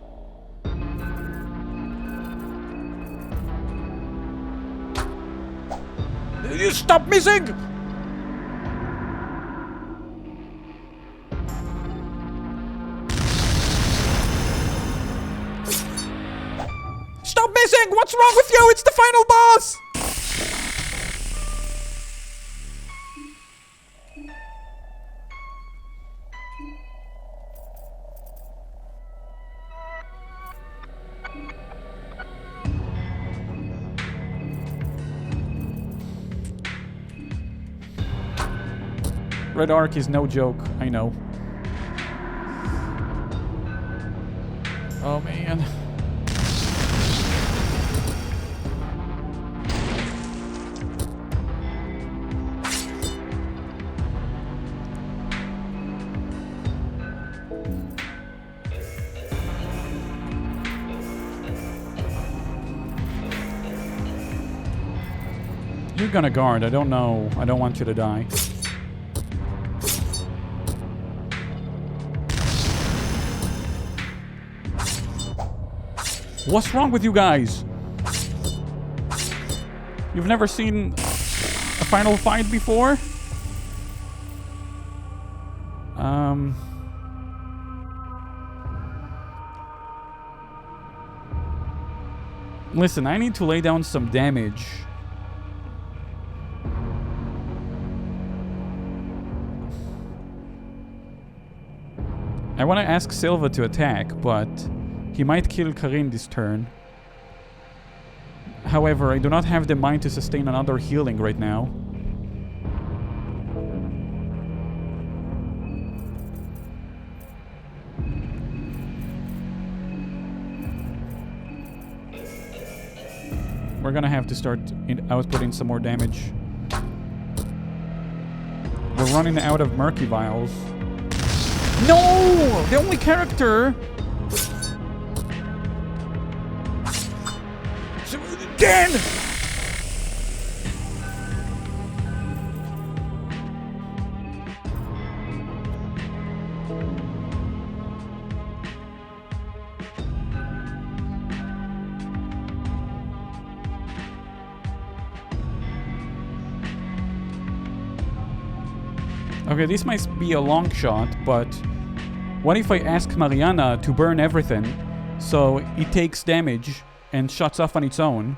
You stop missing! Stop missing! What's wrong with you? It's the final boss! Red arc is no joke, I know. Oh man. You're gonna guard. I don't know. I don't want you to die. What's wrong with you guys? You've never seen a final fight before? Listen, I need to lay down some damage. I want to ask Silva to attack, but he might kill Karin this turn. However, I do not have the mind to sustain another healing right now. We're gonna have to start outputting some more damage. We're running out of Murky Vials. No! The only character... Again! Okay, this might be a long shot, but what if I ask Mariana to burn everything so it takes damage and shuts off on its own?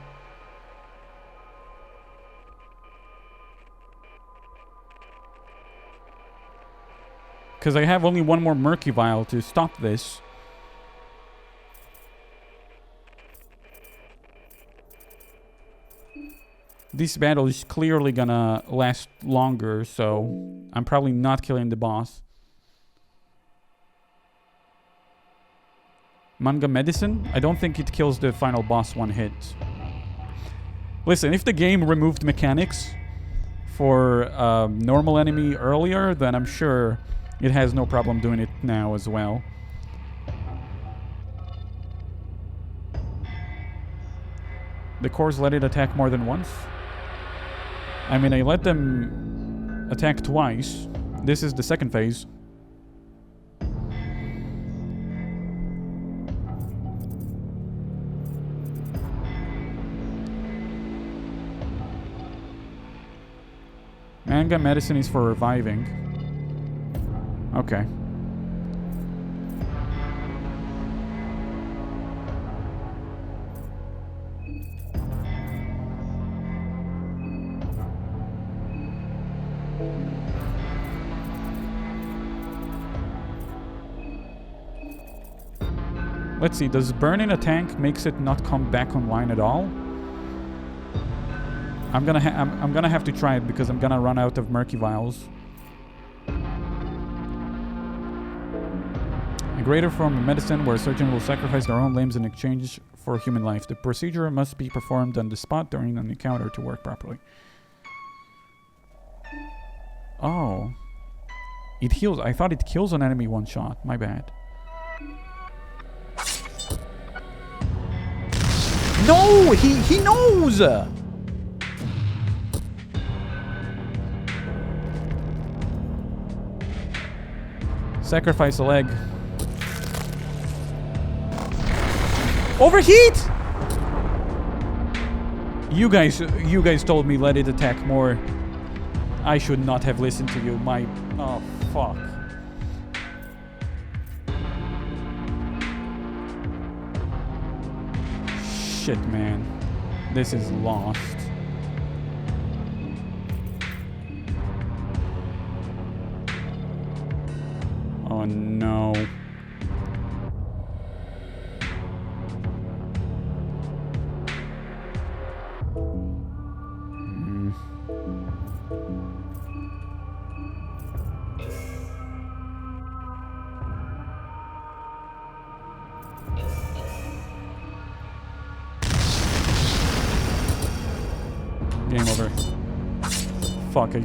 Because I have only one more Murky Vial to stop this. This battle is clearly gonna last longer, so I'm probably not killing the boss. Manga Medicine? I don't think it kills the final boss one hit. Listen, if the game removed mechanics for normal enemy earlier, then I'm sure it has no problem doing it now as well. The cores let it attack more than once? I mean, I let them attack twice. This is the second phase. Manga Medicine is for reviving. Okay. Let's see, does burning a tank makes it not come back online at all? I'm gonna have to try it because I'm gonna run out of Murky Vials. A greater form of medicine where a surgeon will sacrifice their own limbs in exchange for human life. The procedure must be performed on the spot during an encounter to work properly. Oh. It heals. I thought it kills an enemy one shot. My bad. No! He knows! Sacrifice a leg. Overheat! You guys told me let it attack more. I should not have listened to you. Oh, fuck. Shit, man. This is lost. Oh, no. Game over. Fuck,